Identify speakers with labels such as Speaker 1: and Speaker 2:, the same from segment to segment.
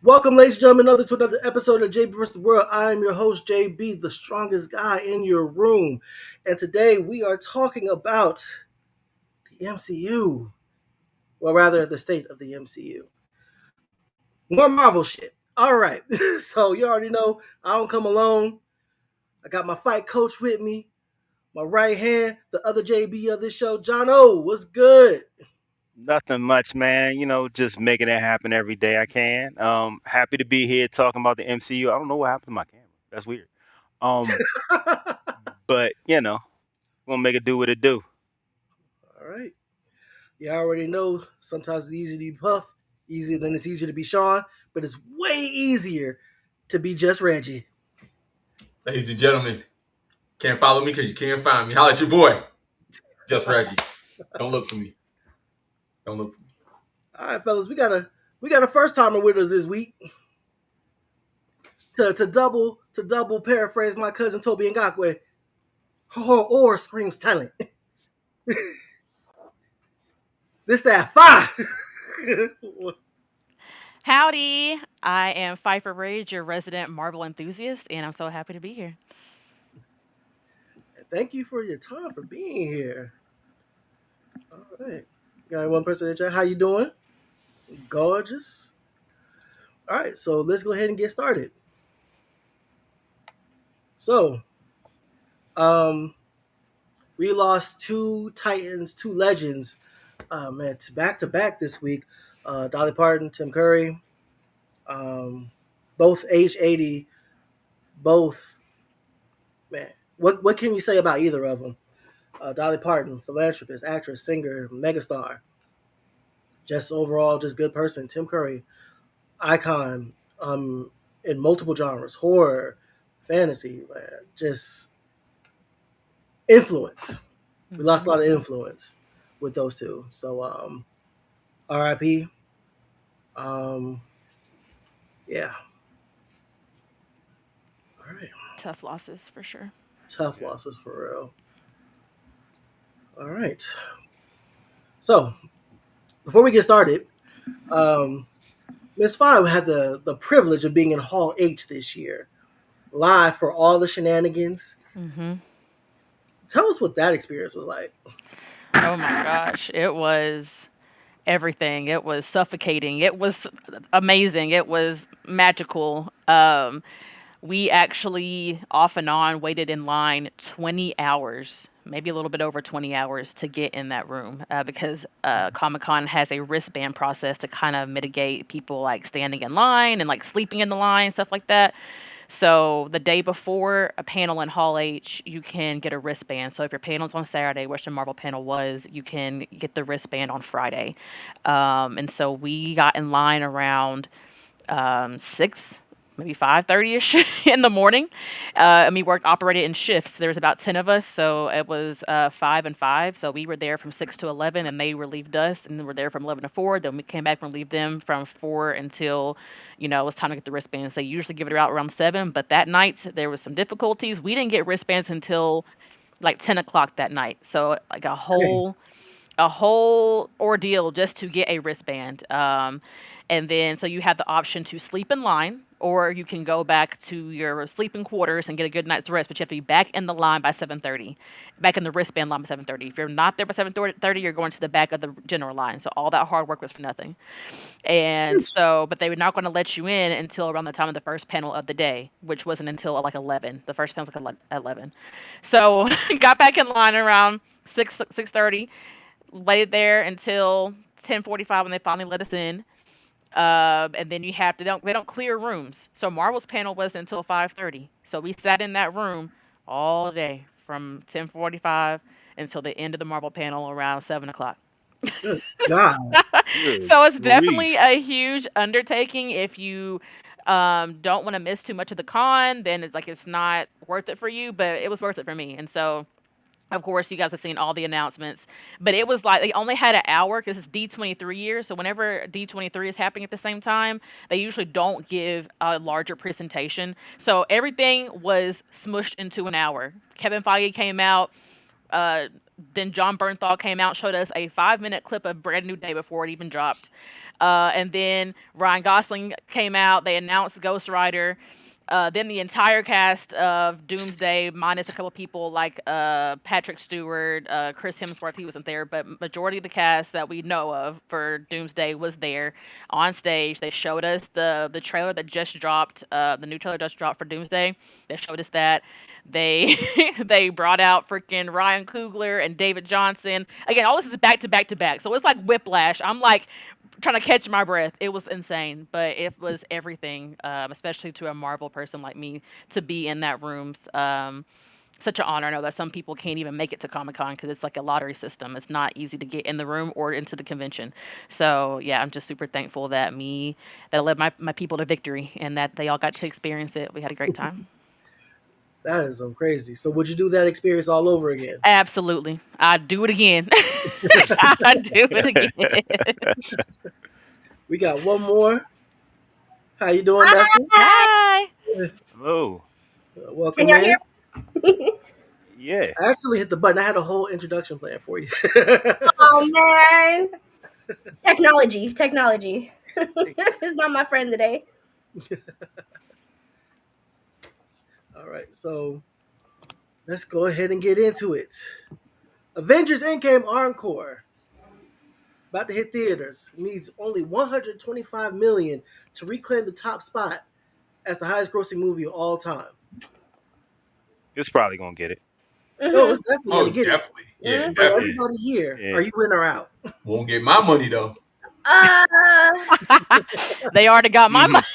Speaker 1: Welcome, ladies and gentlemen, to another episode of JB vs. the World. I am your host, JB, the strongest guy in your room. And today we are talking about the MCU. Well, rather, the state of the MCU. More Marvel shit. All right. So, you already know I don't come alone. I got my fight coach with me, my right hand, the other JB of this show, John O. What's good?
Speaker 2: Nothing much, man. Just making it happen every day I can. Happy to be here talking about the MCU. I don't know what happened to my camera. That's weird. Um, but gonna make it do what it do.
Speaker 1: All right. You already know sometimes it's easy to be Puff, easier than it's easier to be Sean, but it's way easier to be just Reggie.
Speaker 3: Ladies and gentlemen, can't follow me because you can't find me. Holla at your boy, Just Reggie. Don't look for me. Don't look for me.
Speaker 1: All right, fellas, we got a first timer with us this week. To double paraphrase my cousin Toby Ngakwe, or screams talent. This that fire.
Speaker 4: Howdy! I am Pfeiffer Rage, your resident Marvel enthusiast, and I'm so happy to be here.
Speaker 1: Thank you for your time for being here. All right, got one person in chat. How you doing? Gorgeous. All right, so let's go ahead and get started. So, um, we lost two Titans, two legends, man, back to back this week. Dolly Parton, Tim Curry, both age 80, both, man. What can you say about either of them? Dolly Parton, philanthropist, actress, singer, megastar, just overall just good person. Tim Curry, icon, in multiple genres, horror, fantasy, man, just influence. We lost a lot of influence with those two. So RIP. Yeah. All right.
Speaker 4: Tough losses for sure.
Speaker 1: Tough losses for real. All right. So before we get started, Miss Five had the privilege of being in Hall H this year, live for all the shenanigans.
Speaker 4: Mm-hmm.
Speaker 1: Tell us what that experience was like.
Speaker 4: Oh my gosh, it was everything. It was suffocating. It was amazing. It was magical. We actually off and on waited in line 20 hours, maybe a little bit over 20 hours to get in that room because Comic Con has a wristband process to kind of mitigate people like standing in line and like sleeping in the line, stuff like that. So the day before a panel in Hall H, you can get a wristband. So if your panel's on Saturday, which the Marvel panel was, you can get the wristband on Friday. And so we got in line around 6, maybe 5:30ish in the morning. And we operated in shifts. There was about 10 of us, so it was 5 and 5. So we were there from 6 to 11, and they relieved us, and then we're there from 11 to 4. Then we came back and relieved them from 4 until, it was time to get the wristbands. They usually give it out around 7, but that night there was some difficulties. We didn't get wristbands until like 10 o'clock that night. So like a whole ordeal just to get a wristband. And then so you have the option to sleep in line, or you can go back to your sleeping quarters and get a good night's rest. But you have to be back in the line by 7:30, back in the wristband line by 7:30. If you're not there by 7:30, you're going to the back of the general line. So all that hard work was for nothing. And so, but they were not going to let you in until around the time of the first panel of the day, which wasn't until like 11. The first panel was like 11. So got back in line around 6:30. Waited there until 10:45 when they finally let us in. And then they don't clear rooms. So Marvel's panel wasn't until 5:30. So we sat in that room all day from 10:45 until the end of the Marvel panel around 7 o'clock.
Speaker 1: God.
Speaker 2: Good
Speaker 4: So it's definitely
Speaker 2: grief.
Speaker 4: a huge undertaking. If you don't want to miss too much of the con, then it's not worth it for you. But it was worth it for me, and so of course, you guys have seen all the announcements, but it was like they only had an hour because it's D23 year. So whenever D23 is happening at the same time, they usually don't give a larger presentation. So everything was smushed into an hour. Kevin Feige came out, uh, then John Bernthal came out, showed us a 5-minute clip of Brand New Day before it even dropped. And then Ryan Gosling came out. They announced Ghost Rider. Then the entire cast of Doomsday, minus a couple people like Patrick Stewart, Chris Hemsworth, he wasn't there, but majority of the cast that we know of for Doomsday was there on stage. They showed us the trailer that just dropped, the new trailer just dropped for Doomsday. They showed us that. They they brought out freaking Ryan Coogler and David Johnson. Again, all this is back to back to back, so it's like whiplash. I'm like trying to catch my breath. It was insane, but it was everything, especially to a Marvel person like me to be in that room. Such an honor. I know that some people can't even make it to Comic-Con because it's like a lottery system. It's not easy to get in the room or into the convention. So yeah, I'm just super thankful that I led my people to victory and that they all got to experience it. We had a great time.
Speaker 1: That is crazy. So would you do that experience all over again?
Speaker 4: Absolutely. I'd do it again. I'd do it again.
Speaker 1: We got one more. How you doing, Nessie?
Speaker 4: Hi.
Speaker 2: Hello.
Speaker 1: Welcome
Speaker 5: Can y'all
Speaker 1: in.
Speaker 5: hear?
Speaker 2: Yeah.
Speaker 1: I actually hit the button. I had a whole introduction plan for you.
Speaker 5: Oh man, technology. It's not my friend today.
Speaker 1: All right, so let's go ahead and get into it. Avengers Endgame Encore, about to hit theaters, needs only $125 million to reclaim the top spot as the highest grossing movie of all time.
Speaker 2: It's probably gonna get it.
Speaker 1: No, it's definitely
Speaker 3: Oh,
Speaker 1: gonna get
Speaker 3: definitely.
Speaker 1: it.
Speaker 3: Yeah,
Speaker 5: Mhm.
Speaker 1: But
Speaker 3: definitely.
Speaker 1: everybody here,
Speaker 2: Yeah.
Speaker 1: are you in or out?
Speaker 3: Won't get my money though.
Speaker 4: They already got my money.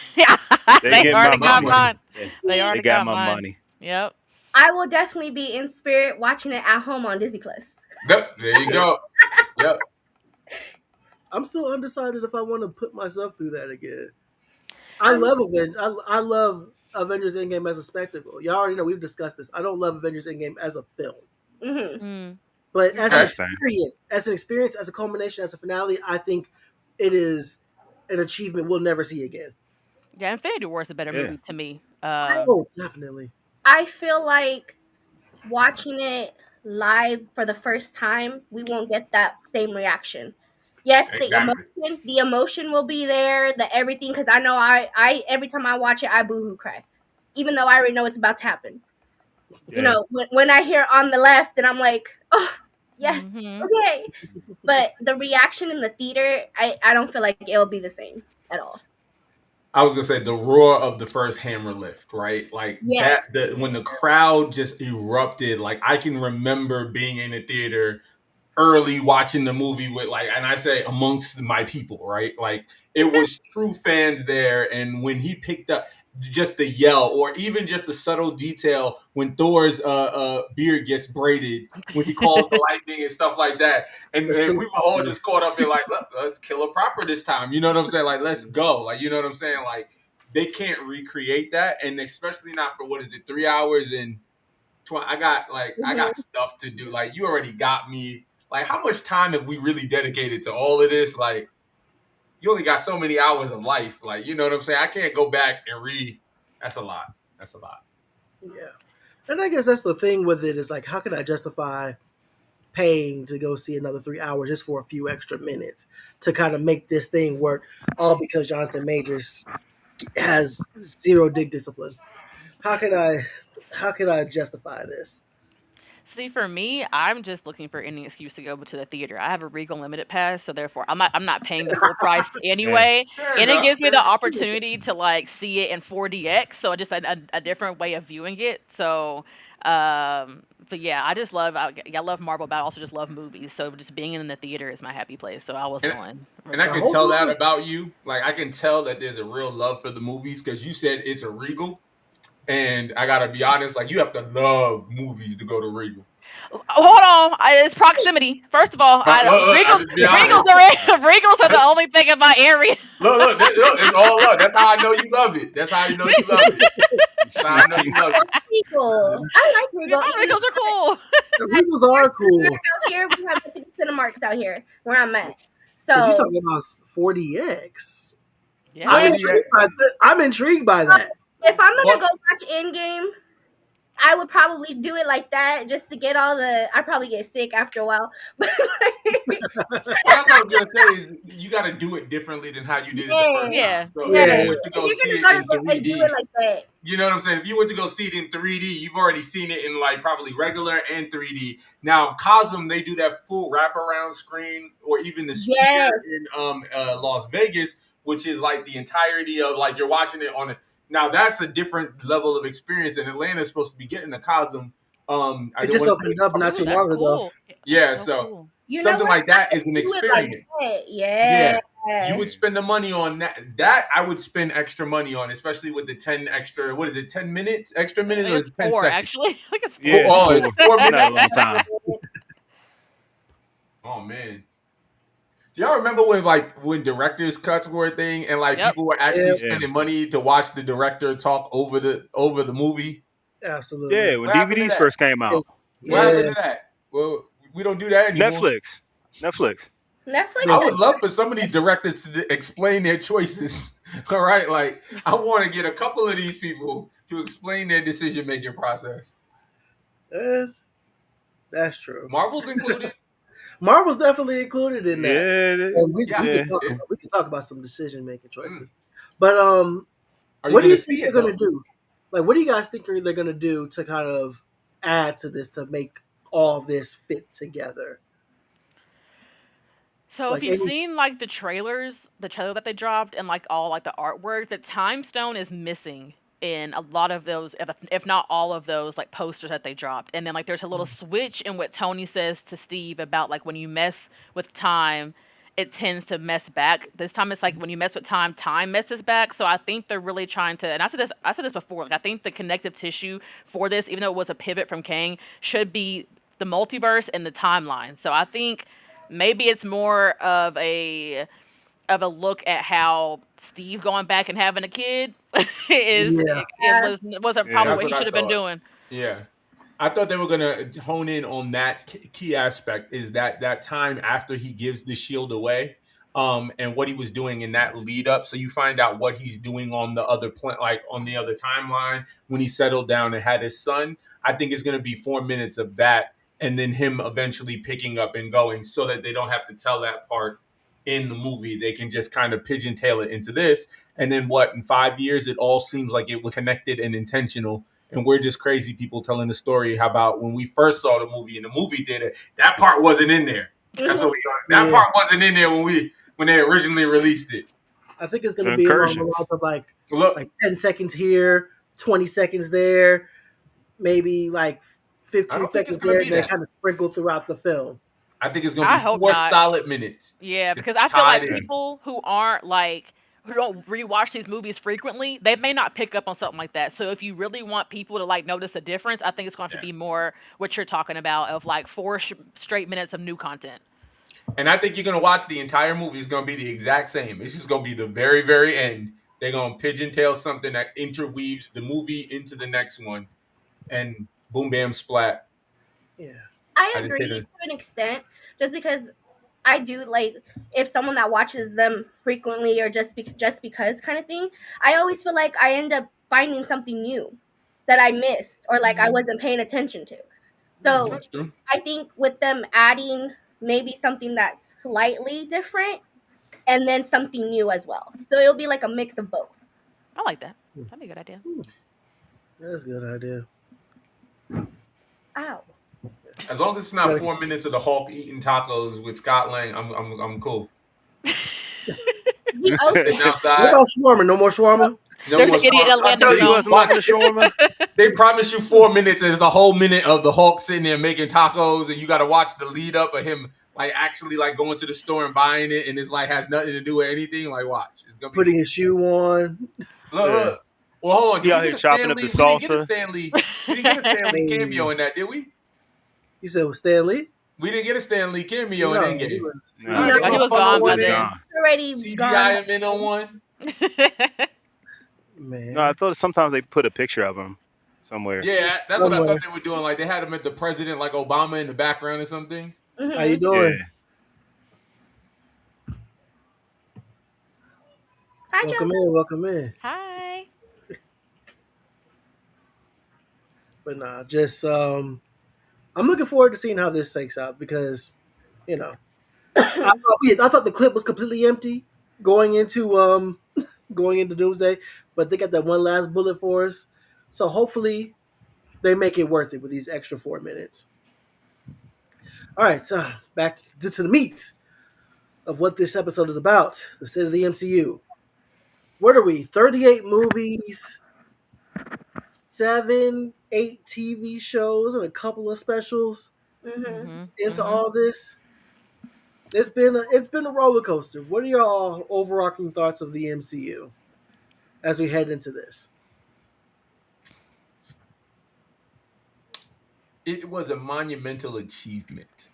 Speaker 2: They
Speaker 4: They
Speaker 2: get
Speaker 4: already
Speaker 2: my
Speaker 4: got
Speaker 3: money.
Speaker 4: mine.
Speaker 2: Yeah.
Speaker 4: They already
Speaker 2: got my
Speaker 4: mine.
Speaker 2: money.
Speaker 4: Yep.
Speaker 5: I will definitely be in spirit watching it at home on Disney Plus.
Speaker 3: Yep, there you go. Yep.
Speaker 1: I'm still undecided if I want to put myself through that again. I love Avengers Endgame as a spectacle. Y'all already know we've discussed this. I don't love Avengers Endgame as a film.
Speaker 5: Mm-hmm.
Speaker 1: But as
Speaker 3: Okay.
Speaker 1: an experience, as a culmination, as a finale, I think it is an achievement we'll never see again.
Speaker 4: Yeah, Infinity War is a better movie to me.
Speaker 1: Oh, definitely.
Speaker 5: I feel like watching it live for the first time, we won't get that same reaction. Yes,
Speaker 3: Exactly.
Speaker 5: the emotion will be there, the everything, because I know I every time I watch it, I boohoo cry, even though I already know it's about to happen.
Speaker 2: Yeah.
Speaker 5: You know, when I hear on the left, and I'm like, oh yes, okay. But the reaction in the theater, I don't feel like it'll be the same at all.
Speaker 3: I was gonna say the roar of the first hammer lift, right? Like
Speaker 5: Yes.
Speaker 3: when the crowd just erupted, like I can remember being in the theater early watching the movie with and I say amongst my people, right? Like it was true fans there. And when he picked up just the yell, or even just the subtle detail when Thor's beard gets braided, when he calls the lightning and stuff like that. And we were all just caught up in let's kill it proper this time. You know what I'm saying? Like, let's go. Like, you know what I'm saying? Like, they can't recreate that. And especially not for, 3 hours and I got stuff to do. Like, you already got me. Like, how much time have we really dedicated to all of this? Like, you only got so many hours of life. Like, you know what I'm saying? I can't go back and read. That's a lot.
Speaker 1: Yeah. And I guess that's the thing with it is like, how can I justify paying to go see another 3 hours just for a few extra minutes to kind of make this thing work, all because Jonathan Majors has zero dig discipline? How can I justify this?
Speaker 4: See, for me, I'm just looking for any excuse to go to the theater. I have a Regal Limited pass, so therefore I'm not paying the full price anyway.
Speaker 3: Fair
Speaker 4: And
Speaker 3: enough.
Speaker 4: it gives me the opportunity to like see it in 4DX, so just a different way of viewing it. So, but yeah, I love Marvel, but I also just love movies. So just being in the theater is my happy place. So I was going.
Speaker 3: And I can tell that about you. Like, I can tell that there's a real love for the movies because you said it's a Regal. And I gotta be honest, like, you have to love movies to go to Regal.
Speaker 4: Hold on, it's proximity. First of all, Regals are the only thing in my area.
Speaker 3: Look, it's all love. That's how I know you love it. That's how you know you love it. That's how I know you love it.
Speaker 5: Regal. I like Regal.
Speaker 4: Regals are cool.
Speaker 1: The Regals are cool.
Speaker 5: Out here, we have the Cinemarks out here where I'm at. So
Speaker 1: you're talking about 4DX.
Speaker 4: Yeah.
Speaker 1: I'm intrigued by that.
Speaker 5: If I'm gonna go watch Endgame I would probably do it like that just to get all the. I probably get sick after a while. But
Speaker 3: Well, that's what I was gonna say is you got to do it differently than how you did it the first
Speaker 4: Yeah.
Speaker 3: time. So
Speaker 5: yeah,
Speaker 3: if
Speaker 1: Yeah.
Speaker 3: you went to
Speaker 5: if
Speaker 3: go see
Speaker 5: you're
Speaker 3: it
Speaker 5: gonna
Speaker 3: in
Speaker 5: go and do
Speaker 3: 3D,
Speaker 5: it like that,
Speaker 3: you know what I'm saying? If you went to go see it in 3D, you've already seen it in like probably regular and 3D. Now, Cosm, they do that full wraparound screen, or even the
Speaker 5: yes,
Speaker 3: Sphere in Las Vegas, which is like the entirety of like you're watching it on it. Now that's a different level of experience, and Atlanta's supposed to be getting the Cosm. I
Speaker 1: It
Speaker 3: didn't
Speaker 1: just
Speaker 3: want to say
Speaker 1: opened up not
Speaker 4: Ooh,
Speaker 1: too
Speaker 4: that's
Speaker 1: long ago.
Speaker 4: cool.
Speaker 3: yeah,
Speaker 4: That's so
Speaker 3: so
Speaker 4: cool.
Speaker 5: you know
Speaker 3: something
Speaker 5: what?
Speaker 3: like that
Speaker 5: I
Speaker 3: is an
Speaker 5: do it like
Speaker 3: experience.
Speaker 5: that.
Speaker 3: Yeah.
Speaker 5: Yeah.
Speaker 3: You would spend the money on that. That I would spend extra money on, especially with the 10 extra. What is it? 10 minutes? Extra
Speaker 4: I
Speaker 3: minutes,
Speaker 4: think
Speaker 3: or
Speaker 4: it's
Speaker 3: is it 10
Speaker 4: 4
Speaker 3: seconds?
Speaker 4: actually. I think it's 4.
Speaker 2: Yeah, it's
Speaker 3: Oh, it's 4
Speaker 2: Not a
Speaker 3: minutes.
Speaker 2: long time.
Speaker 3: Oh man. Do y'all remember when director's cuts were a thing and like
Speaker 4: Yep.
Speaker 3: people were actually
Speaker 1: Yeah.
Speaker 3: spending money to watch the director talk over the movie?
Speaker 1: Absolutely.
Speaker 2: Yeah, when
Speaker 3: What happened to
Speaker 2: DVDs
Speaker 3: that?
Speaker 2: first came out.
Speaker 3: What
Speaker 1: Yeah.
Speaker 3: happened to that? Well, we don't do that anymore.
Speaker 2: Netflix.
Speaker 5: Netflix.
Speaker 3: I would love for some of these directors to explain their choices. All right, like I want to get a couple of these people to explain their decision-making process.
Speaker 1: That's true.
Speaker 3: Marvel's included.
Speaker 1: Marvel's definitely included in that.
Speaker 2: Yeah,
Speaker 1: And we
Speaker 3: Yeah.
Speaker 1: can talk about some decision making choices. But
Speaker 3: Are
Speaker 1: what
Speaker 3: you
Speaker 1: do you
Speaker 3: gonna
Speaker 1: think
Speaker 3: see
Speaker 1: they're
Speaker 3: it
Speaker 1: gonna
Speaker 3: though?
Speaker 1: do? Like, what do you guys think they're gonna do to kind of add to this to make all of this fit together?
Speaker 4: So
Speaker 1: Like
Speaker 4: if you've
Speaker 1: any,
Speaker 4: seen like the trailer that they dropped and like all like the artwork, the time stone is missing in a lot of those, if not all of those like posters that they dropped. And then like there's a little switch in what Tony says to Steve about like when you mess with time, it tends to mess back. This time it's like when you mess with time, time messes back. So I think they're really trying to, and I said this before, like I think the connective tissue for this, even though it was a pivot from Kang, should be the multiverse and the timeline. So I think maybe it's more of a look at how Steve going back and having a kid
Speaker 1: yeah,
Speaker 4: wasn't
Speaker 2: Yeah.
Speaker 4: probably
Speaker 3: That's
Speaker 4: what he
Speaker 3: what I
Speaker 4: should have been
Speaker 3: thought.
Speaker 4: doing.
Speaker 3: Yeah. I thought they were gonna hone in on that key aspect is that time after he gives the shield away, and what he was doing in that lead up. So you find out what he's doing on the other like on the other timeline when he settled down and had his son. I think it's gonna be 4 minutes of that, and then him eventually picking up and going, so that they don't have to tell that part in the movie. They can just kind of pigeon-tail it into this, and then what? In 5 years, it all seems like it was connected and intentional and we're just crazy people telling the story. How about when we first saw the movie and the movie did it? That part wasn't in there. That's what we got. That
Speaker 1: yeah.
Speaker 3: part wasn't in there when they originally released it.
Speaker 1: I think it's gonna
Speaker 2: The
Speaker 1: be along the
Speaker 2: incursions.
Speaker 1: lines of
Speaker 3: Look,
Speaker 1: like 10 seconds here, 20 seconds there, maybe like
Speaker 3: I
Speaker 1: 15
Speaker 3: don't think it's
Speaker 1: seconds
Speaker 3: gonna
Speaker 1: there,
Speaker 3: be
Speaker 1: and then
Speaker 3: that.
Speaker 1: kind of sprinkle throughout the film.
Speaker 3: I think it's gonna
Speaker 4: I
Speaker 3: be
Speaker 4: hope
Speaker 3: 4
Speaker 4: not.
Speaker 3: solid minutes.
Speaker 4: Yeah,
Speaker 3: It's
Speaker 4: because I feel like
Speaker 3: tied in.
Speaker 4: people who aren't like who don't rewatch these movies frequently, they may not pick up on something like that. So if you really want people to like notice a difference, I think it's going to have to be more what you're talking about of like 4 straight minutes of new content.
Speaker 3: And I think you're gonna watch the entire movie. It's gonna be the exact same. It's just gonna be the very, very end. They're gonna pigeon-tail something that interweaves the movie into the next one, and boom, bam, splat.
Speaker 1: Yeah.
Speaker 5: I
Speaker 3: I just
Speaker 5: agree
Speaker 3: hit
Speaker 5: to
Speaker 3: it.
Speaker 5: an extent, just because I do like if someone that watches them frequently or just because kind of thing. I always feel like I end up finding something new that I missed or like I wasn't paying attention to. So
Speaker 3: That's true.
Speaker 5: I think with them adding maybe something that's slightly different and then something new as well. So it'll be like a mix of both.
Speaker 4: I like that. That'd be a good idea.
Speaker 1: That's a good idea.
Speaker 5: Ow.
Speaker 3: As long as it's not 4 minutes of the Hulk eating tacos with Scott Lang, I'm cool.
Speaker 5: The
Speaker 3: Sitting
Speaker 1: What
Speaker 3: outside,
Speaker 1: about shawarma? No more shawarma?
Speaker 3: no
Speaker 4: There's
Speaker 3: more
Speaker 4: an idiot
Speaker 3: shawarma.
Speaker 4: Atlanta
Speaker 3: I'm telling
Speaker 2: You
Speaker 3: you,
Speaker 2: wasn't liking the shawarma?
Speaker 3: they promise you 4 minutes, and it's a whole minute of the Hulk sitting there making tacos, and you got to watch the lead up of him like actually like going to the store and buying it, and it's like has nothing to do with anything. Like, watch, it's gonna be
Speaker 1: Putting his shoe on.
Speaker 3: look. Well, hold on.
Speaker 2: He
Speaker 3: Did
Speaker 2: out
Speaker 3: we
Speaker 2: here
Speaker 3: get a
Speaker 2: chopping
Speaker 3: Stan
Speaker 2: up the
Speaker 3: Lee? We didn't get a
Speaker 2: salsa.
Speaker 3: Stan Lee. We didn't get a Stan Lee cameo in that, did we?
Speaker 1: You said with Stan Lee?
Speaker 3: We didn't get a Stan Lee cameo in
Speaker 1: He
Speaker 3: Endgame.
Speaker 1: was.
Speaker 2: No,
Speaker 3: Nah, they
Speaker 4: he
Speaker 3: gonna
Speaker 4: was
Speaker 3: funnel
Speaker 4: gone by
Speaker 3: one in,
Speaker 4: then.
Speaker 2: gone.
Speaker 5: already
Speaker 3: CGI
Speaker 5: gone.
Speaker 3: him in on one.
Speaker 1: Man.
Speaker 2: No, I thought sometimes they put a picture of him somewhere.
Speaker 3: Yeah, that's what I
Speaker 1: Somewhere.
Speaker 3: thought they were doing. Like they had him at the president, like Obama, in the background or some things.
Speaker 1: How you
Speaker 5: Mhm.
Speaker 1: doing?
Speaker 5: Hi,
Speaker 1: Welcome
Speaker 5: Joe.
Speaker 1: in. Welcome in.
Speaker 4: Hi.
Speaker 1: But nah, just I'm looking forward to seeing how this takes out because you know I thought the clip was completely empty going into going into Doomsday, but they got that one last bullet for us. So hopefully they make it worth it with these extra 4 minutes. All right, so back to the meat of what this episode is about: the state of the MCU. What are we? 38 movies, 8 TV shows, and a couple of specials into all this. It's been a roller coaster. What are y'all overarching thoughts of the MCU as we head into this?
Speaker 3: It was a monumental achievement.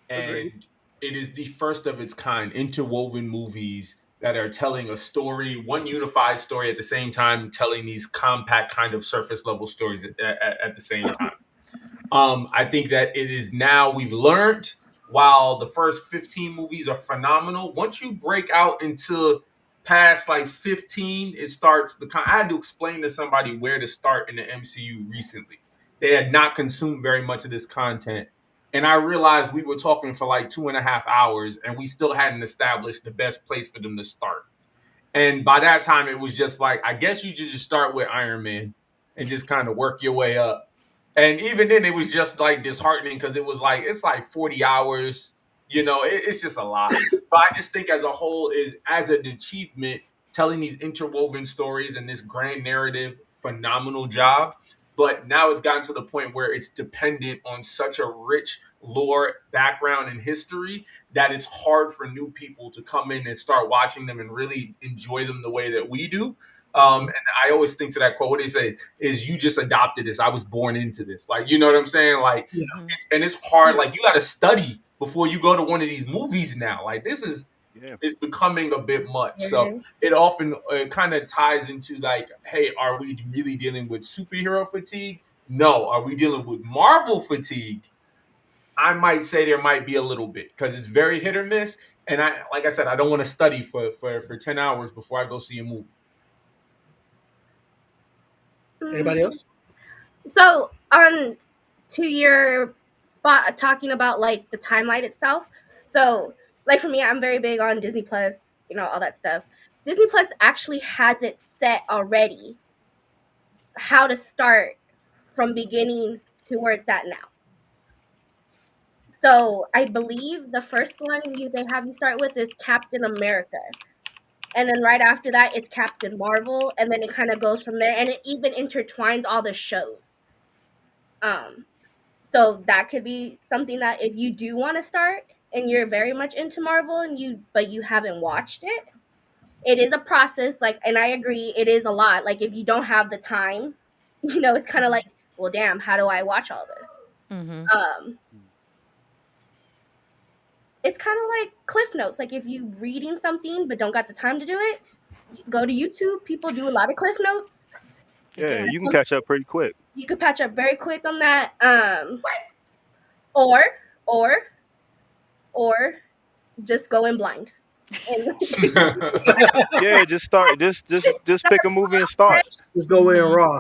Speaker 1: Agreed.
Speaker 3: And it is the first of its kind interwoven movies that are telling a story, one unified story at the same time, telling these compact kind of surface level stories at the same time. I think that it is now we've learned while the first 15 movies are phenomenal. Once you break out into past like 15, it starts I had to explain to somebody where to start in the MCU recently. They had not consumed very much of this content. And I realized we were talking for like 2.5 hours and we still hadn't established the best place for them to start. And by that time, it was just like, I guess you just start with Iron Man and just kind of work your way up. And even then, it was just like disheartening because it was like, it's like 40 hours, it's just a lot. But I just think as a whole is as an achievement, telling these interwoven stories and this grand narrative, phenomenal job. But now it's gotten to the point where it's dependent on such a rich lore, background, and history that it's hard for new people to come in and start watching them and really enjoy them the way that we do. And I always think to that quote, what they say is, you just adopted this. I was born into this. Like, you know what I'm saying? Like, and it's hard. Like, you got to study before you go to one of these movies now. Like, this is it's becoming a bit much. So it often kind of ties into like, hey, are we really dealing with superhero fatigue? No. Are we dealing with Marvel fatigue? I might say there might be a little bit because it's very hit or miss. And like I said, I don't want to study for 10 hours before I go see a movie.
Speaker 1: Anybody else?
Speaker 5: So on to your spot talking about like the timeline itself. So like for me, I'm very big on Disney Plus, all that stuff. Disney Plus actually has it set already how to start from beginning to where it's at now. So I believe the first one they have you start with is Captain America. And then right after that, it's Captain Marvel. And then it kind of goes from there. And it even intertwines all the shows. So that could be something that if you do want to start and you're very much into Marvel but you haven't watched it, it is a process. Like, and I agree, it is a lot. Like if you don't have the time, it's kind of like, well, damn, how do I watch all this? It's kind of like Cliff Notes. Like if you reading something but don't got the time to do it, go to YouTube. People do a lot of Cliff Notes.
Speaker 2: Yeah, you can catch up pretty quick.
Speaker 5: You could patch up very quick on that. Or just go in blind.
Speaker 2: Yeah, just start. Just pick a movie and start.
Speaker 1: Just go in raw.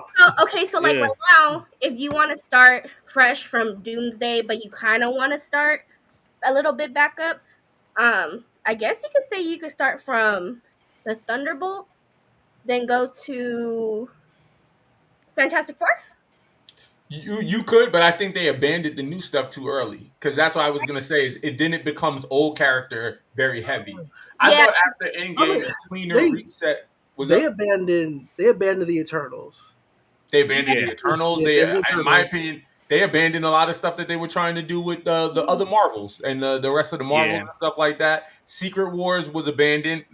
Speaker 5: So like right now, if you want to start fresh from Doomsday, but you kind of want to start a little bit back up, I guess you could say you could start from the Thunderbolts, then go to Fantastic Four.
Speaker 3: You could, but I think they abandoned the new stuff too early because that's what I was gonna say. Is it becomes old character very heavy. I thought after Endgame, a cleaner reset was.
Speaker 1: They abandoned the Eternals.
Speaker 3: They abandoned the Eternals. In my opinion, they abandoned a lot of stuff that they were trying to do with the other Marvels and the rest of the Marvels and stuff like that. Secret Wars was abandoned.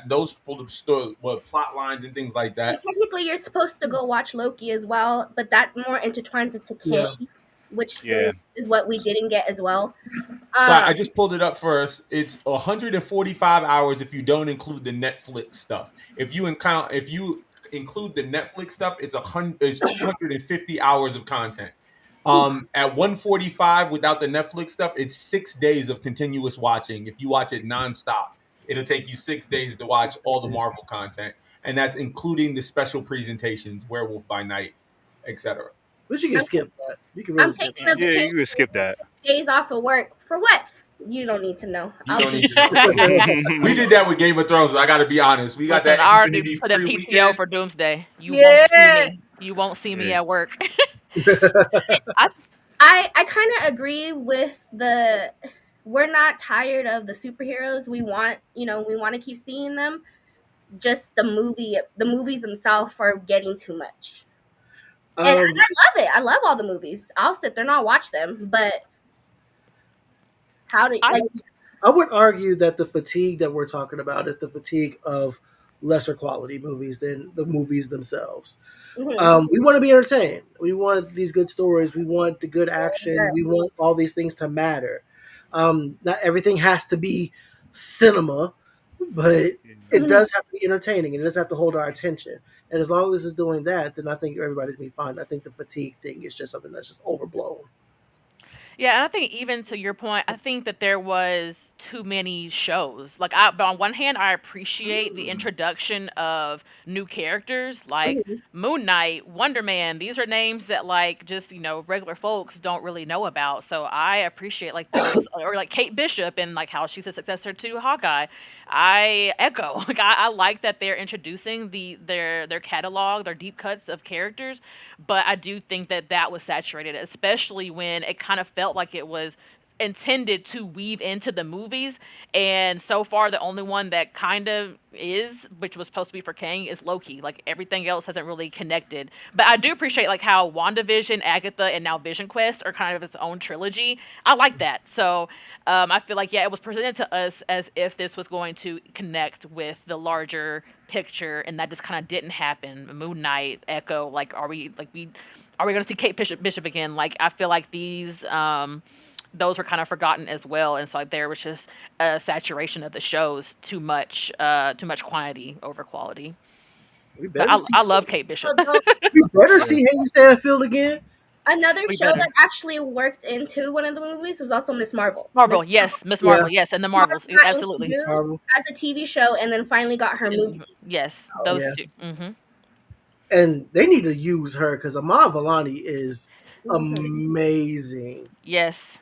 Speaker 3: Those plot lines and things like that.
Speaker 5: And technically, you're supposed to go watch Loki as well, but that more intertwines into Kang, which is what we didn't get as well.
Speaker 3: So I just pulled it up first. It's 145 hours if you don't include the Netflix stuff. If you include the Netflix stuff, it's 250 hours of content. At 145 without the Netflix stuff, it's 6 days of continuous watching. If you watch it nonstop, it'll take you 6 days to watch all the Marvel content, and that's including the special presentations, Werewolf by Night, etc.
Speaker 1: But you can skip that. You can
Speaker 5: I'm
Speaker 1: really skip
Speaker 5: taking
Speaker 1: that.
Speaker 5: a
Speaker 2: Yeah,
Speaker 5: vacation,
Speaker 2: you can skip that.
Speaker 5: days off of work for what? You don't need to know.
Speaker 3: You don't need to know. We did that with Game of Thrones. So I got to be honest. We got
Speaker 4: Listen,
Speaker 3: that
Speaker 4: I already
Speaker 3: Infinity
Speaker 4: put in
Speaker 3: free
Speaker 4: PTO
Speaker 3: weekend.
Speaker 4: for Doomsday. You won't see
Speaker 5: Yeah.
Speaker 4: me. You won't see me
Speaker 2: Yeah.
Speaker 4: at work.
Speaker 5: I kind of agree with the. We're not tired of the superheroes. We want, we want to keep seeing them. Just the movies themselves are getting too much. And I love it. I love all the movies. I'll sit there and I'll watch them. But how do
Speaker 4: I-
Speaker 1: I would argue that the fatigue that we're talking about is the fatigue of lesser quality movies than the movies themselves. We want to be entertained. We want these good stories. We want the good action. We want all these things to matter. Not everything has to be cinema, but it does have to be entertaining. It does have to hold our attention. And as long as it's doing that, then I think everybody's gonna be fine. I think the fatigue thing is just something that's just overblown.
Speaker 4: Yeah, and I think even to your point, I think that there was too many shows. But on one hand, I appreciate the introduction of new characters like Moon Knight, Wonder Man. These are names that like just regular folks don't really know about. So I appreciate like those, or like Kate Bishop and like how she's a successor to Hawkeye. I echo like I like that they're introducing their catalog, their deep cuts of characters, but I do think that that was saturated, especially when it kind of felt like it was intended to weave into the movies. And so far, the only one that kind of is, which was supposed to be for Kang, is Loki. Like everything else hasn't really connected. But I do appreciate like how WandaVision, Agatha, and now Vision Quest are kind of its own trilogy. I like that. So I feel like it was presented to us as if this was going to connect with the larger picture, and that just kind of didn't happen. Moon Knight, Echo, like are we going to see Kate Bishop again? Like I feel like those were kind of forgotten as well, and so like, there was just a saturation of the shows, too much quantity over quality.
Speaker 1: We
Speaker 4: But
Speaker 1: better see.
Speaker 4: I love Kate Bishop.
Speaker 1: We better see Haley Stanfield again.
Speaker 5: Another
Speaker 4: We
Speaker 5: show
Speaker 4: better.
Speaker 5: that actually worked into one of the movies was also Miss Marvel.
Speaker 4: Marvel, yes, Miss Marvel, yes, and the Marvels,
Speaker 5: Got
Speaker 4: absolutely,
Speaker 5: introduced
Speaker 1: Marvel.
Speaker 5: as a TV show and then finally got her movie.
Speaker 4: yes,
Speaker 1: Oh,
Speaker 4: those
Speaker 1: yeah.
Speaker 4: two.
Speaker 1: And they need to use her because Amon Vellani is amazing.
Speaker 4: Yes,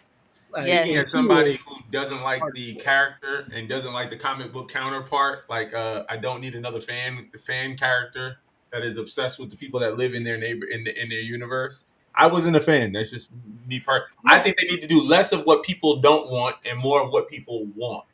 Speaker 1: Like,
Speaker 3: Speaking
Speaker 1: and
Speaker 3: as
Speaker 1: she
Speaker 3: somebody
Speaker 1: is
Speaker 3: who doesn't like the
Speaker 1: hardcore.
Speaker 3: character and doesn't like the comic book counterpart, like I don't need another fan character that is obsessed with the people that live in their in their universe. I wasn't a fan. That's just me I think they need to do less of what people don't want and more of what people want.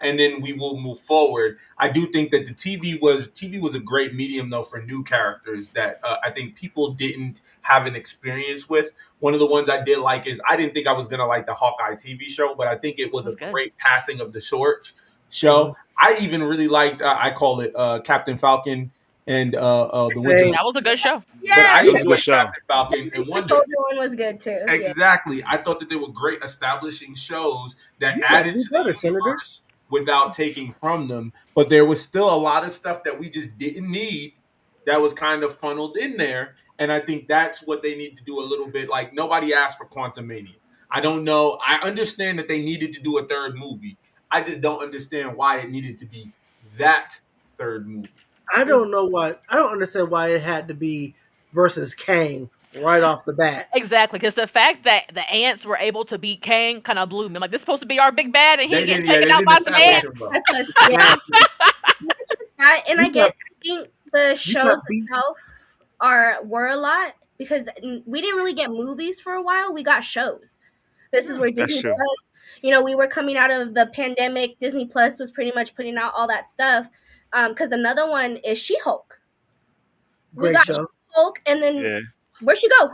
Speaker 3: And then we will move forward. I do think that the TV was a great medium though for new characters that I think people didn't have an experience with. One of the ones I did like is I didn't think I was gonna like the Hawkeye TV show, but I think it was
Speaker 4: That's
Speaker 3: a
Speaker 4: good.
Speaker 3: great passing of the short show. I even really liked I call it Captain Falcon and the Winter
Speaker 1: Same.
Speaker 4: That was a good show.
Speaker 3: but I
Speaker 2: That was a good
Speaker 3: enjoyed
Speaker 2: show.
Speaker 3: Captain Falcon and
Speaker 5: The
Speaker 3: Wonder.
Speaker 5: Soldier one was good too. Yeah.
Speaker 3: Exactly. I thought that they were great establishing shows that
Speaker 1: You gotta
Speaker 3: added
Speaker 1: do
Speaker 3: to the
Speaker 1: better, Senator.
Speaker 3: universe without taking from them. But there was still a lot of stuff that we just didn't need that was kind of funneled in there. And I think that's what they need to do a little bit. Like nobody asked for Quantum Mania. I don't know. I understand that they needed to do a third movie. I just don't understand why it needed to be that third movie.
Speaker 1: I don't know why. I don't understand why it had to be versus Kang right off the bat.
Speaker 4: Exactly, because the fact that the ants were able to beat Kang kind of blew me. Like this supposed to be our big bad, and he
Speaker 3: They
Speaker 4: getting
Speaker 3: didn't, yeah,
Speaker 4: taken
Speaker 3: they
Speaker 4: out
Speaker 3: didn't
Speaker 4: by some
Speaker 3: establish
Speaker 4: ants.
Speaker 3: him well.
Speaker 5: Not just that, and I think the shows
Speaker 1: got beat.
Speaker 5: itself were a lot because we didn't really get movies for a while. We got shows. This is where
Speaker 2: That's
Speaker 5: Disney
Speaker 2: true.
Speaker 5: Plus, we were coming out of the pandemic. Disney Plus was pretty much putting out all that stuff. Because another one is She-Hulk. We
Speaker 1: Great
Speaker 5: got
Speaker 1: show.
Speaker 5: She-Hulk, and then
Speaker 2: Yeah.
Speaker 5: where'd she go?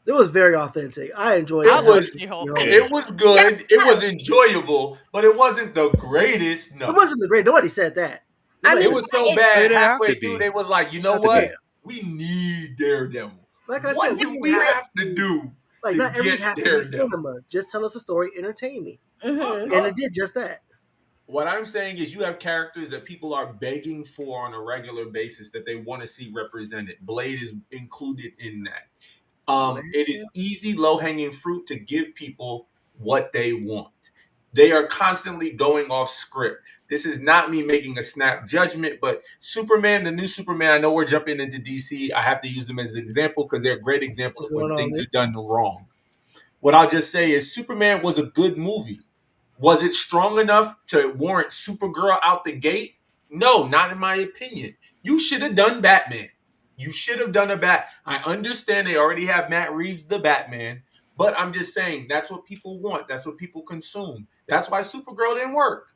Speaker 1: It was very authentic. I enjoyed
Speaker 3: It
Speaker 4: I
Speaker 1: it.
Speaker 4: love
Speaker 3: was
Speaker 4: She-Hulk.
Speaker 3: it was good. It was enjoyable, but it wasn't the greatest.
Speaker 1: It
Speaker 3: No,
Speaker 1: wasn't the great. Nobody said that.
Speaker 5: I
Speaker 1: Nobody
Speaker 3: it
Speaker 5: mean,
Speaker 3: was
Speaker 1: said
Speaker 3: so
Speaker 5: it-
Speaker 3: bad.
Speaker 2: It didn't have
Speaker 3: Halfway
Speaker 2: to
Speaker 3: through,
Speaker 2: be.
Speaker 3: they was like, you know
Speaker 2: Have to
Speaker 3: what?
Speaker 2: be.
Speaker 3: We need Daredevil.
Speaker 1: like I
Speaker 3: What
Speaker 1: said, we
Speaker 3: do
Speaker 1: didn't
Speaker 3: we
Speaker 1: have
Speaker 3: have to do
Speaker 1: like
Speaker 3: to
Speaker 1: not everything
Speaker 3: get
Speaker 1: has to be
Speaker 3: Daredevil?
Speaker 1: cinema. Just tell us a story, entertain me,
Speaker 5: mhm.
Speaker 1: and it did just that.
Speaker 3: What I'm saying is, you have characters that people are begging for on a regular basis that they want to see represented. Blade is included in that. It is easy, low hanging fruit to give people what they want. They are constantly going off script. This is not me making a snap judgment, but Superman, the new Superman, I know we're jumping into DC. I have to use them as an example because they're a great example
Speaker 1: What's
Speaker 3: of when
Speaker 1: going on,
Speaker 3: things
Speaker 1: Nick?
Speaker 3: are done wrong. What I'll just say is Superman was a good movie. Was it strong enough to warrant Supergirl out the gate? No, not in my opinion. You should have done Batman. You should have done a Bat. I understand they already have Matt Reeves, the Batman, but I'm just saying that's what people want. That's what people consume. That's why Supergirl didn't work.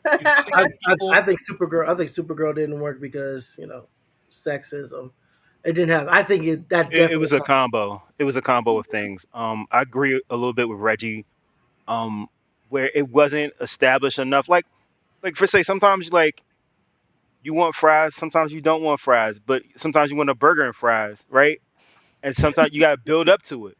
Speaker 1: I think Supergirl didn't work because sexism. It didn't have. I think that definitely.
Speaker 2: It was a combo. It was a combo of things. I agree a little bit with Reggie. Where it wasn't established enough. Like for say, sometimes like you want fries, sometimes you don't want fries, but sometimes you want a burger and fries, right? And sometimes you got to build up to it,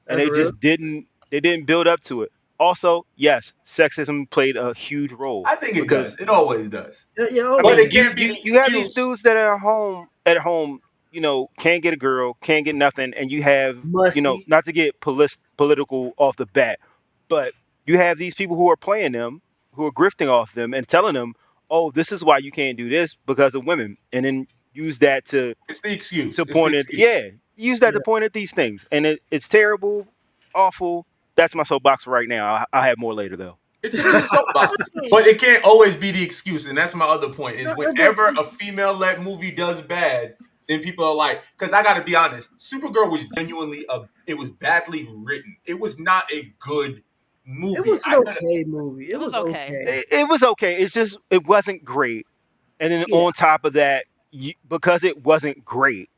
Speaker 2: and
Speaker 1: That's
Speaker 2: they
Speaker 1: real.
Speaker 2: just didn't. They didn't build up to it. Also, yes, sexism played a huge role.
Speaker 3: I think it does. It always does.
Speaker 1: Yeah,
Speaker 3: But
Speaker 2: mean,
Speaker 3: it can't be an
Speaker 2: you have these
Speaker 3: excuse.
Speaker 2: dudes that are at home, can't get a girl, can't get nothing, and you have,
Speaker 1: Musty.
Speaker 2: not to get political off the bat, but you have these people who are playing them, who are grifting off them and telling them, oh, this is why you can't do this because of women, and then use that to
Speaker 3: It's the excuse.
Speaker 2: to
Speaker 3: It's
Speaker 2: point
Speaker 3: the
Speaker 2: at,
Speaker 3: excuse.
Speaker 2: use that to point at these things, and it's terrible, awful. That's my soapbox right now. I'll have more later though.
Speaker 3: It's a good soapbox, but it can't always be the excuse, and that's my other point. Is whenever a female-led movie does bad, then people are like, because I got to be honest, Supergirl was genuinely it was badly written. It was not a good movie.
Speaker 1: It was an okay movie. It was okay.
Speaker 2: It was okay. It's just it wasn't great, and then on top of that, because it wasn't great,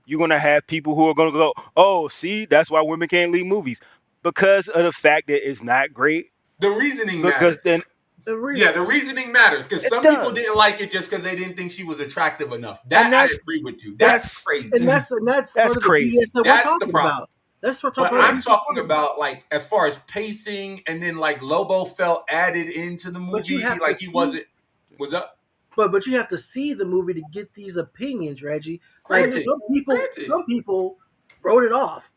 Speaker 2: you're gonna have people who are gonna go, oh, see, that's why women can't lead movies because of the fact that it's not great.
Speaker 3: The reasoning
Speaker 2: because
Speaker 3: matters.
Speaker 2: then
Speaker 3: the reasoning matters because some people didn't like it just because they didn't think she was attractive enough. That I agree with you. That's crazy.
Speaker 1: And that's part of
Speaker 2: crazy.
Speaker 1: The BS that we're talking about. That's what
Speaker 3: I'm talking about. Like as far as pacing, and then like Lobo felt added into the movie. Like he wasn't. What's up?
Speaker 1: But you have to see the movie to get these opinions, Reggie. Like some people wrote it off.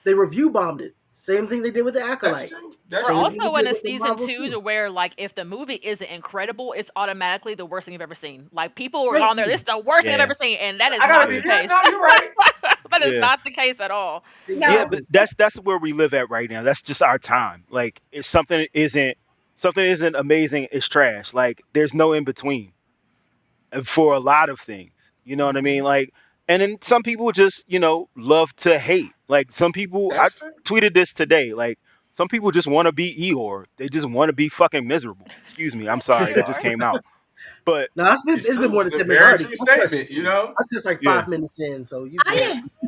Speaker 1: They review bombed it. Same thing they did with the Acolyte.
Speaker 3: That's
Speaker 4: We're also in a season 2 to where, like, if the movie isn't incredible, it's automatically the worst thing you've ever seen. Like, people are on there, this is the worst thing I've ever seen, and that is not the case.
Speaker 3: No, you're right.
Speaker 4: That is not the case at all.
Speaker 5: No.
Speaker 2: Yeah, but that's where we live at right now. That's just our time. Like, if something isn't amazing, it's trash. Like, there's no in between. And for a lot of things, you know what I mean? Like, and then some people just, love to hate. Like some people, I tweeted this today. Like some people just want to be Eeyore. They just want to be fucking miserable. Excuse me. I'm sorry. That just came out. But
Speaker 1: no, it's been more than 10 minutes.
Speaker 3: Very true statement,
Speaker 1: I just like 5 minutes in. So
Speaker 5: I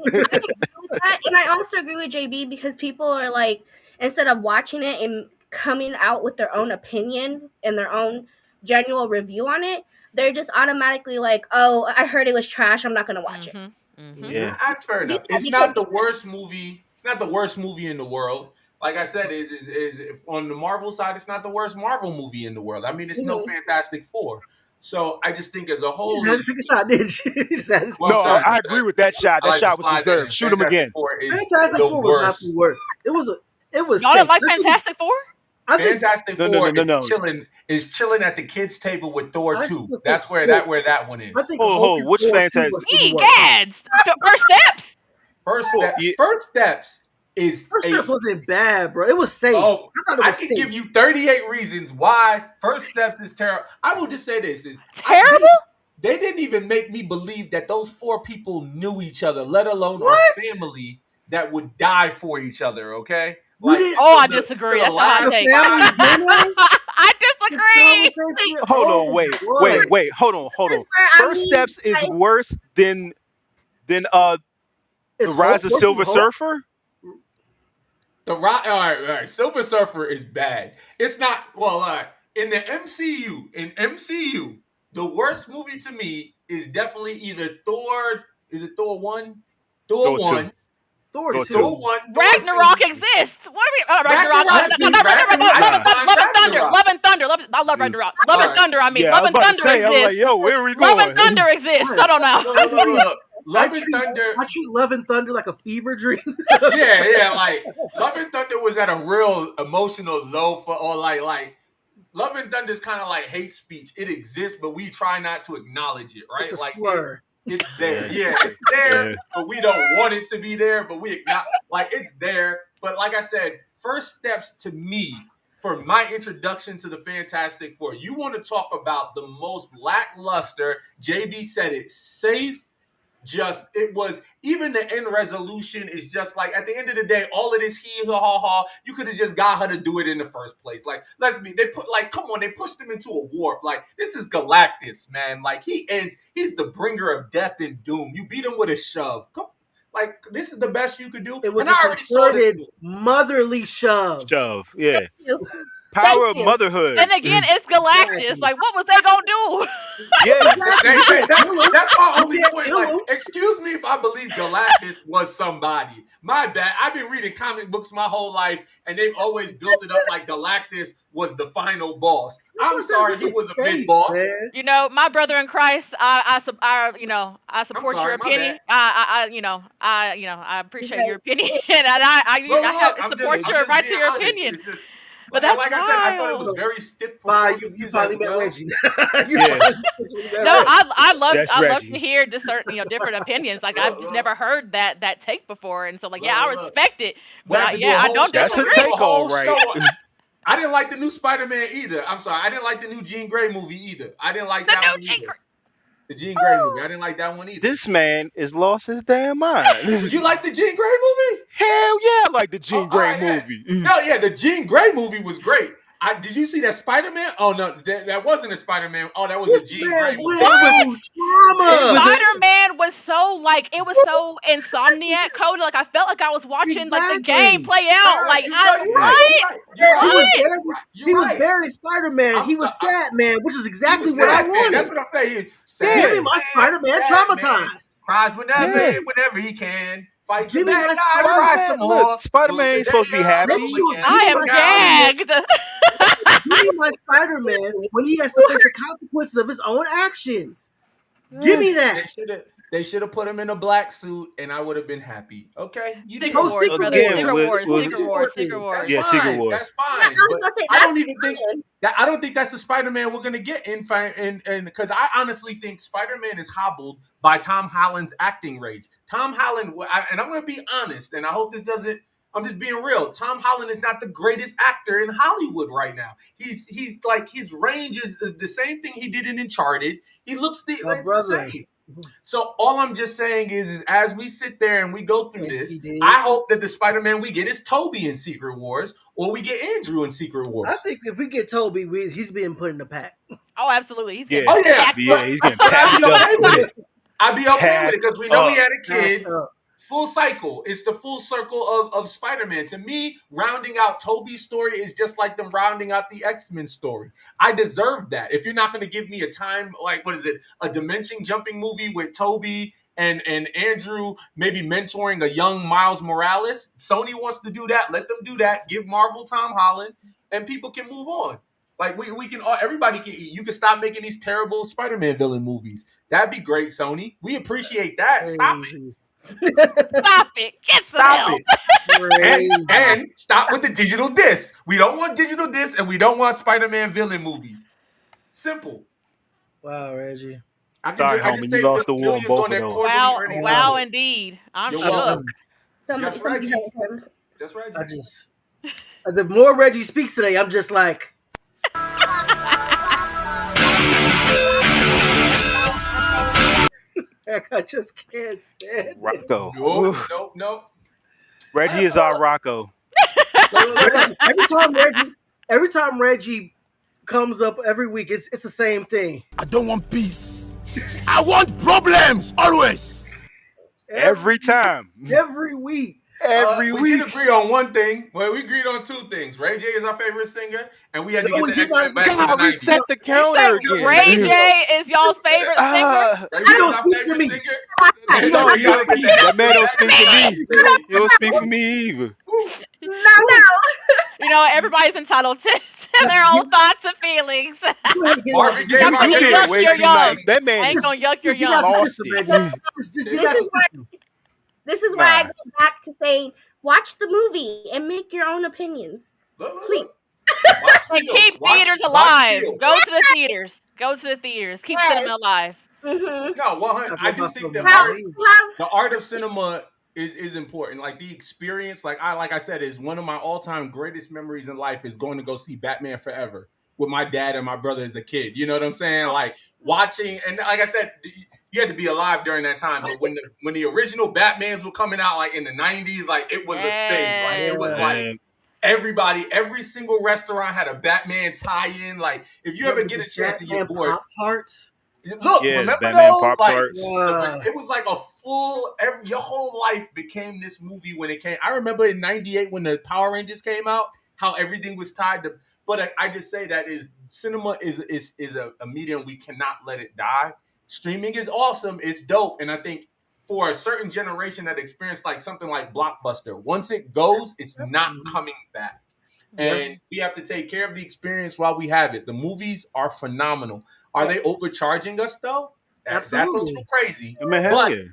Speaker 5: agree with that, and I also agree with JB because people are like, instead of watching it and coming out with their own opinion and their own genuine review on it, they're just automatically like, "Oh, I heard it was trash. I'm not going to watch it."
Speaker 3: Mm-hmm. Yeah, that's fair enough. It's not the worst movie. It's not the worst movie in the world. Like I said, is on the Marvel side, it's not the worst Marvel movie in the world. I mean, it's no Fantastic Four. So I just think as a whole,
Speaker 1: you just had to take a shot, did you?
Speaker 2: No, I agree with that shot. That shot was reserved. Shoot him again.
Speaker 1: Fantastic Four was not the worst. It was.
Speaker 4: Y'all didn't like Fantastic Four?
Speaker 3: Fantastic Four is chilling at the kids' table with Thor 2. That's where that one is.
Speaker 2: Which Fantastic?
Speaker 4: Gads. First
Speaker 3: Steps is
Speaker 1: First Steps wasn't bad, bro. It was safe.
Speaker 3: Oh, I can give you 38 reasons why First Steps is terrible. I will just say this:
Speaker 4: terrible.
Speaker 3: They didn't even make me believe that those 4 people knew each other, let alone a family that would die for each other. Okay.
Speaker 4: Like, I disagree. That's a hot take. I disagree.
Speaker 2: Hold on, wait. Hold on. First Steps is worse than The Rise of Silver Surfer.
Speaker 3: All right. Silver Surfer is bad. It's not. Well, all right. In the MCU, the worst movie to me is definitely either Thor. Is it Thor 1? Thor 1. Thor 2.
Speaker 4: Ragnarok exists. What are we? Ragnarok. Love and Thunder. I love Ragnarok. Love and Thunder. I mean, Love and Thunder exists.
Speaker 2: Like, yo, where are we going?
Speaker 4: Love and Thunder exists. I don't know.
Speaker 3: Love and Thunder.
Speaker 1: I treat Love and Thunder like a fever dream.
Speaker 3: Yeah. Like Love and Thunder was at a real emotional low for all like Love and Thunder is kind of like hate speech. It exists, but we try not to acknowledge it, right?
Speaker 1: It's a
Speaker 3: like
Speaker 1: slur.
Speaker 3: it's there. Yeah, it's there, but we don't want it to be there, but we acknowledge like it's there. But like I said, first steps to me for my introduction to the Fantastic Four. You want to talk about the most lackluster, JB said it, safe. It was even the end resolution is just like at the end of the day, all of this ha. You could have just got her to do it in the first place. Like, they pushed him into a warp. Like, this is Galactus, man. Like, he's the bringer of death and doom. You beat him with a shove. Like, this is the best you could do.
Speaker 1: It was a concerted motherly shove.
Speaker 2: Yeah. Power of motherhood.
Speaker 4: And again, it's Galactus. Like, what was they gonna do?
Speaker 2: Yeah,
Speaker 3: that's my only point. Like, excuse me if I believe Galactus was somebody. My bad. I've been reading comic books my whole life, and they've always built it up like Galactus was the final boss. I'm sorry, he was a big boss.
Speaker 4: You know, my brother in Christ, I support your opinion. I appreciate your opinion, and I support your right to your opinion. But that's
Speaker 3: like
Speaker 4: wild.
Speaker 3: I said, I thought it was very stiff.
Speaker 1: You finally met Reggie.
Speaker 4: I love to hear different opinions. Like I've just never heard that take before, and so I respect it. But I don't
Speaker 2: That's
Speaker 4: disagree.
Speaker 2: a take, all right.
Speaker 3: I didn't like the new Spider-Man either. I'm sorry, I didn't like the new Jean Grey movie either. I didn't like that one either. The Jean Grey movie. I didn't like that one either.
Speaker 2: This man is lost his damn mind.
Speaker 3: You like the Jean Grey movie?
Speaker 2: Hell yeah, I like the Jean Grey movie.
Speaker 3: Hell yeah, the Jean Grey movie was great. Did you see that Spider-Man? Oh no, that wasn't a Spider-Man. Oh, that was a Jean Grey movie.
Speaker 4: Spider-Man was so it was so Insomniac coded. Like I felt like I was watching the game play out.
Speaker 1: He was very Spider-Man. He was sad man, which is exactly what I wanted.
Speaker 3: That's what I'm saying.
Speaker 1: Give me my Spider-Man traumatized.
Speaker 3: Cries whenever he can. Fight
Speaker 1: Give me my
Speaker 3: Spider-Man.
Speaker 2: Look, Spider-Man ain't supposed to be happy.
Speaker 4: I am gagged.
Speaker 1: Give me my Spider-Man when he has to face the consequences of his own actions. Give me that.
Speaker 3: They should have put him in a black suit, and I would have been happy. Okay,
Speaker 4: Secret Wars.
Speaker 2: Yeah, Secret Wars.
Speaker 3: That's fine. I don't think that's the Spider-Man we're gonna get in because I honestly think Spider-Man is hobbled by Tom Holland's acting range. Tom Holland, and I'm gonna be honest, and I hope this doesn't. I'm just being real. Tom Holland is not the greatest actor in Hollywood right now. He's like his range is the same thing he did in Uncharted. He looks the same. So all I'm just saying is as we sit there and we go through this, I hope that the Spider-Man we get is Tobey in Secret Wars, or we get Andrew in Secret Wars.
Speaker 1: I think if we get Tobey, he's being put in the pack.
Speaker 4: Oh, absolutely. He's getting
Speaker 2: he's getting packed up.
Speaker 3: I'd be okay with it because we know he had a kid. Full cycle. It's the full circle of Spider-Man. To me, rounding out Tobey's story is just like them rounding out the X-Men story. I deserve that. If you're not going to give me a dimension jumping movie with Tobey and Andrew maybe mentoring a young Miles Morales, Sony wants to do that. Let them do that. Give Marvel Tom Holland, and people can move on. Like we can, everybody can eat. You can stop making these terrible Spider-Man villain movies. That'd be great, Sony. We appreciate that. Stop it.
Speaker 4: Stop it. Get some help.
Speaker 3: And stop with the digital disc. We don't want digital disc, and we don't want Spider-Man villain movies. Simple.
Speaker 1: Wow, Reggie.
Speaker 2: Sorry, homie, you lost the war on both of those.
Speaker 4: Wow, indeed. I'm shook.
Speaker 3: Just Reggie.
Speaker 1: The more Reggie speaks today, I'm just like. I just can't stand it.
Speaker 2: Rocco.
Speaker 3: Nope.
Speaker 2: Reggie is our Rocco.
Speaker 1: Every time Reggie comes up every week, it's the same thing.
Speaker 6: I don't want peace. I want problems always.
Speaker 2: Every time.
Speaker 1: Every week.
Speaker 3: We did agree on one thing. Well, we agreed on two things. Ray J is our favorite singer, and we had to get the X-Men back to the 90s.
Speaker 2: Reset the counter again.
Speaker 4: Ray J is y'all's favorite singer?
Speaker 3: Ray J is our favorite singer.
Speaker 2: That man don't speak for me. He don't speak for me either.
Speaker 5: No.
Speaker 4: know everybody's entitled to their own thoughts and feelings.
Speaker 3: Marvin Gaye,
Speaker 2: You
Speaker 3: Marvin
Speaker 2: get
Speaker 3: Gaye.
Speaker 2: it way
Speaker 4: You're
Speaker 2: too
Speaker 4: young.
Speaker 2: nice. That man
Speaker 4: I ain't
Speaker 2: is
Speaker 4: gonna yuck your
Speaker 1: Just get out
Speaker 4: young.
Speaker 1: your
Speaker 2: lost
Speaker 1: system,
Speaker 2: it.
Speaker 1: baby. Just get out your system.
Speaker 5: This is where I go back to saying, watch the movie and make your own opinions. Please.
Speaker 3: Watch
Speaker 4: And
Speaker 3: Steel.
Speaker 4: keep
Speaker 3: Watch-
Speaker 4: theaters
Speaker 3: watch
Speaker 4: alive.
Speaker 3: Steel.
Speaker 4: Go to the theaters. Go to the theaters. Keep
Speaker 5: Yes.
Speaker 4: cinema alive.
Speaker 5: Mm-hmm.
Speaker 3: No, 100. I do think
Speaker 5: How,
Speaker 3: the art of cinema is important. Like the experience, like I said, is one of my all-time greatest memories in life is going to go see Batman Forever with my dad and my brother as a kid. You know what I'm saying? Like watching, and like I said, you had to be alive during that time. But when the original Batmans were coming out, like in the 90s, like it was a thing. Like it was like everybody, every single restaurant had a Batman tie-in. Like if you ever get a chance to get bored,
Speaker 1: Pop-Tarts.
Speaker 3: look,
Speaker 2: Yeah,
Speaker 3: remember
Speaker 2: Batman
Speaker 3: those? Like,
Speaker 2: Pop-Tarts.
Speaker 3: it was like a full. Your whole life became this movie when it came. I remember in '98 when the Power Rangers came out, how everything was tied to. But I just say that is cinema is a medium we cannot let it die. Streaming is awesome. It's dope, and I think for a certain generation that experienced like something like Blockbuster, once it goes, it's not coming back. And we have to take care of the experience while we have it. The movies are phenomenal. Are they overcharging us though? That's a little crazy.
Speaker 2: I mean, hell yeah.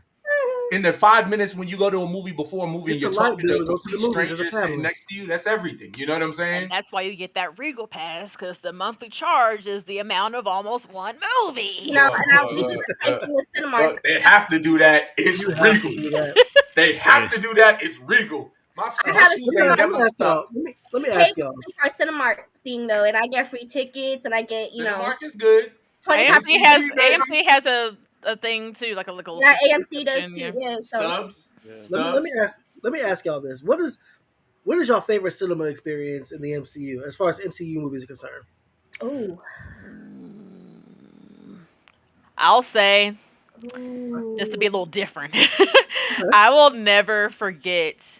Speaker 3: In the 5 minutes when you go to a movie before a movie and
Speaker 1: It's
Speaker 3: you're
Speaker 1: a light
Speaker 3: talking
Speaker 1: bill
Speaker 3: to
Speaker 1: to
Speaker 3: a
Speaker 1: go to the
Speaker 3: complete
Speaker 1: movies as a
Speaker 3: stranger sitting
Speaker 1: family.
Speaker 3: next to you, that's everything. You know what I'm saying?
Speaker 4: And that's why you get that Regal Pass, because the monthly charge is the amount of almost one movie.
Speaker 5: Now we do the same thing with Cinemark.
Speaker 3: They have to do that. It's
Speaker 1: You have to
Speaker 3: Regal.
Speaker 1: do that.
Speaker 3: They have to do that. It's Regal. My
Speaker 5: I have a
Speaker 3: shoes ain't never stuck.
Speaker 1: Let me ask y'all.
Speaker 5: For a Cinemark thing though, and I get free tickets, and I get
Speaker 3: Cinemark is good.
Speaker 5: 25
Speaker 4: AMC has a thing too, like a little.
Speaker 5: Yeah, AMC does too.
Speaker 4: Yeah.
Speaker 5: Yeah, so
Speaker 3: Stubs.
Speaker 1: Let me ask y'all this. What is your favorite cinema experience in the MCU as far as MCU movies are concerned?
Speaker 5: oh,
Speaker 4: I'll say, just to be a little different, I will never forget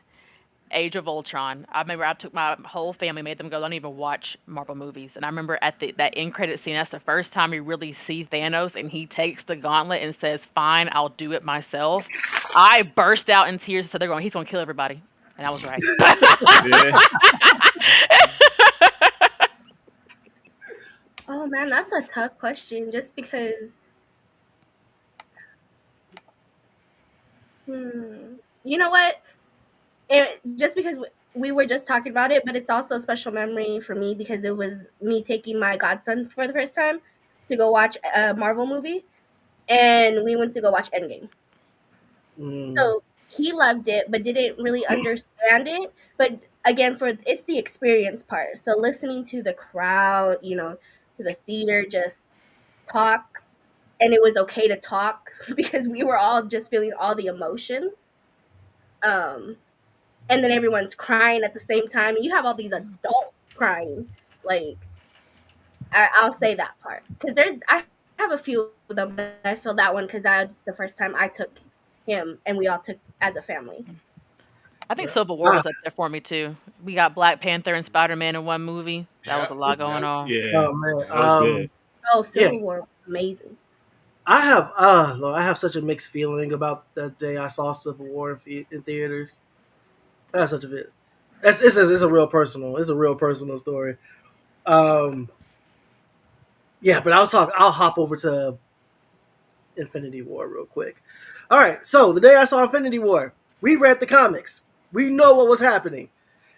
Speaker 4: Age of Ultron. I remember I took my whole family, made them go, don't even watch Marvel movies. And I remember at that end credit scene, that's the first time you really see Thanos, and he takes the gauntlet and says, fine, I'll do it myself. I burst out in tears and said, he's going to kill everybody. And I was right.
Speaker 5: oh man, that's a tough question. Just because, you know what? Just because we were just talking about it, but it's also a special memory for me because it was me taking my godson for the first time to go watch a Marvel movie, and we went to go watch Endgame. So he loved it, but didn't really understand it. But again, it's the experience part. So listening to the crowd, to the theater, just talk, and it was okay to talk because we were all just feeling all the emotions. And then everyone's crying at the same time, and you have all these adults crying. Like, I'll say that part because I have a few of them, but I feel that one because that was the first time I took him, and we all took as a family.
Speaker 4: I think Civil War was up there for me too. We got Black Panther and Spider-Man in one movie. That was a lot going on.
Speaker 2: Yeah.
Speaker 1: Oh man,
Speaker 2: that was good.
Speaker 5: Civil War was amazing.
Speaker 1: I have such a mixed feeling about that day I saw Civil War in theaters. I have such a bit. It's a real personal story. Yeah, but I'll hop over to Infinity War real quick. All right, so the day I saw Infinity War, we read the comics. We know what was happening.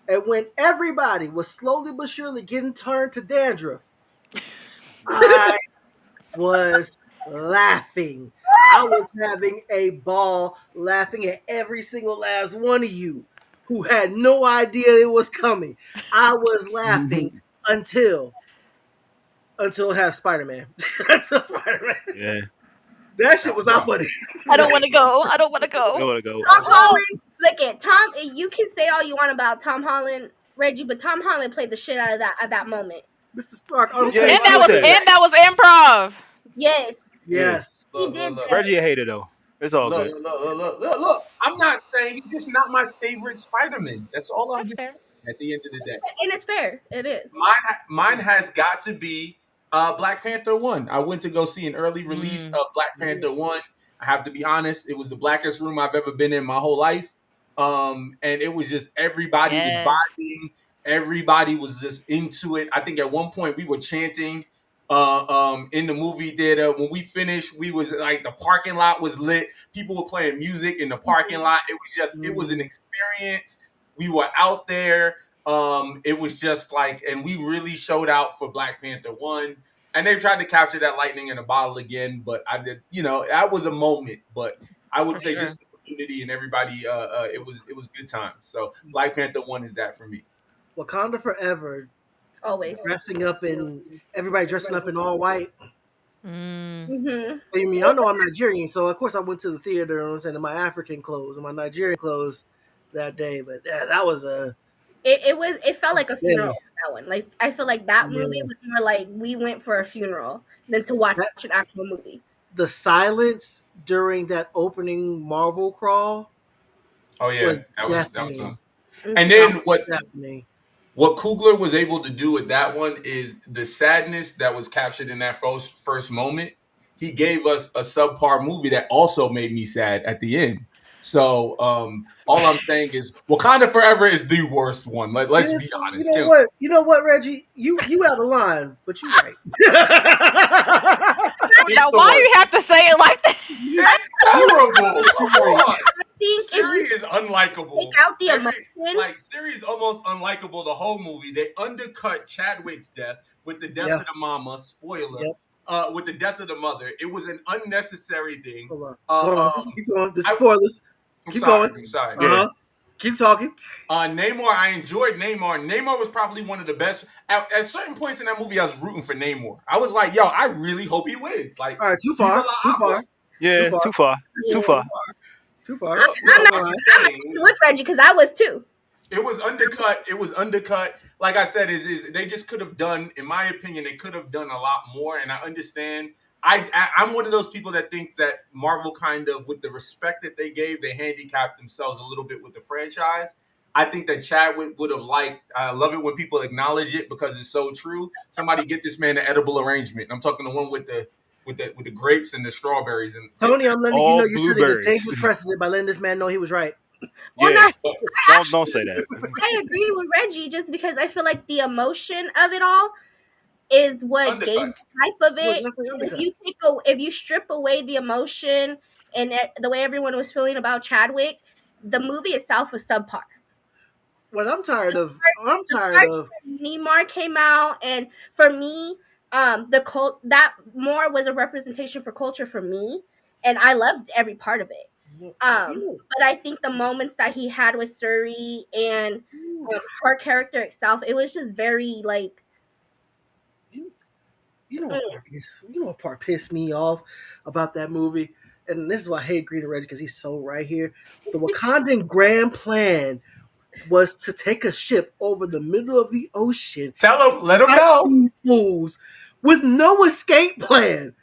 Speaker 1: And when everybody was slowly but surely getting turned to dandruff, I was laughing. I was having a ball laughing at every single last one of you who had no idea it was coming. I was laughing until it had Spider-Man. Until Spider-Man.
Speaker 2: Yeah.
Speaker 1: That shit was not funny.
Speaker 4: I don't want to go. I don't want to go.
Speaker 5: Tom Holland, look at Tom. You can say all you want about Tom Holland, Reggie, but Tom Holland played the shit out of that at that moment.
Speaker 1: Mr. Stark.
Speaker 4: And that was improv.
Speaker 5: Yes.
Speaker 3: Look.
Speaker 2: Reggie a hater though. It's all good.
Speaker 3: Look. I'm not saying he's just not my favorite Spider-Man. That's all I'm saying. At the end of the day,
Speaker 5: and it's fair. It is.
Speaker 3: Mine has got to be Black Panther 1. I went to go see an early release of Black Panther 1. I have to be honest, it was the blackest room I've ever been in my whole life. And it was just everybody was vibing. Everybody was just into it. I think at one point we were chanting in the movie theater. When we finished, we was like, the parking lot was lit. People were playing music in the parking lot. It was just, it was an experience. We were out there. It was just like, and we really showed out for Black Panther 1. And they tried to capture that lightning in a bottle again, but I did, that was a moment. But I would say just the community and everybody, it was good times. So Black Panther 1 is that for me.
Speaker 1: Wakanda Forever,
Speaker 5: Always.
Speaker 1: everybody dressing up in all white.
Speaker 5: Mm-hmm.
Speaker 1: I mean, y'all know I'm Nigerian, so of course I went to the theater in my African clothes and my Nigerian clothes that day. But yeah, that was
Speaker 5: It felt like a funeral. That one, like, I feel like that movie was more like we went for a funeral than to watch an actual movie.
Speaker 1: The silence during that opening Marvel crawl.
Speaker 3: Oh yeah,
Speaker 1: was
Speaker 3: that was
Speaker 1: deafening.
Speaker 3: And then
Speaker 1: Definitely.
Speaker 3: what Coogler was able to do with that one is the sadness that was captured in that first moment. He gave us a subpar movie that also made me sad at the end. So all I'm saying is Wakanda Forever is the worst one. Let's be honest.
Speaker 1: You know what, Reggie? You out of line, but you right.
Speaker 4: Now, why do you have to say it like that?
Speaker 3: It's terrible. Come on.
Speaker 5: I think
Speaker 3: Siri is unlikable.
Speaker 5: Take out the emotion.
Speaker 3: Siri is almost unlikable the whole movie. They undercut Chadwick's death with the death of the mama. Spoiler. With the death of the mother. It was an unnecessary thing.
Speaker 1: Hold on. Keep going. The spoilers.
Speaker 3: I'm sorry.
Speaker 1: Uh-huh. Keep talking.
Speaker 3: Namor, I enjoyed Namor. Namor was probably one of the best. At certain points in that movie, I was rooting for Namor. I was like, yo, I really hope he wins. Like,
Speaker 1: all right, too far.
Speaker 2: Yeah, too far.
Speaker 5: I'm not with Reggie because I was too.
Speaker 3: It was undercut. Like I said, is they just could have done, in my opinion, they could have done a lot more. And I understand. I'm one of those people that thinks that Marvel kind of, with the respect that they gave, they handicapped themselves a little bit with the franchise. I think that Chadwick would have liked. I love it when people acknowledge it because it's so true. Somebody get this man an edible arrangement. I'm talking the one with the grapes and the strawberries and
Speaker 1: Tony. I'm letting you know you set a dangerous precedent by letting this man know he was right.
Speaker 2: Yeah, don't say that.
Speaker 5: I agree with Reggie just because I feel like the emotion of it all is what gave the hype of it. If you strip away the emotion and the way everyone was feeling about Chadwick, the movie itself was subpar.
Speaker 1: What I'm tired of.
Speaker 5: Neymar came out, and for me, that more was a representation for culture for me, and I loved every part of it. But I think the moments that he had with Suri and her character itself, it was just very like.
Speaker 1: You know what part pissed me off about that movie, and this is why I hate Green and Reggie because he's so right here. The Wakandan grand plan was to take a ship over the middle of the ocean.
Speaker 3: Let them know.
Speaker 1: Fools with no escape plan.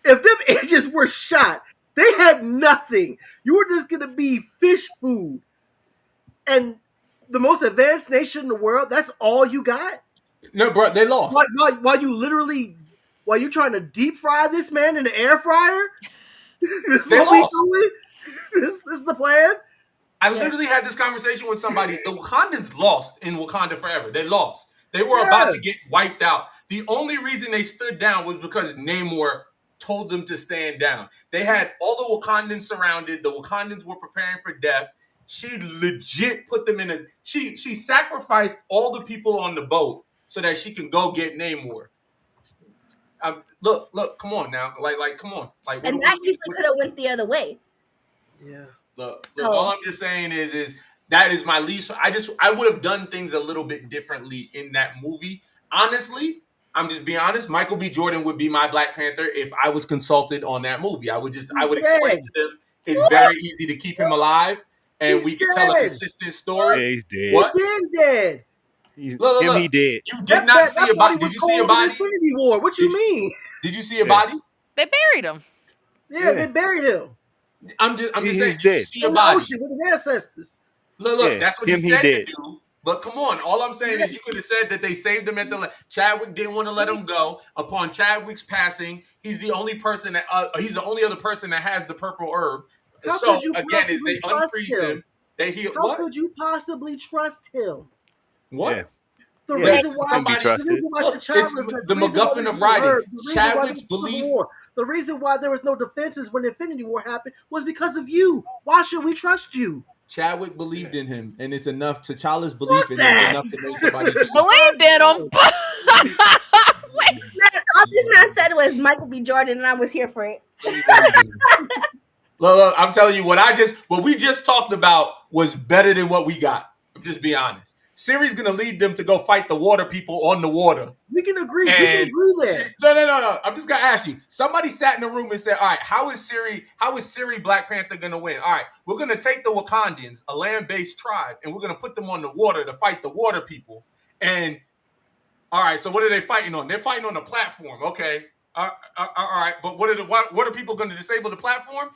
Speaker 1: If them agents were shot, they had nothing. You were just gonna be fish food, and the most advanced nation in the world. That's all you got.
Speaker 3: No, bro, they lost.
Speaker 1: While you're trying to deep fry this man in the air fryer, this is
Speaker 3: they
Speaker 1: what
Speaker 3: lost.
Speaker 1: we doing. This is the plan.
Speaker 3: I literally had this conversation with somebody. The Wakandans lost in Wakanda Forever. They lost. They were about to get wiped out. The only reason they stood down was because Namor told them to stand down. They had all the Wakandans surrounded. The Wakandans were preparing for death. She legit put them in she sacrificed all the people on the boat so that she can go get Namor. Look, come on now. Like, come on. Like,
Speaker 5: and that easily could have went the other way.
Speaker 1: Yeah.
Speaker 3: Look, all I'm just saying is that is my least. I would have done things a little bit differently in that movie. Honestly, I'm just being honest. Michael B. Jordan would be my Black Panther if I was consulted on that movie. I would explain to them it's very easy to keep him alive, and we can tell a consistent story.
Speaker 2: Yeah, he's dead.
Speaker 3: What?
Speaker 1: He's been dead.
Speaker 3: Look.
Speaker 2: He dead.
Speaker 3: You did not see a body. Did you see a body?
Speaker 1: Infinity War. What you mean?
Speaker 3: Did you see a body?
Speaker 4: They buried him.
Speaker 1: Yeah, they buried him.
Speaker 3: I'm just saying. Did
Speaker 2: dead.
Speaker 3: you see a body?
Speaker 1: With his ancestors.
Speaker 3: Look. That's what he said to do. But come on, all I'm saying is you could have said that they saved him at the. Chadwick didn't want to let him go. Upon Chadwick's passing, he's the only person that he's the only other person that has the purple herb. So again, is they unfreeze him. They heal.
Speaker 1: How could you possibly trust him?
Speaker 3: What?
Speaker 2: Yeah.
Speaker 1: The
Speaker 2: Yeah,
Speaker 1: reason why
Speaker 2: can be
Speaker 3: somebody-
Speaker 2: trusted.
Speaker 1: the reason why
Speaker 3: Look,
Speaker 1: T'Challa
Speaker 3: it's
Speaker 1: is not-
Speaker 3: the
Speaker 1: reason why
Speaker 3: MacGuffin
Speaker 1: there's
Speaker 3: of
Speaker 1: no
Speaker 3: writing.
Speaker 1: Earth, the reason why
Speaker 3: Chadwick's
Speaker 1: there's Civil
Speaker 3: belief.
Speaker 1: War, the reason why there was no defenses when Infinity War happened was because of you. Why should we trust you?
Speaker 3: Chadwick believed in him, and it's enough. T'Challa's belief
Speaker 1: Fuck
Speaker 3: in him is
Speaker 1: that.
Speaker 3: enough to make somebody choose.
Speaker 4: Believed in him.
Speaker 5: Man, all this man said was Michael B. Jordan, and I was here for it.
Speaker 3: Look, I'm telling you, what we just talked about was better than what we got. I'm just being honest. Siri's gonna lead them to go fight the water people on the water.
Speaker 1: We can agree. We can agree there.
Speaker 3: No. I'm just gonna ask you. Somebody sat in a room and said, "All right, how is Siri Black Panther gonna win? All right, we're gonna take the Wakandans, a land-based tribe, and we're gonna put them on the water to fight the water people. And all right, so what are they fighting on? They're fighting on a platform. Okay, all right, but what are people gonna disable the platform?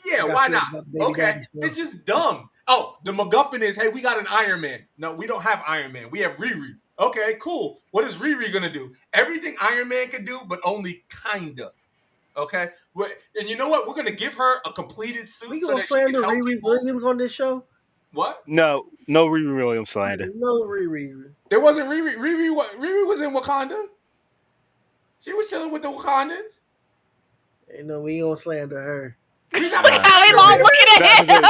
Speaker 3: Yeah, why not? Okay, it's just dumb. Oh, the MacGuffin is, hey, we got an Iron Man. No, we don't have Iron Man. We have Riri. Okay, cool. What is Riri gonna do? Everything Iron Man can do, but only kinda. Okay, and you know what? We're gonna give her a completed suit.
Speaker 1: We
Speaker 3: so
Speaker 1: gonna
Speaker 3: that she can
Speaker 1: slander
Speaker 3: help
Speaker 1: Riri
Speaker 3: people.
Speaker 1: Williams on this show?
Speaker 3: What?
Speaker 2: No Riri Williams slander.
Speaker 1: No Riri.
Speaker 3: There wasn't Riri. Riri was in Wakanda. She was chilling with the Wakandans.
Speaker 1: Hey, no, we ain't gonna slander her.
Speaker 3: We got
Speaker 4: Look how we long looking at him.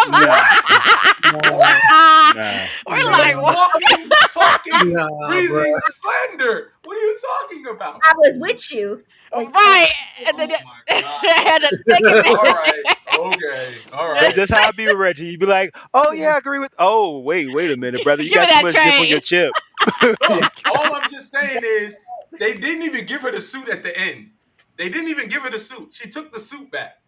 Speaker 4: We're like, what?
Speaker 3: talking,
Speaker 1: Nah,
Speaker 3: breathing
Speaker 1: bruh.
Speaker 3: slander. What are you talking about?
Speaker 5: I was with you.
Speaker 4: Right. And then
Speaker 3: Oh my God.
Speaker 4: had to take it
Speaker 3: All
Speaker 4: back.
Speaker 3: right. All right.
Speaker 2: That's how I be with Reggie. You be like, oh yeah, I agree with. Oh wait a minute, brother. You
Speaker 4: Give me
Speaker 2: got too
Speaker 4: that
Speaker 2: much dip on
Speaker 4: train.
Speaker 2: your chip.
Speaker 3: Look, all I'm just saying is they didn't even give her the suit at the end. They didn't even give her the suit. She took the suit back.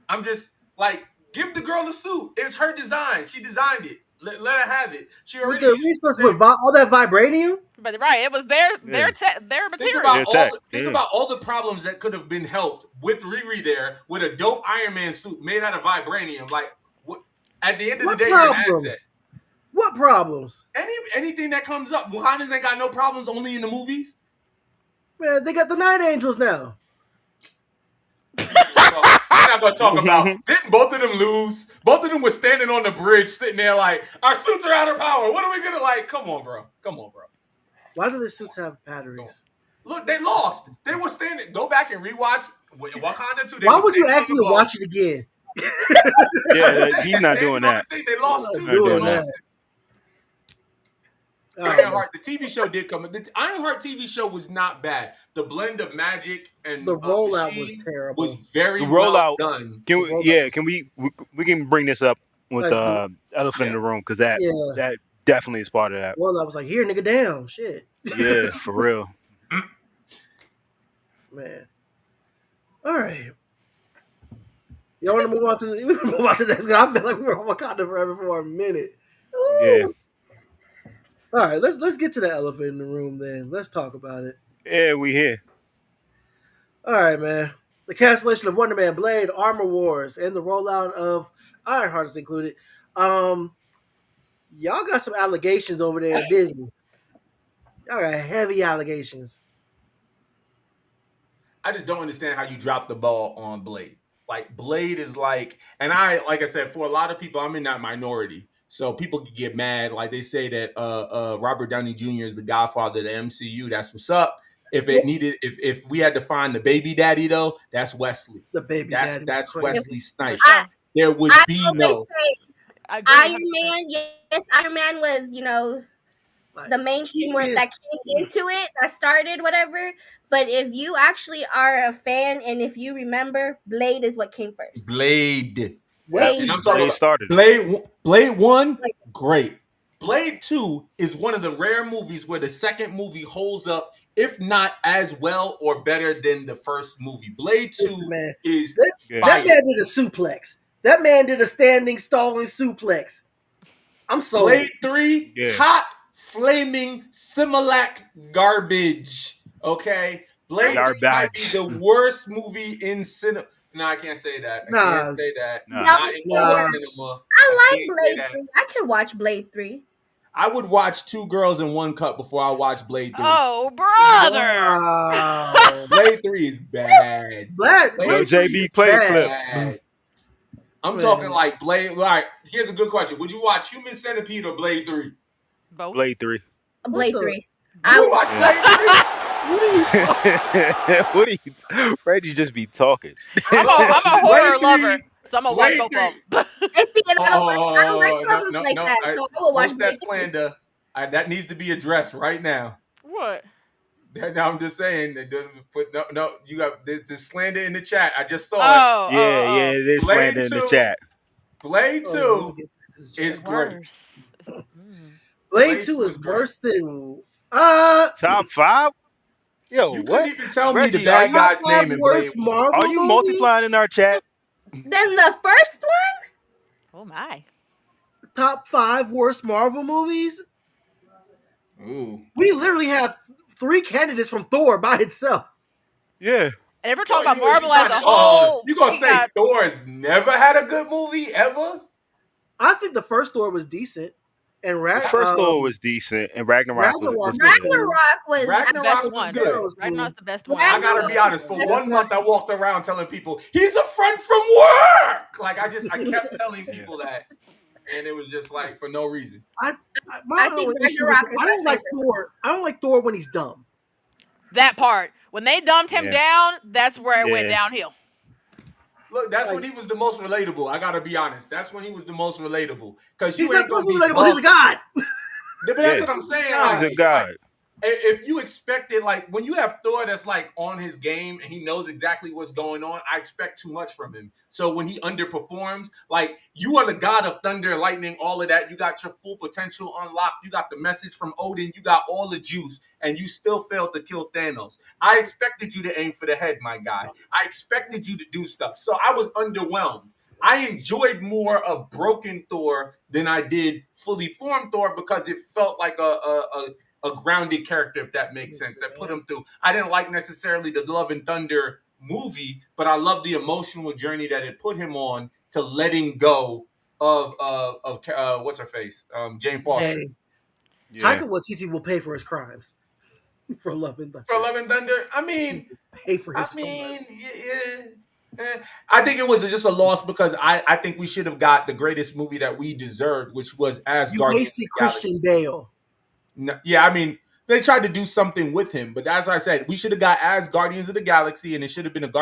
Speaker 3: I'm just like, give the girl the suit. It's her design. She designed it. Let her have it. She
Speaker 1: With
Speaker 3: already
Speaker 1: the
Speaker 3: used
Speaker 1: resource
Speaker 3: to
Speaker 1: with all that vibranium?
Speaker 4: But right, it was their
Speaker 2: Yeah.
Speaker 4: their
Speaker 3: Think
Speaker 4: material.
Speaker 3: about
Speaker 2: It's that,
Speaker 3: think
Speaker 2: yeah.
Speaker 3: about all the problems that could have been helped with Riri there with a dope Iron Man suit made out of vibranium. Like, what? At the end of
Speaker 1: What
Speaker 3: the day, you're an asset.
Speaker 1: problems? What problems?
Speaker 3: Anything that comes up, Wakandans ain't got no problems. Only in the movies.
Speaker 1: Man, they got the Night Angels now.
Speaker 3: I'm not gonna talk about. Didn't both of them lose? Both of them were standing on the bridge, sitting there like, our suits are out of power. What are we gonna like? Come on, bro.
Speaker 1: Why do the suits have batteries?
Speaker 3: Look, they lost. They were standing. Go back and rewatch Wakanda 2.
Speaker 1: Why would you ask me to watch it again?
Speaker 2: Yeah, he's not doing that.
Speaker 3: They lost
Speaker 1: I'm
Speaker 3: too.
Speaker 1: not doing
Speaker 2: that.
Speaker 3: Ironheart, the TV show did come. The Ironheart TV show was not bad. The blend of magic and
Speaker 1: The rollout was
Speaker 3: Machine
Speaker 1: terrible.
Speaker 3: was very
Speaker 2: The
Speaker 3: well
Speaker 2: rollout-
Speaker 3: done.
Speaker 2: Can
Speaker 1: Well,
Speaker 2: we? Yeah,
Speaker 1: that's-
Speaker 2: can we can bring this up with the elephant in the room because that
Speaker 1: Yeah.
Speaker 2: that definitely is part of that.
Speaker 1: Well, I was like, here, nigga, damn, shit.
Speaker 2: Yeah, for real.
Speaker 1: Man. All right. Y'all want to move on to the next guy? I feel like we were on Wakanda forever for a minute.
Speaker 2: Yeah,
Speaker 1: All right, let's get to the elephant in the room then. Let's talk about it.
Speaker 2: yeah, we here.
Speaker 1: All right, man. The cancellation of Wonder Man, Blade, Armor Wars, and the rollout of Ironheart is included. Y'all got some allegations over there at Disney. Y'all got heavy allegations.
Speaker 3: I just don't understand how you drop the ball on Blade. Like, Blade is like I said, for a lot of people, I'm in that minority. So people can get mad. Like, they say that Robert Downey Jr. is the godfather of the MCU. That's what's up. If we had to find the baby daddy, though, that's Wesley.
Speaker 1: The baby
Speaker 3: That's
Speaker 1: daddy's crazy.
Speaker 3: Wesley Snipes.
Speaker 5: I-
Speaker 3: There would
Speaker 5: I
Speaker 3: be
Speaker 5: always
Speaker 3: no.
Speaker 5: say
Speaker 4: I agree
Speaker 5: Iron
Speaker 4: 100%.
Speaker 5: Man, yes, Iron Man was,
Speaker 1: Like,
Speaker 5: the mainstream where
Speaker 1: he
Speaker 5: that
Speaker 1: is-
Speaker 5: came into it, that started, whatever. But if you actually are a fan and if you remember, Blade is what came first.
Speaker 3: Blade.
Speaker 1: Wesley
Speaker 3: And I'm
Speaker 1: Snipes.
Speaker 3: talking
Speaker 2: They
Speaker 3: about
Speaker 2: started.
Speaker 3: Blade 1, great. Blade 2 is one of the rare movies where the second movie holds up, if not as well or better than the first movie. Blade 2
Speaker 1: Listen, man.
Speaker 3: is
Speaker 2: Yeah.
Speaker 1: That
Speaker 3: fire.
Speaker 1: man did a suplex. That man did a standing, stalling suplex. I'm sold.
Speaker 3: Blade 3,
Speaker 2: Yeah.
Speaker 3: hot, flaming, Similac garbage. Okay? Blade 3 might be
Speaker 2: Garbage.
Speaker 3: the worst movie in cinema. No, I can't say that. I
Speaker 1: Nah.
Speaker 3: can't say that.
Speaker 2: Nah.
Speaker 3: Not in all
Speaker 1: Nah.
Speaker 3: cinema.
Speaker 5: I like
Speaker 3: can't say
Speaker 5: Blade
Speaker 3: that.
Speaker 5: 3. I can watch Blade 3.
Speaker 3: I would watch Two Girls in One Cup before I watch Blade 3.
Speaker 4: Oh, brother.
Speaker 1: Wow.
Speaker 3: Blade 3 is bad.
Speaker 1: Black.
Speaker 3: Yo,
Speaker 1: Blade
Speaker 2: JB,
Speaker 1: 3 is
Speaker 2: play the
Speaker 1: bad.
Speaker 2: clip.
Speaker 3: Bad. I'm
Speaker 1: Man.
Speaker 3: talking like Blade. All right, here's a good question. Would you watch Human Centipede or Blade 3?
Speaker 4: Both.
Speaker 2: Blade 3.
Speaker 5: Blade
Speaker 1: the-
Speaker 5: 3.
Speaker 3: You watch Blade 3?
Speaker 2: What are you? Reggie just be talking.
Speaker 4: I'm a horror
Speaker 3: Blade
Speaker 4: lover,
Speaker 3: 3
Speaker 4: so I'm gonna watch
Speaker 3: Blade
Speaker 4: both
Speaker 3: 3
Speaker 4: of them.
Speaker 5: And see, and I don't like
Speaker 3: Oh,
Speaker 5: horror movies
Speaker 3: no,
Speaker 5: like that, so I will watch
Speaker 3: post that
Speaker 5: Blade 2.
Speaker 3: slander. That needs to be addressed right now.
Speaker 4: What?
Speaker 3: Now I'm just saying that no, you got this slander in the chat. I just saw
Speaker 4: Oh,
Speaker 2: Yeah, there's
Speaker 3: Blade
Speaker 2: slander in the
Speaker 3: 2.
Speaker 2: chat.
Speaker 3: It. Blade
Speaker 1: Oh, let me
Speaker 3: 2
Speaker 1: get back to the
Speaker 3: is
Speaker 1: chat.
Speaker 3: great.
Speaker 4: worse.
Speaker 1: Blade 2
Speaker 3: 2
Speaker 1: is
Speaker 3: is great.
Speaker 1: worse than
Speaker 2: Top 5? Yo,
Speaker 3: You
Speaker 2: what?
Speaker 3: couldn't even tell me
Speaker 2: Reggie,
Speaker 3: the bad
Speaker 1: top
Speaker 3: guy's
Speaker 1: 5
Speaker 3: name in Blade
Speaker 1: worst
Speaker 3: 1.
Speaker 1: Marvel
Speaker 2: Are you
Speaker 1: movie?
Speaker 2: multiplying in our chat?
Speaker 5: Then the first one?
Speaker 4: Oh my.
Speaker 1: Top 5 worst Marvel movies?
Speaker 3: Ooh.
Speaker 1: We literally have 3 candidates from Thor by itself.
Speaker 2: Yeah.
Speaker 4: And if we're talking about
Speaker 3: You
Speaker 4: Marvel as a
Speaker 3: trying to-
Speaker 4: whole,
Speaker 3: you gonna
Speaker 4: we
Speaker 3: say
Speaker 4: got
Speaker 3: Thor's never had a good movie ever?
Speaker 1: I think the first Thor was decent, and
Speaker 2: The first Thor was decent, and Ragnarok was
Speaker 1: Ragnarok
Speaker 2: good.
Speaker 5: Ragnarok was
Speaker 4: the
Speaker 3: Ragnarok
Speaker 4: best
Speaker 3: was
Speaker 4: one.
Speaker 3: good.
Speaker 1: was cool.
Speaker 4: Ragnarok's the best one.
Speaker 3: I gotta be honest. For
Speaker 5: That's
Speaker 3: 1 month, I walked around telling people he's a friend from work. Like I kept telling people that, and it was just like for no reason.
Speaker 1: My
Speaker 5: I think
Speaker 1: only issue
Speaker 5: Ragnarok
Speaker 1: with
Speaker 5: is
Speaker 1: I don't
Speaker 5: my
Speaker 1: like Thor. I don't like Thor when he's dumb.
Speaker 4: That part. When they dumped him
Speaker 2: Yeah.
Speaker 4: down, that's where it went
Speaker 2: Yeah.
Speaker 4: downhill.
Speaker 3: Look, that's when he was the most relatable. I gotta be honest. That's when he was the most relatable. Because
Speaker 1: He's
Speaker 3: you
Speaker 1: not
Speaker 3: ain't gonna
Speaker 1: supposed to
Speaker 3: be
Speaker 1: be relatable. He's a god.
Speaker 3: But that's what I'm saying.
Speaker 2: He's a god.
Speaker 3: If you expect it, like when you have Thor that's like on his game and he knows exactly what's going on, I expect too much from him. So when he underperforms, like you are the god of thunder, lightning, all of that. You got your full potential unlocked. You got the message from Odin. You got all the juice, and you still failed to kill Thanos. I expected you to aim for the head, my guy. I expected you to do stuff. So I was underwhelmed. I enjoyed more of broken Thor than I did fully formed Thor because it felt like a grounded character, if that makes sense, that put him through. I didn't like necessarily the Love and Thunder movie, but I love the emotional journey that it put him on to letting go of what's her face, Jane Foster.
Speaker 1: Hey,
Speaker 2: Yeah.
Speaker 1: Taika Waititi will pay for his crimes for Love and Thunder.
Speaker 3: For Love and Thunder, I mean,
Speaker 1: Pay for his
Speaker 3: I think it was just a loss because I think we should have got the greatest movie that we deserved, which was as
Speaker 1: You
Speaker 3: Guardians
Speaker 1: wasted
Speaker 3: of the Galaxy.
Speaker 1: Christian Bale.
Speaker 3: No, yeah, I mean, they tried to do something with him, but as I said, we should have got as Guardians of the Galaxy, and it should have been a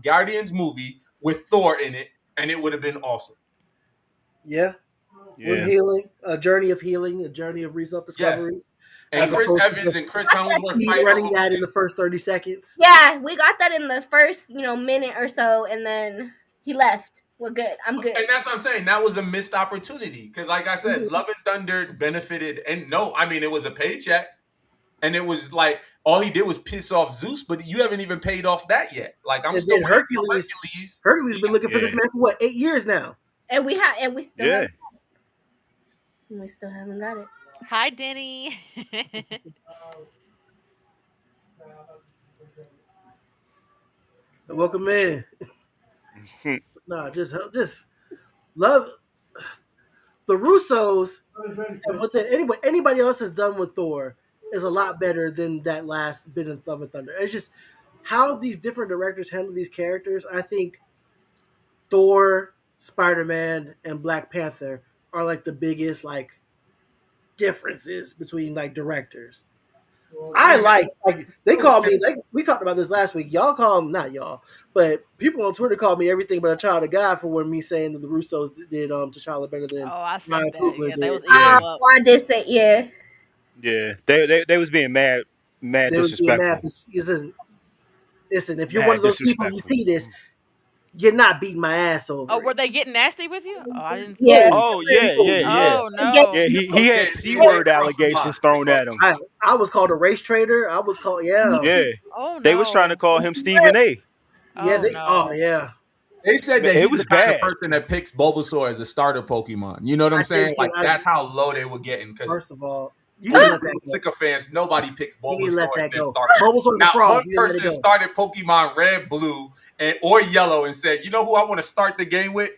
Speaker 3: Guardians movie with Thor in it, and it would have been awesome.
Speaker 1: Yeah. With healing, a journey of healing, a journey of self-discovery.
Speaker 3: And
Speaker 1: As
Speaker 3: Chris
Speaker 1: opposed to
Speaker 3: Evans
Speaker 1: just
Speaker 3: and Chris Hemsworth
Speaker 1: Me
Speaker 3: fighting
Speaker 1: running
Speaker 3: over
Speaker 1: that
Speaker 3: shit.
Speaker 1: in the first 30 seconds.
Speaker 5: Yeah, we got that in the first, minute or so, and then he left. We're good. I'm good.
Speaker 3: And that's what I'm saying. That was a missed opportunity because, like I said, Love and Thunder benefited, and no, I mean it was a paycheck, and it was like all he did was piss off Zeus, but you haven't even paid off that yet. Like I'm
Speaker 1: And
Speaker 3: still
Speaker 1: then
Speaker 3: waiting for
Speaker 1: Hercules. Hercules been looking for this man for what, 8 years now.
Speaker 5: And we still
Speaker 2: Yeah.
Speaker 5: haven't got it. We still haven't got it.
Speaker 4: Hi, Denny.
Speaker 1: Welcome in. Nah, just love the Russos and what anybody else has done with Thor is a lot better than that last bit of Love and Thunder. It's just how these different directors handle these characters. I think Thor, Spider-Man, and Black Panther are like the biggest differences between directors. I they call me we talked about this last week. Y'all call them, not y'all, but people on Twitter call me everything but a child of God for me saying that the Russos did T'Challa better than
Speaker 4: I said
Speaker 1: Ryan
Speaker 4: that.
Speaker 1: Coogler
Speaker 4: Yeah, they
Speaker 1: did.
Speaker 4: was eating him up.
Speaker 5: I did say
Speaker 2: Yeah. They was being mad
Speaker 1: They was being
Speaker 2: disrespectful.
Speaker 1: mad. Listen, if you're
Speaker 2: Mad
Speaker 1: one of those people, you
Speaker 2: disrespectful.
Speaker 1: see this, you're not beating my ass over.
Speaker 4: Oh,
Speaker 1: it.
Speaker 4: were they getting nasty with you? Oh, I didn't see
Speaker 5: Yeah.
Speaker 4: that.
Speaker 2: Oh yeah.
Speaker 4: Oh no.
Speaker 2: Yeah, he had C-word allegations thrown at him.
Speaker 1: I was called a race traitor. I was called
Speaker 2: Yeah.
Speaker 4: Oh no.
Speaker 2: They was trying to call him Stephen A.
Speaker 1: Yeah.
Speaker 3: They said that
Speaker 2: It
Speaker 3: he's
Speaker 2: was
Speaker 3: the kind
Speaker 2: bad.
Speaker 3: of person that picks Bulbasaur as a starter Pokemon. You know what I'm
Speaker 1: I
Speaker 3: saying?
Speaker 1: think
Speaker 3: Like
Speaker 1: I-
Speaker 3: that's how low they were getting. Because
Speaker 1: First of all, you can let that go.
Speaker 3: sycophants, nobody picks
Speaker 1: You need to let
Speaker 3: Bulbasaur
Speaker 1: that
Speaker 3: as their
Speaker 1: go.
Speaker 3: starter.
Speaker 1: Bulbasaur's a
Speaker 3: Now,
Speaker 1: frog.
Speaker 3: one
Speaker 1: You need to let it
Speaker 3: person
Speaker 1: go.
Speaker 3: started Pokemon Red, Blue, or Yellow and said, "You know who I want to start the game with?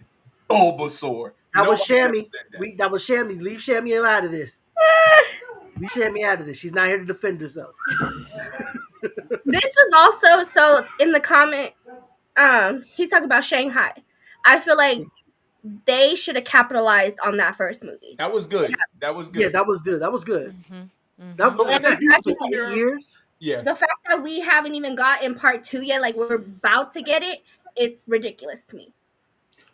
Speaker 3: Bulbasaur."
Speaker 1: That was
Speaker 3: Nobody
Speaker 1: Shammy.
Speaker 3: ever said that.
Speaker 1: That was Shammy. Leave Shammy out of this. Leave Shammy out of this. She's not here to defend herself.
Speaker 5: This is also so in the comment. He's talking about Shanghai. I feel like they should have capitalized on that first movie.
Speaker 3: That was good. That was good.
Speaker 1: Yeah, that was good. That was good.
Speaker 4: Mhm.
Speaker 1: That
Speaker 3: But
Speaker 1: the
Speaker 3: when
Speaker 1: fact
Speaker 3: they
Speaker 1: it
Speaker 3: do
Speaker 1: took
Speaker 3: superhero,
Speaker 1: 8 years.
Speaker 3: yeah.
Speaker 5: The fact that we haven't even gotten part 2 yet, like we're about to get it, it's ridiculous to me.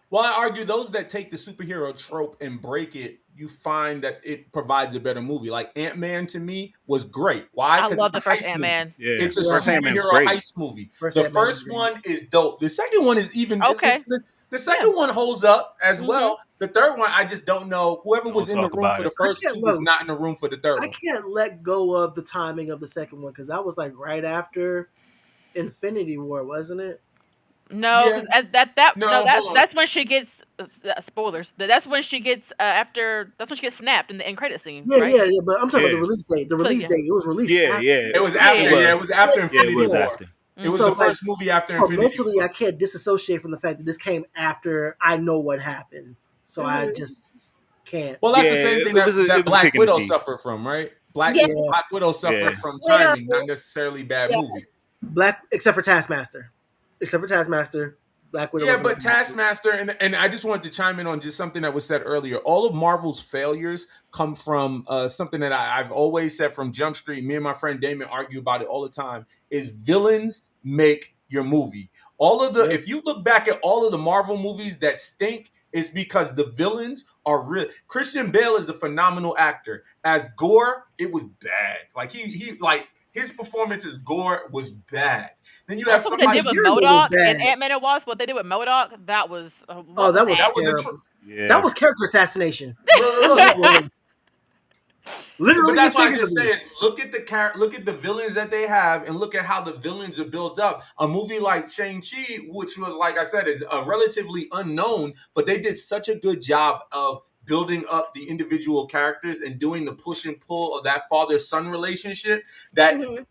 Speaker 3: Well, I argue those that take the superhero trope and break it, you find that it provides a better movie. Like Ant-Man to me was great. Why?
Speaker 4: I
Speaker 3: Because
Speaker 4: love
Speaker 3: it's
Speaker 4: the
Speaker 3: a
Speaker 4: first
Speaker 3: heist movie.
Speaker 4: Ant-Man.
Speaker 2: Yeah,
Speaker 3: It's a
Speaker 2: first Ant-Man was
Speaker 3: superhero
Speaker 2: great.
Speaker 3: heist movie.
Speaker 1: First
Speaker 3: The
Speaker 1: Ant-Man was
Speaker 3: first
Speaker 1: great.
Speaker 3: one is dope. The second one is even
Speaker 4: Okay.
Speaker 3: The second one holds up as
Speaker 4: Mhm.
Speaker 3: well. The third one, I just don't know. Whoever was
Speaker 2: Don't
Speaker 3: in the
Speaker 2: talk
Speaker 3: room
Speaker 2: about
Speaker 3: for
Speaker 2: it.
Speaker 3: the first
Speaker 1: can't
Speaker 3: two was
Speaker 1: love-
Speaker 3: not in the room for the third
Speaker 1: I
Speaker 3: one.
Speaker 1: can't let go of the timing of the second one because that was like right after Infinity War, wasn't it?
Speaker 4: No,
Speaker 3: Yeah.
Speaker 4: because
Speaker 3: No, hold on.
Speaker 4: that's when she gets spoilers. That's when she gets that's when she gets snapped in the end credit scene,
Speaker 1: Yeah,
Speaker 4: right?
Speaker 1: yeah. But I'm talking about
Speaker 2: Yeah.
Speaker 1: the release date. The
Speaker 4: So,
Speaker 1: release
Speaker 4: yeah.
Speaker 1: date. It was released.
Speaker 2: Yeah,
Speaker 1: after.
Speaker 2: yeah.
Speaker 3: It was
Speaker 4: Yeah,
Speaker 3: after.
Speaker 4: it
Speaker 3: Yeah,
Speaker 2: was.
Speaker 3: it was after
Speaker 2: Yeah, it
Speaker 3: Infinity
Speaker 2: was
Speaker 3: War.
Speaker 2: after.
Speaker 3: It was
Speaker 1: So,
Speaker 3: the first movie after
Speaker 1: So
Speaker 3: Infinity
Speaker 1: mentally,
Speaker 3: War.
Speaker 1: I can't disassociate from the fact that this came after I know what happened. So I
Speaker 5: Mhm.
Speaker 1: just can't.
Speaker 3: Well, that's the
Speaker 2: Yeah,
Speaker 3: same
Speaker 2: it
Speaker 3: thing
Speaker 2: was a-
Speaker 3: that
Speaker 2: it was a
Speaker 3: Black
Speaker 2: kick in the
Speaker 3: Widow
Speaker 2: teeth.
Speaker 3: suffered from, right? Black
Speaker 5: Yeah.
Speaker 3: Widow suffered
Speaker 2: Yeah.
Speaker 3: from
Speaker 5: Widow.
Speaker 3: timing, not necessarily bad
Speaker 5: Yeah.
Speaker 3: movie.
Speaker 1: Except for Taskmaster. Black Widow.
Speaker 3: Yeah,
Speaker 1: wasn't
Speaker 3: but
Speaker 1: a bad movie.
Speaker 3: Taskmaster, and I just wanted to chime in on just something that was said earlier. All of Marvel's failures come from something that I've always said from Jump Street. Me and my friend Damon argue about it all the time. Is villains make your movie?
Speaker 1: Yep.
Speaker 3: If you look back at all of the Marvel movies that stink, it's because the villains are real. Christian Bale is a phenomenal actor. As Gore, it was bad. Like he like his performance as Gore was bad. Then you have
Speaker 4: Also, what they
Speaker 3: somebody.
Speaker 4: did with
Speaker 1: Mysterio was
Speaker 4: MODOK
Speaker 1: bad.
Speaker 4: and Ant-Man and Wasp, what they did with MODOK, that was
Speaker 1: That was
Speaker 3: That was a
Speaker 1: terrible.
Speaker 2: Yeah.
Speaker 1: That was character assassination.
Speaker 3: Look,
Speaker 1: Literally,
Speaker 3: but that's
Speaker 1: and
Speaker 3: what I just say
Speaker 1: figuratively.
Speaker 3: is look at the villains that they have and look at how the villains are built up. A movie like Shang-Chi, which was, like I said, is relatively unknown, but they did such a good job of building up the individual characters and doing the push and pull of that father-son relationship that
Speaker 5: Mhm.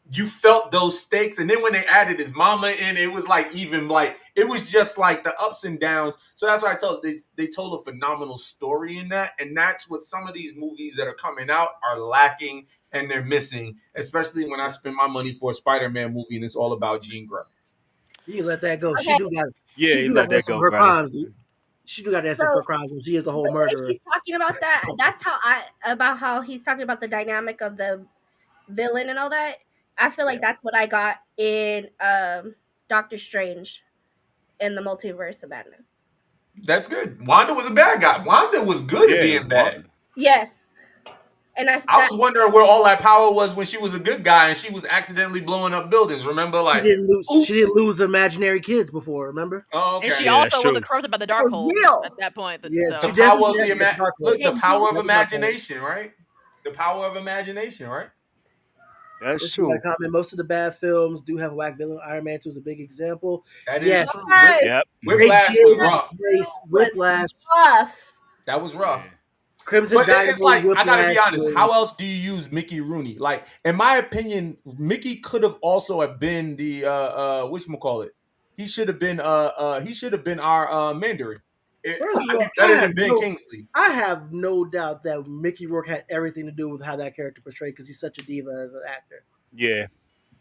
Speaker 3: you felt those stakes. And then when they added his mama in, it was like even like it was just like the ups and downs. So that's why I told they told a phenomenal story in that, and that's what some of these movies that are coming out are lacking and they're missing, especially when I spend my money for a Spider-Man movie and it's all about Jean Grey.
Speaker 1: You let that go. She
Speaker 5: Okay.
Speaker 1: do got.
Speaker 2: Yeah,
Speaker 1: She
Speaker 2: you
Speaker 1: do
Speaker 2: let
Speaker 1: got to
Speaker 2: that
Speaker 1: answer
Speaker 2: go,
Speaker 1: for her
Speaker 2: brother.
Speaker 1: crimes, dude. She do got to answer
Speaker 5: So-
Speaker 1: for her crimes, and she is a whole
Speaker 5: The way
Speaker 1: murderer.
Speaker 5: he's talking about that, that's how he's talking about the dynamic of the villain and all that. I feel like that's what I got in Doctor Strange in the Multiverse of Madness.
Speaker 3: That's good. Wanda was a bad guy. Wanda was good at being bad.
Speaker 5: Yes. And
Speaker 3: I was wondering where all that power was when she was a good guy and she was accidentally blowing up buildings. Remember, like
Speaker 1: She didn't lose.
Speaker 3: oops.
Speaker 1: She didn't lose imaginary kids before. Remember?
Speaker 3: Oh, okay.
Speaker 4: And she
Speaker 2: Yeah,
Speaker 4: also
Speaker 2: that's
Speaker 4: wasn't
Speaker 2: true.
Speaker 4: corrupted by the
Speaker 5: For
Speaker 4: Darkhold
Speaker 5: real.
Speaker 4: at that point.
Speaker 1: Yeah,
Speaker 4: So.
Speaker 1: she
Speaker 3: The power of
Speaker 1: definitely
Speaker 3: the
Speaker 1: had that Darkhold.
Speaker 3: look, the power of
Speaker 1: Darkhold.
Speaker 3: imagination, right? The power of imagination, right?
Speaker 2: That's
Speaker 1: This is
Speaker 2: true.
Speaker 1: my comment. Most of the bad films do have a whack villain. Iron Man 2 is a big example.
Speaker 3: That is
Speaker 1: Yes.
Speaker 3: true.
Speaker 5: Yes.
Speaker 2: Yep.
Speaker 3: Whiplash
Speaker 1: They
Speaker 3: was
Speaker 1: did
Speaker 3: rough.
Speaker 1: embrace Whiplash.
Speaker 5: Tough.
Speaker 3: That was rough.
Speaker 2: Yeah.
Speaker 1: Crimson
Speaker 3: But
Speaker 1: Dynamo.
Speaker 3: it's like I gotta be
Speaker 1: Whiplash
Speaker 3: honest.
Speaker 1: was-
Speaker 3: How else do you use Mickey Rooney? Like, in my opinion, Mickey could have also have been the whatchamacallit. He should have been our Mandarin.
Speaker 1: First of
Speaker 3: I'd
Speaker 1: all,
Speaker 3: be better
Speaker 1: I
Speaker 3: than
Speaker 1: have
Speaker 3: Ben
Speaker 1: no-
Speaker 3: Kingsley.
Speaker 1: I have no doubt that Mickey Rourke had everything to do with how that character portrayed because he's such a diva as an actor.
Speaker 2: Yeah.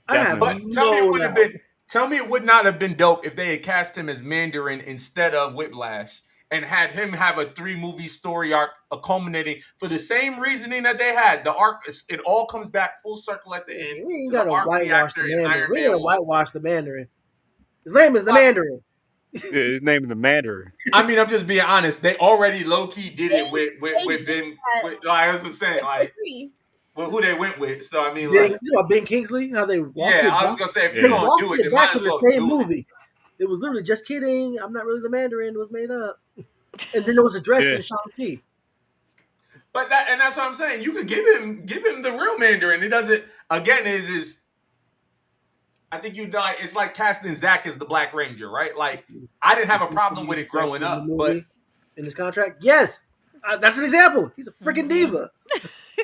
Speaker 1: I have
Speaker 3: But tell me it
Speaker 1: no
Speaker 3: wouldn't have
Speaker 1: doubt.
Speaker 3: been. Tell me it would not have been dope if they had cast him as Mandarin instead of Whiplash and had him have a 3-movie story arc culminating for the same reasoning that they had. The arc, it all comes back full circle at the end
Speaker 1: We ain't
Speaker 3: to the
Speaker 1: got to
Speaker 3: arc
Speaker 1: whitewash the
Speaker 3: reactor in
Speaker 1: Mandarin.
Speaker 3: Iron
Speaker 1: We ain't got
Speaker 3: Man
Speaker 1: to
Speaker 3: 1.
Speaker 1: whitewash the Mandarin. His name is the Mandarin.
Speaker 2: Yeah, his name is the Mandarin.
Speaker 3: I mean, I'm just being honest. They already low key did it with Ben. Like, that's what I'm saying. Like, who they went with. So I mean, like,
Speaker 1: You know about Ben Kingsley? How they walked
Speaker 3: yeah,
Speaker 1: it
Speaker 3: I
Speaker 1: back?
Speaker 3: was gonna say if
Speaker 1: They
Speaker 3: you're gonna
Speaker 1: walked
Speaker 3: do it,
Speaker 1: it
Speaker 3: then
Speaker 1: back
Speaker 3: might
Speaker 1: to
Speaker 3: as
Speaker 1: the
Speaker 3: well
Speaker 1: same
Speaker 3: do it.
Speaker 1: movie. It was literally just kidding. I'm not really the Mandarin. It was made up. And then it was addressed in Shang-Chi.
Speaker 3: But that's what I'm saying. You could give him the real Mandarin. It doesn't. Again, is I think you die. It's like casting Zach as the Black Ranger, right? Like I didn't have a problem with it growing up, but
Speaker 1: in his contract, yes, that's an example. He's a freaking diva.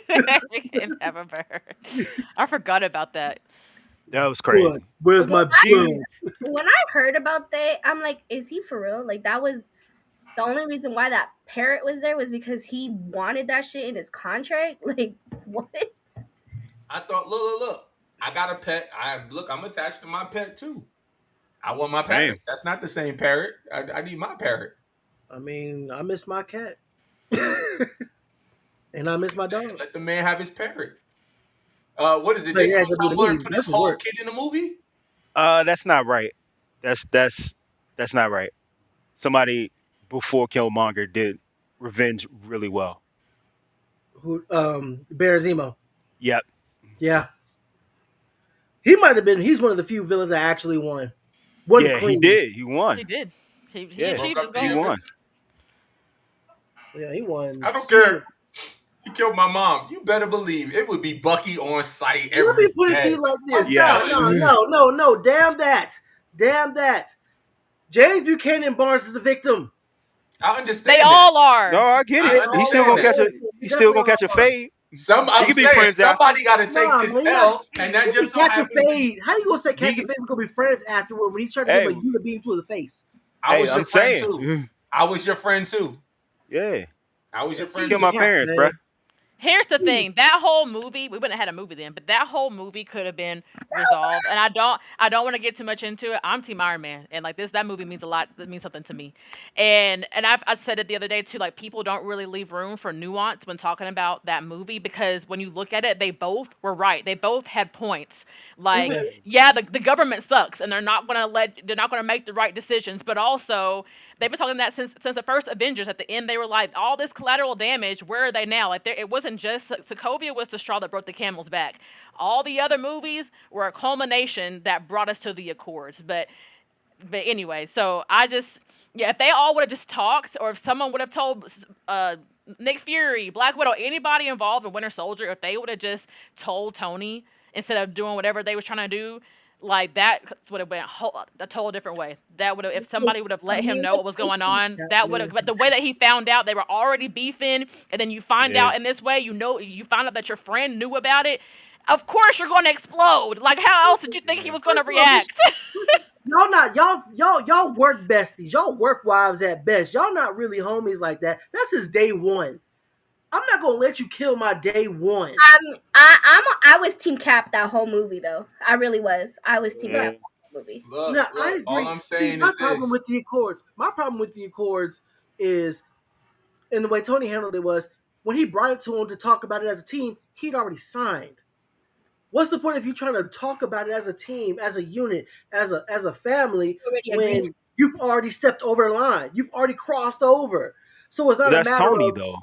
Speaker 4: Never heard. I forgot about that.
Speaker 2: That was crazy.
Speaker 1: Blood. Where's my blood?
Speaker 5: When I heard about that, I'm like, is he for real? Like that was the only reason why that parrot was there was because he wanted that shit in his contract. Like what?
Speaker 3: I thought, look. I got a pet. I'm attached to my pet too. I want my parrot. That's not the same parrot. I need my parrot.
Speaker 1: I mean, I miss my cat. And I miss my dog.
Speaker 3: Let the man have his parrot. What is it?
Speaker 1: But
Speaker 3: Did
Speaker 1: yeah,
Speaker 3: Chris
Speaker 1: the
Speaker 3: Hemsworth
Speaker 1: movie
Speaker 3: put his
Speaker 1: doesn't
Speaker 3: whole
Speaker 1: work.
Speaker 3: kid in the movie?
Speaker 2: That's not right. That's not right. Somebody before Killmonger did Revenge really well.
Speaker 1: Who? Baron Zemo.
Speaker 2: Yep.
Speaker 1: Yeah, he might have been. He's one of the few villains that actually won. One
Speaker 2: Yeah, he
Speaker 1: clean.
Speaker 2: did. He won.
Speaker 4: He did. He
Speaker 2: Yeah.
Speaker 4: achieved
Speaker 3: Broke
Speaker 4: his
Speaker 3: up the
Speaker 2: He
Speaker 4: goal.
Speaker 2: won.
Speaker 1: Yeah, he won.
Speaker 3: I don't care. He killed my mom. You better believe it would be Bucky on site
Speaker 1: Let
Speaker 3: every
Speaker 1: me put it to
Speaker 3: day.
Speaker 1: you like this.
Speaker 2: Yes.
Speaker 1: No. Damn that. James Buchanan Barnes is a victim.
Speaker 3: I understand.
Speaker 4: They
Speaker 3: that.
Speaker 4: all are.
Speaker 2: No, I get
Speaker 3: I
Speaker 2: it. He's still gonna catch a. He's still gonna catch a fade.
Speaker 3: I'm
Speaker 2: He could be
Speaker 3: saying
Speaker 2: friends after.
Speaker 3: somebody got to take
Speaker 1: Nah,
Speaker 3: this
Speaker 1: man,
Speaker 3: L, and that
Speaker 1: He
Speaker 3: just so
Speaker 1: catch a
Speaker 3: happens. To,
Speaker 1: fade. How you gonna say catch
Speaker 2: He-
Speaker 1: a fade? We're gonna be friends afterward when he's trying to
Speaker 2: Hey.
Speaker 1: give a unibeam to the face.
Speaker 3: I was
Speaker 2: Hey,
Speaker 3: your
Speaker 2: I'm
Speaker 3: friend
Speaker 2: saying.
Speaker 3: too. I was your friend too.
Speaker 2: Yeah.
Speaker 3: I was your friend
Speaker 2: Kill
Speaker 3: too.
Speaker 2: my
Speaker 1: Yeah,
Speaker 2: parents,
Speaker 1: man.
Speaker 2: bruh.
Speaker 4: Here's the thing: that whole movie, we wouldn't have had a movie then, but that whole movie could have been resolved. And I don't want to get too much into it. I'm Team Iron Man, and like that movie means a lot. That means something to me. And I said it the other day too. Like people don't really leave room for nuance when talking about that movie because when you look at it, they both were right. They both had points. Like yeah, the government sucks, and they're not gonna make the right decisions. But also they've been talking that since the first Avengers. At the end, they were like, all this collateral damage. Where are they now? Like it wasn't just Sokovia was the straw that broke the camel's back. All the other movies were a culmination that brought us to the Accords. But anyway, so if they all would have just talked, or if someone would have told Nick Fury, Black Widow, anybody involved in Winter Soldier, if they would have just told Tony instead of doing whatever they was trying to do, like that would have been a total different way. That would have, if somebody would have let him know what was going on, that would have. But the way that he found out, they were already beefing, and then you find out in this way, you find out that your friend knew about it. Of course, you're going to explode. Like, how else did you think he was going to react?
Speaker 1: Y'all work besties. Y'all work wives at best. Y'all not really homies like that. That's his day one. I'm not gonna let you kill my day one.
Speaker 5: I was Team Cap that whole movie though. I really was. I was Team Cap that whole movie.
Speaker 3: Look,
Speaker 1: Now, I agree.
Speaker 3: all I'm saying
Speaker 1: my
Speaker 3: is
Speaker 1: problem
Speaker 3: this.
Speaker 1: with the Accords. My problem with the Accords is, and the way Tony handled it was when he brought it to him to talk about it as a team, he'd already signed. What's the point if you're trying to talk about it as a team, as a unit, as a family, when you've already stepped over a line? You've already crossed over. So it's not
Speaker 2: That's
Speaker 1: a matter
Speaker 2: Tony
Speaker 1: of,
Speaker 2: though.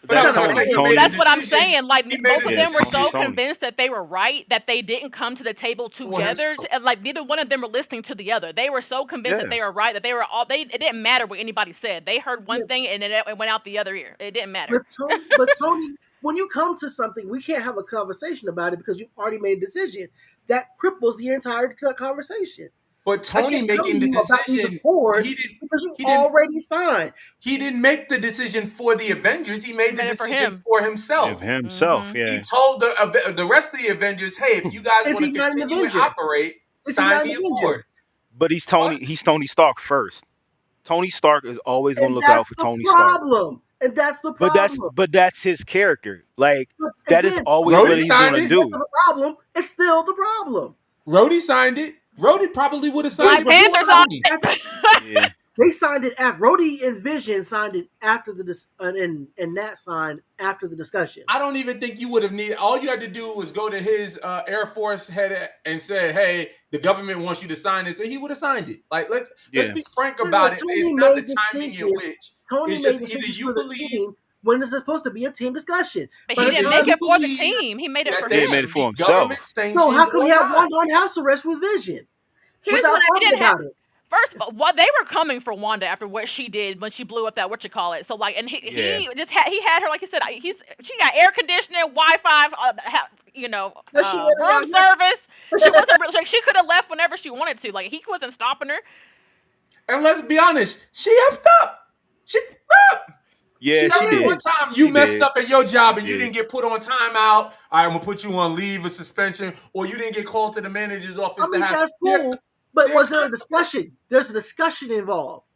Speaker 3: But
Speaker 2: That's
Speaker 3: that's
Speaker 2: Tony.
Speaker 3: what
Speaker 2: Tony.
Speaker 4: That's what I'm saying. Like
Speaker 3: He made
Speaker 4: both of
Speaker 3: a
Speaker 4: them were
Speaker 3: decision.
Speaker 4: so
Speaker 2: Tony.
Speaker 4: convinced that they were right that they didn't come to the table together, and like neither one of them were listening to the other. They were so convinced that they were right that they were all. It didn't matter what anybody said. They heard one thing and it went out the other ear. It didn't matter.
Speaker 1: But Tony, when you come to something, we can't have a conversation about it because you've already made a decision. That cripples the entire conversation.
Speaker 3: But Tony making the decision,
Speaker 1: because you already signed.
Speaker 3: He didn't make the decision for the Avengers. He made the decision for himself. He told the rest of the Avengers, "Hey, if you guys want to continue and operate, sign me aboard."
Speaker 2: But he's Tony Stark first. Tony Stark is always going to look out for Tony Stark.
Speaker 1: And that's the problem.
Speaker 2: But that's his character. Like that is always what he's going to do.
Speaker 1: It's the problem. It's still the problem.
Speaker 3: Rhodey signed it. Rhodey probably would have signed
Speaker 4: Black Panther signed it.
Speaker 1: They signed it after Rhodey and Vision signed it after and Nat signed after the discussion.
Speaker 3: I don't even think you would have needed. All you had to do was go to his Air Force head and say, "Hey, the government wants you to sign this," and he would have signed it. Like let's be frank about it. It's not the timing in which.
Speaker 1: Tony made decisions for the team when it's supposed to be a team discussion.
Speaker 4: But he didn't make it for the team. He made it for him.
Speaker 2: He made it for himself.
Speaker 1: So how come he had one on house arrest with Vision?
Speaker 5: Here's what I
Speaker 1: talking about it.
Speaker 4: First of all, they were coming for Wanda after what she did when she blew up that whatchamacallit. So like, and he had her, like you said, she got air conditioning, Wi-Fi, room service. She wasn't like she could have left whenever she wanted to. Like he wasn't stopping her.
Speaker 3: And let's be honest, she effed up. She effed up.
Speaker 2: Yeah, she did.
Speaker 3: One time you messed up at your job and you didn't get put on timeout. All right, I'm gonna put you on leave or suspension, or you didn't get called to the manager's office.
Speaker 1: That's cool. But was there a discussion? There's a discussion involved.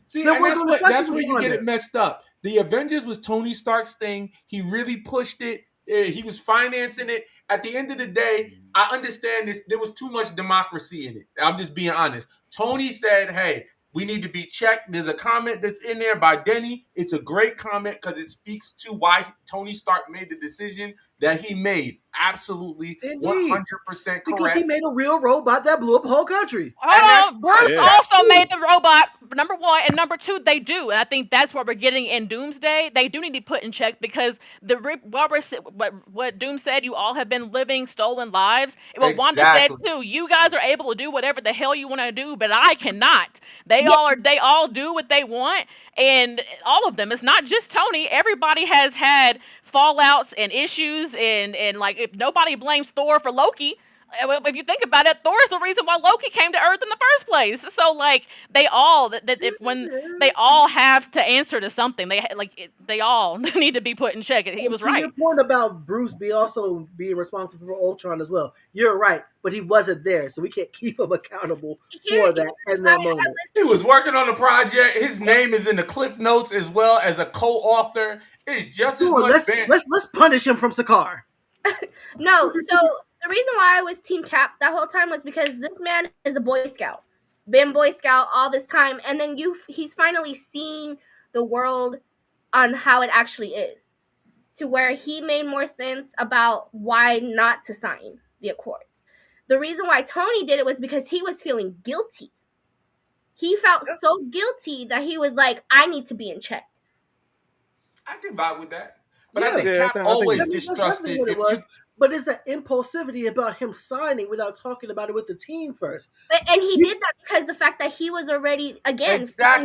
Speaker 3: See, and that's where you get it messed up. The Avengers was Tony Stark's thing. He really pushed it. He was financing it. At the end of the day, I understand this. There was too much democracy in it. I'm just being honest. Tony said, "Hey, we need to be checked." There's a comment that's in there by Denny. It's a great comment because it speaks to why Tony Stark made the decision that he made absolutely
Speaker 1: Indeed.
Speaker 3: 100%
Speaker 1: Because
Speaker 3: correct.
Speaker 1: he made a real robot that blew up a whole country.
Speaker 4: Hold on, Bruce
Speaker 2: Yeah.
Speaker 4: also made the robot, number one, and number two, they do, and I think that's what we're getting in Doomsday. They do need to be put in check because what Doom said, you all have been living stolen lives. And what Wanda said
Speaker 3: Exactly.
Speaker 4: too, you guys are able to do whatever the hell you want to do, but I cannot. They all do what they want, and all of them. It's not just Tony. Everybody has had fallouts and issues, and like if nobody blames Thor for Loki. If you think about it, Thor's the reason why Loki came to Earth in the first place. So like they all they all have to answer to something. They all need to be put in check. He was right.
Speaker 1: Your point about Bruce also being responsible for Ultron as well. You're right, but he wasn't there, so we can't keep him accountable for that in that moment.
Speaker 3: He was working on the project. His name is in the cliff notes as well as a co-author. It's just as much.
Speaker 1: Let's punish him from Sakaar.
Speaker 5: No, so the reason why I was Team Cap that whole time was because this man is a Boy Scout, been Boy Scout all this time, and then he's finally seen the world on how it actually is, to where he made more sense about why not to sign the Accords. The reason why Tony did it was because he was feeling guilty. He felt so guilty that he was like, I need to be in check.
Speaker 3: I can vibe with that. But
Speaker 1: Yeah.
Speaker 3: I think Cap always distrusted.
Speaker 1: But it's the impulsivity about him signing without talking about it with the team first.
Speaker 5: And he did that because the fact that he was already, again, so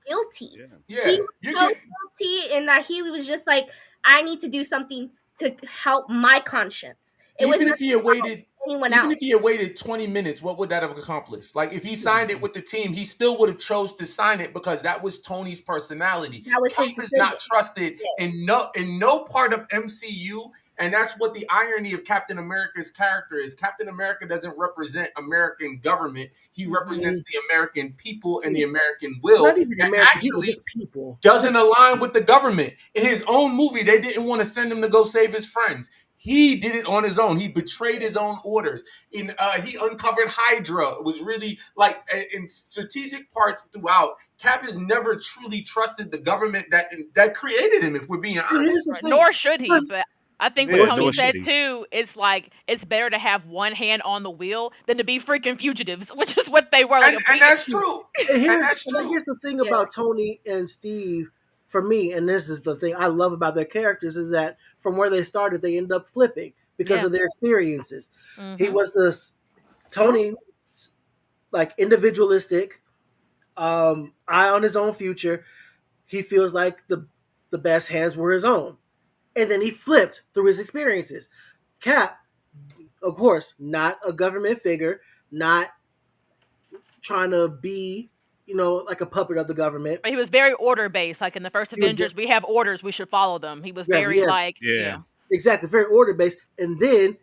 Speaker 5: guilty.
Speaker 3: Yeah.
Speaker 5: He was so guilty in that he was just like, I need to do something to help my conscience.
Speaker 3: Even if he had waited 20 minutes, what would that have accomplished? Like if he signed it with the team, he still would have chose to sign it because that was Tony's personality. Cap is not trusted in no part of MCU. And that's what the irony of Captain America's character is. Captain America doesn't represent American government. He represents the American people and the American will.
Speaker 1: Not even
Speaker 3: and
Speaker 1: American
Speaker 3: actually
Speaker 1: people.
Speaker 3: Doesn't align with the government. In his own movie, they didn't want to send him to go save his friends. He did it on his own. He betrayed his own orders. He uncovered Hydra. It was really like in strategic parts throughout. Cap has never truly trusted the government that created him, if we're being honest.
Speaker 4: Nor should he, but I think what Tony said too, it's like it's better to have one hand on the wheel than to be freaking fugitives, which is what they were.
Speaker 3: And that's true.
Speaker 1: And here's the thing about Tony and Steve for me, and this is the thing I love about their characters, is that from where they started, they end up flipping because of their experiences.
Speaker 4: Mm-hmm.
Speaker 1: He was Tony, like individualistic, eye on his own future. He feels like the best hands were his own. And then he flipped through his experiences. Cap, of course, not a government figure, not trying to be, like a puppet of the government.
Speaker 4: But he was very order-based. Like in the first Avengers, we have orders, we should follow them. He was very
Speaker 1: Exactly, very order-based. And then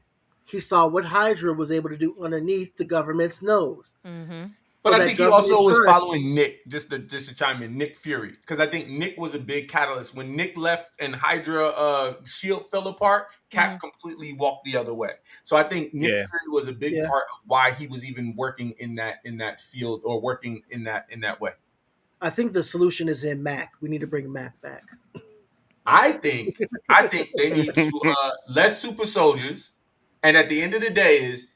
Speaker 1: he saw what Hydra was able to do underneath the government's nose.
Speaker 4: Mm-hmm.
Speaker 3: But I think he also was following Nick, just to chime in, Nick Fury. Because I think Nick was a big catalyst. When Nick left and Hydra shield fell apart, Cap completely walked the other way. So I think Nick Fury was a big part of why he was even working in that field or working in that way.
Speaker 1: I think the solution is in Mac. We need to bring Mac back.
Speaker 3: I think they need to less super soldiers. And at the end of the day is,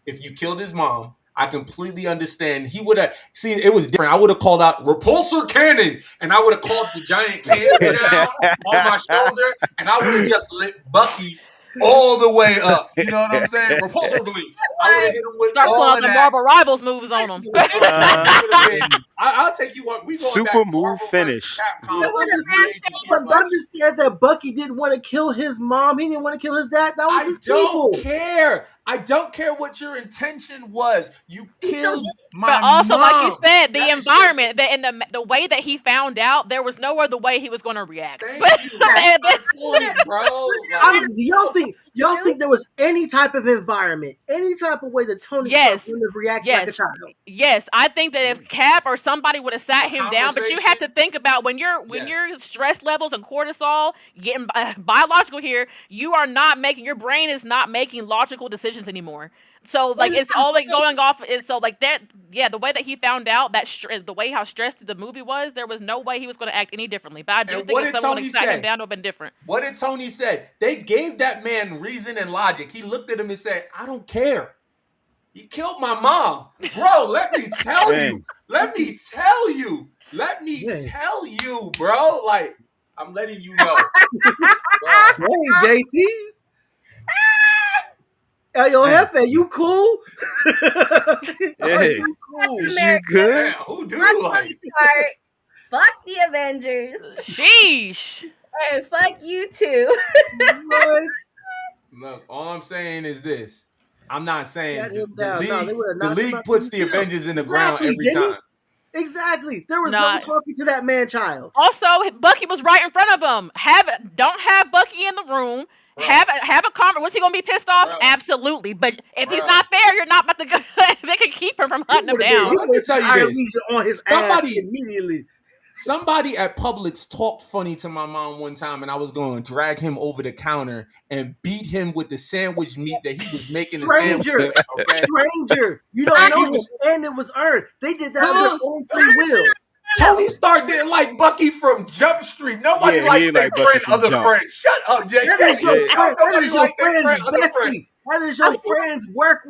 Speaker 3: if you killed his mom, I completely understand. He would have seen it was different. I would have called out repulsor cannon, and I would have called the giant cannon down on my shoulder, and I would have just lit Bucky all the way up. You know what I'm saying? Repulsor bleed. I would have hit him with
Speaker 4: start pulling the Marvel Rivals moves on him.
Speaker 3: I'll take you on. We going
Speaker 2: super
Speaker 3: back
Speaker 2: move finish.
Speaker 1: But understand that Bucky didn't want to kill his mom. He didn't want to kill his dad. That was his people.
Speaker 3: I don't care what your intention was. You killed my
Speaker 4: But also,
Speaker 3: mom.
Speaker 4: like you said, the environment, the way that he found out, there was no other way he was going to react.
Speaker 3: Thank you. That's my point, bro.
Speaker 1: Honestly, y'all think there was any type of environment, any type of way that Tony Stark would have reacted like a child?
Speaker 4: Yes, I think that if Cap or somebody would have sat him down, but you have to think about when your stress levels and cortisol getting biological here, you are not making, your brain is not making logical decisions emotions anymore. So like it's all like going off. So like that, yeah. The way that he found out that the way how stressed the movie was, there was no way he was going to act any differently. But I do think if someone like sat him down, it would have been different.
Speaker 3: What did Tony say? They gave that man reason and logic. He looked at him and said, "I don't care. He killed my mom, bro. Let me tell you. Let me tell you. Let me tell you, bro. Like I'm letting you know."
Speaker 1: Hey, JT. Hey, yo, Hefe, you cool?
Speaker 2: Hey,
Speaker 1: you cool?
Speaker 2: You good?
Speaker 3: Man, who do like?
Speaker 5: Fuck the Avengers.
Speaker 4: Sheesh.
Speaker 5: And fuck you too.
Speaker 1: What?
Speaker 3: Look, all I'm saying is this. I'm not saying
Speaker 1: the
Speaker 3: league puts the Avengers in the ground every time.
Speaker 1: Exactly. There was no talking to that man-child.
Speaker 4: Also, Bucky was right in front of him. Don't have Bucky in the room. Bro. Have a conversation. Was he gonna be pissed off? Bro. Absolutely. But if he's not there, you're not about to go. They can keep him from hunting him down.
Speaker 3: Let me tell you this.
Speaker 1: On his ass immediately.
Speaker 3: Somebody at Publix talked funny to my mom one time, and I was going to drag him over the counter and beat him with the sandwich meat that he was making.
Speaker 1: Stranger, okay? Stranger, you don't know him, and it was earned. They did that on their own free will.
Speaker 3: Tony Stark didn't like Bucky from Jump Street. Nobody likes their friend, other friend. Shut up, Jay.
Speaker 1: That is your friend's bestie. That is your friend's work,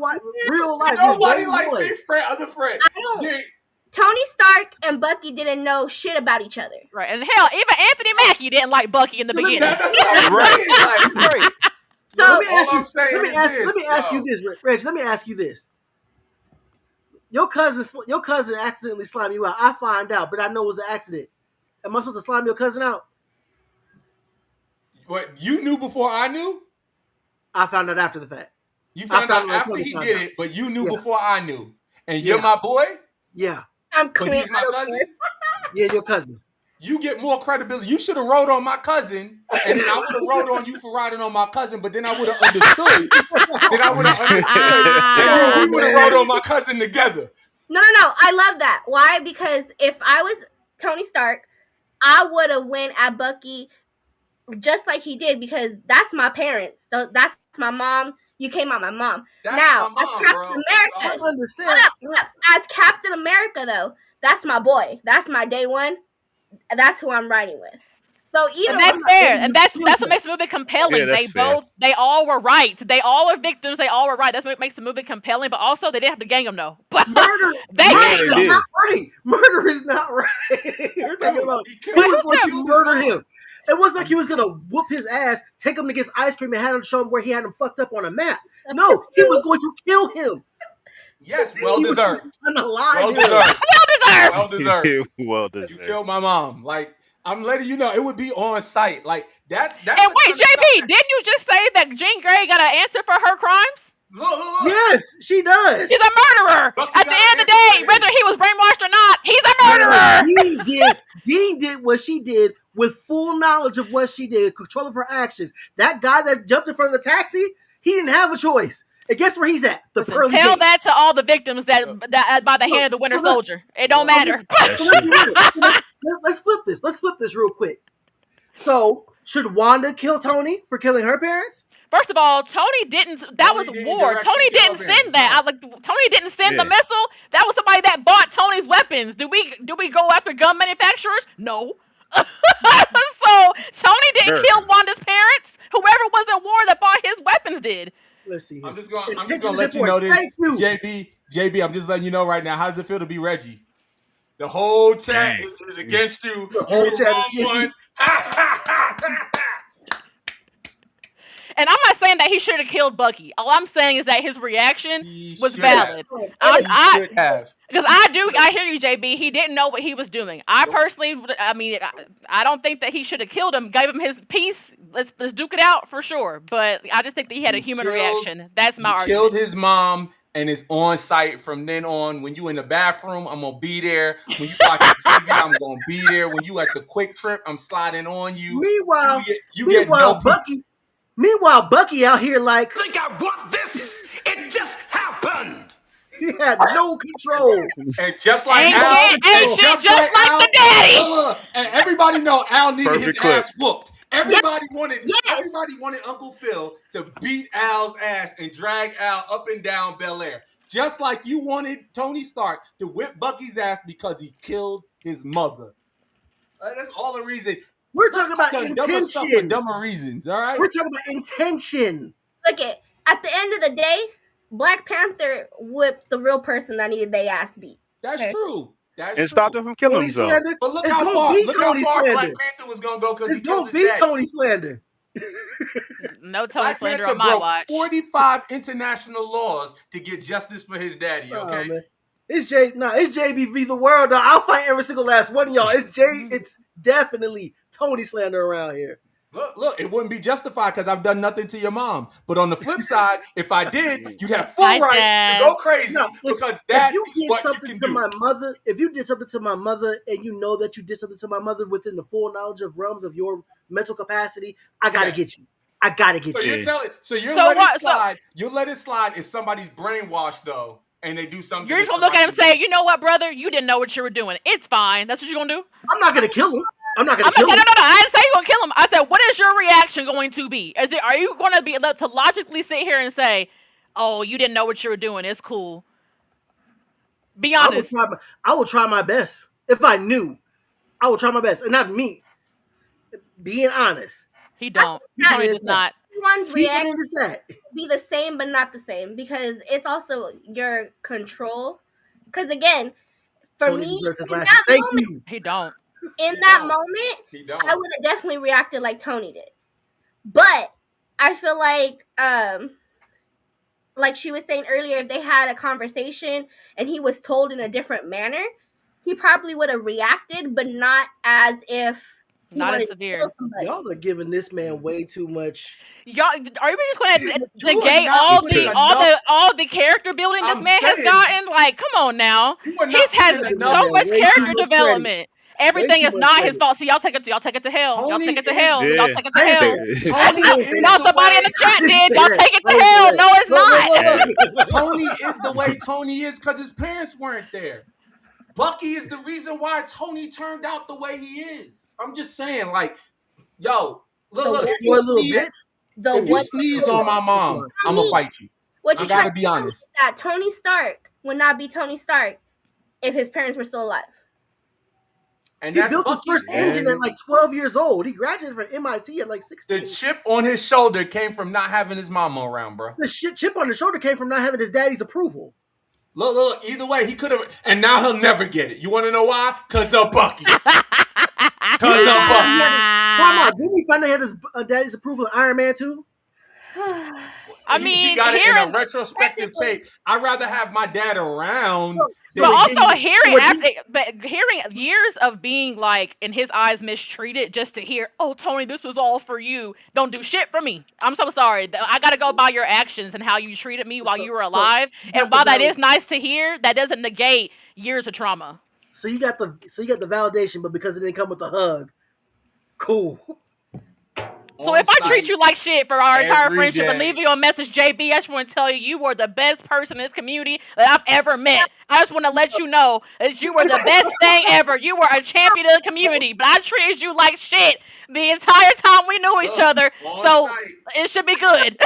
Speaker 1: real life.
Speaker 3: Nobody likes their friend, other friend.
Speaker 5: Tony Stark and Bucky didn't know shit about each other.
Speaker 4: Right, and hell, even Anthony Mackie didn't like Bucky in the beginning.
Speaker 3: That's what I'm saying.
Speaker 5: So
Speaker 1: let me ask you this, Reg. Let me ask you this. Your cousin accidentally slimed you out. I find out, but I know it was an accident. Am I supposed to slime your cousin out?
Speaker 3: What, you knew before I knew?
Speaker 1: I found out after the fact.
Speaker 3: You found out after he did it, but you knew before I knew. And you're my boy?
Speaker 1: Yeah.
Speaker 5: I'm clean.
Speaker 3: But he's my cousin?
Speaker 1: Yeah, your cousin.
Speaker 3: You get more credibility. You should have rode on my cousin, and then I would have rode on you for riding on my cousin, but then I would have understood. And we would have rode on my cousin together.
Speaker 5: No. I love that. Why? Because if I was Tony Stark, I would have went at Bucky just like he did, because that's my parents. That's my mom. You came out my mom.
Speaker 3: That's
Speaker 5: now,
Speaker 3: my mom,
Speaker 5: as Captain America,
Speaker 1: I understand.
Speaker 5: As Captain America, though, that's my boy. That's my day one. That's who I'm riding with. So even
Speaker 4: that's fair, and that's what makes the movie compelling.
Speaker 2: Yeah,
Speaker 4: they all were right. They all were victims. They all were right. That's what makes the movie compelling. But also, they didn't have to gang them, though.
Speaker 1: Murder is not right. Murder is not right. You're talking about he was going to murder him. It wasn't like he was going to whoop his ass, take him to get ice cream, and have him show him where he had him fucked up on a map. No, he was going to kill him.
Speaker 3: Yes, well deserved.
Speaker 1: Well
Speaker 3: deserved. You killed my mom. Like, I'm letting you know, it would be on site. Like, that's.
Speaker 4: And wait, JB, didn't you just say that Jean Grey got an answer for her crimes?
Speaker 3: Look.
Speaker 1: Yes, she does.
Speaker 4: He's a murderer. At the end of the day, whether he was brainwashed or not, he's a murderer.
Speaker 1: Jean did what she did with full knowledge of what she did, control of her actions. That guy that jumped in front of the taxi, he didn't have a choice. And guess where he's at? The pearly
Speaker 4: Tell
Speaker 1: gate.
Speaker 4: that to all the victims that by the hand of the Winter Soldier. It don't matter.
Speaker 1: Let's flip this. Let's flip this real quick. So, should Wanda kill Tony for killing her parents?
Speaker 4: First of all, Tony didn't. That was war. Tony didn't send that. Tony didn't send the missile. That was somebody that bought Tony's weapons. Do we go after gun manufacturers? No. So Tony didn't kill Wanda's parents. Whoever was at war that bought his weapons did.
Speaker 1: Let's see.
Speaker 3: I'm just gonna let you know this, JB. I'm just letting you know right now. How does it feel to be Reggie? The whole chat is against you.
Speaker 1: The whole chat is against you.
Speaker 4: And I'm not saying that he should have killed Bucky. All I'm saying is that his reaction was valid. Because I hear you, JB. He didn't know what he was doing. I don't think that he should have killed him. Gave him his piece. Let's duke it out for sure. But I just think that he had a human reaction. That's my argument.
Speaker 3: Killed his mom and is on site from then on. When you in the bathroom, I'm gonna be there. When you watch TV, I'm gonna be there. When you at the Quick Trip, I'm sliding on you.
Speaker 1: Meanwhile,
Speaker 3: you get no Bucky.
Speaker 1: Meanwhile, Bucky out here like,
Speaker 6: think I want this? It just happened.
Speaker 1: He had no control.
Speaker 3: And just like Al,
Speaker 4: just like the daddy.
Speaker 3: And everybody know Al needed his ass whooped. Everybody wanted Uncle Phil to beat Al's ass and drag Al up and down Bel Air. Just like you wanted Tony Stark to whip Bucky's ass because he killed his mother. That's all the reason.
Speaker 1: We're talking about
Speaker 3: Dumber stuff for
Speaker 1: intention.
Speaker 3: dumber reasons, all right?
Speaker 1: We're talking about intention.
Speaker 5: Look at the end of the day, Black Panther whipped the real person that needed their ass beat.
Speaker 3: That's true. That's
Speaker 2: And stopped him from killing
Speaker 1: Tony
Speaker 2: himself.
Speaker 1: slander.
Speaker 3: But look
Speaker 1: It's
Speaker 3: how
Speaker 1: gonna
Speaker 3: far,
Speaker 1: be
Speaker 3: look how
Speaker 1: Tony
Speaker 3: far
Speaker 1: slander.
Speaker 3: Black Panther was going to go because
Speaker 1: It's
Speaker 3: he killed
Speaker 1: gonna
Speaker 3: his
Speaker 1: be
Speaker 3: dad.
Speaker 1: Tony slander.
Speaker 4: No Tony
Speaker 3: Black
Speaker 4: slander
Speaker 3: Panther
Speaker 4: on my
Speaker 3: broke
Speaker 4: watch.
Speaker 3: 45 international laws to get justice for his daddy,
Speaker 1: Oh,
Speaker 3: okay?
Speaker 1: man. It's JBVtheWorld. I'll fight every single last one of y'all. It's definitely Tony slander around here.
Speaker 3: Look, it wouldn't be justified because I've done nothing to your mom. But on the flip side, if I did, you'd have full
Speaker 4: Hi,
Speaker 3: right
Speaker 4: Dad.
Speaker 3: to go crazy
Speaker 1: No,
Speaker 3: because that
Speaker 1: you
Speaker 3: is
Speaker 1: did
Speaker 3: what you
Speaker 1: something
Speaker 3: can
Speaker 1: to
Speaker 3: do.
Speaker 1: my mother, if you did something to my mother and you know that you did something to my mother within the full knowledge of realms of your mental capacity, I gotta get you. I gotta get
Speaker 3: So
Speaker 1: you.
Speaker 3: you're telling, so you're
Speaker 4: So
Speaker 3: letting
Speaker 4: what-
Speaker 3: it slide. You'll let it slide if somebody's brainwashed though, and they do something.
Speaker 4: You're just gonna look at him and say, you know what, brother? You didn't know what you were doing. It's fine. That's what you're gonna do?
Speaker 1: I'm not gonna kill him. I'm not gonna
Speaker 4: I'm gonna
Speaker 1: kill
Speaker 4: say,
Speaker 1: him.
Speaker 4: no. I didn't say you're gonna kill him. I said, what is your reaction going to be? Are you gonna be able to logically sit here and say, oh, you didn't know what you were doing? It's cool. Be honest.
Speaker 1: I will try my best. If I knew, I will try my best. And not me. Being honest.
Speaker 4: He don't.
Speaker 5: That
Speaker 4: Tony
Speaker 1: is
Speaker 4: does not.
Speaker 5: Everyone's
Speaker 1: Keep it
Speaker 5: reaction
Speaker 1: in the set.
Speaker 5: be the same but not the same because it's also your control. Because again, for
Speaker 1: Tony
Speaker 5: me,
Speaker 1: deserves his
Speaker 5: in
Speaker 1: lashes.
Speaker 5: that
Speaker 1: Thank
Speaker 5: moment,
Speaker 1: you.
Speaker 4: He don't.
Speaker 5: in
Speaker 3: He
Speaker 5: that
Speaker 3: don't.
Speaker 5: moment,
Speaker 3: He don't.
Speaker 5: I would have definitely reacted like Tony did. But I feel like she was saying earlier, if they had a conversation and he was told in a different manner, he probably would have reacted, but not as if he
Speaker 4: Not as
Speaker 5: wanted to
Speaker 4: severe.
Speaker 5: kill somebody.
Speaker 1: Y'all are giving this man way too much.
Speaker 4: Y'all, are you just going to
Speaker 3: You are
Speaker 4: negate
Speaker 3: not putting
Speaker 4: all the character building this
Speaker 3: I'm
Speaker 4: man has
Speaker 3: saying-
Speaker 4: gotten? Like, come on now.
Speaker 3: You are not
Speaker 4: He's had
Speaker 3: putting
Speaker 1: enough-
Speaker 4: so much
Speaker 1: way too
Speaker 4: character
Speaker 1: much
Speaker 4: development. Everything
Speaker 1: Way
Speaker 4: is
Speaker 1: too
Speaker 4: not
Speaker 1: much
Speaker 4: his fault. See, y'all take it to hell. Y'all
Speaker 3: Tony
Speaker 4: take it to
Speaker 3: is-
Speaker 4: hell.
Speaker 2: Yeah.
Speaker 4: Y'all take it to
Speaker 1: I didn't
Speaker 4: hell.
Speaker 1: say that.
Speaker 3: Tony
Speaker 1: I didn't
Speaker 3: is
Speaker 1: say
Speaker 4: No,
Speaker 1: that.
Speaker 3: the
Speaker 4: somebody in
Speaker 3: way-
Speaker 4: the chat
Speaker 1: I didn't
Speaker 4: did.
Speaker 1: say
Speaker 4: Y'all
Speaker 1: that.
Speaker 4: take it
Speaker 1: I
Speaker 4: to
Speaker 1: didn't say
Speaker 4: hell.
Speaker 1: that.
Speaker 4: No, it's not.
Speaker 3: Tony is the way Tony is because his parents weren't there. Bucky is the reason why Tony turned out the way he is. I'm just saying, like, yo, look, if
Speaker 1: Spoiled little
Speaker 3: you
Speaker 1: bitch.
Speaker 3: sneeze on my mom, I'm gonna fight you.
Speaker 5: What
Speaker 3: I
Speaker 5: you
Speaker 3: gotta
Speaker 5: trying to
Speaker 3: be
Speaker 5: tell me
Speaker 3: honest.
Speaker 5: is that Tony Stark would not be Tony Stark if his parents were still alive.
Speaker 3: And
Speaker 1: He
Speaker 3: that's
Speaker 1: built his
Speaker 3: Bucky's
Speaker 1: first
Speaker 3: fault.
Speaker 1: engine at like 12 years old. He graduated from MIT at like 16.
Speaker 3: The chip on his shoulder came from not having his mama around, bro.
Speaker 1: The shit chip on the shoulder came from not having his daddy's approval.
Speaker 3: Look, either way, he could have, and now he'll never get it. You want to know why? Because of Bucky. Because of Bucky.
Speaker 1: Why not? Didn't he finally have his daddy's approval in Iron Man 2?
Speaker 4: I
Speaker 3: He
Speaker 4: mean,
Speaker 3: got it in
Speaker 4: hearing,
Speaker 3: a retrospective tape. I'd rather have my dad around.
Speaker 1: So
Speaker 4: but
Speaker 1: when
Speaker 4: also
Speaker 1: he-
Speaker 4: hearing
Speaker 1: when
Speaker 4: after, but hearing years of being like in his eyes mistreated, just to hear, oh Tony, this was all for you. Don't do shit for me. I'm so sorry. I gotta go by your actions and how you treated me while you were alive.
Speaker 1: got
Speaker 4: And while
Speaker 1: the
Speaker 4: that is nice to hear, that doesn't negate years of trauma.
Speaker 1: So you got the validation, but because it didn't come with a hug, cool.
Speaker 4: So if I treat you like shit for our entire
Speaker 3: every
Speaker 4: friendship and
Speaker 3: day.
Speaker 4: leave you a message, JB, I just want to tell you, you were the best person in this community that I've ever met. I just want to let you know that you were the best thing ever. You were a champion of the community, but I treated you like shit the entire time we knew each other.
Speaker 3: on
Speaker 4: So
Speaker 3: site.
Speaker 4: it should be good.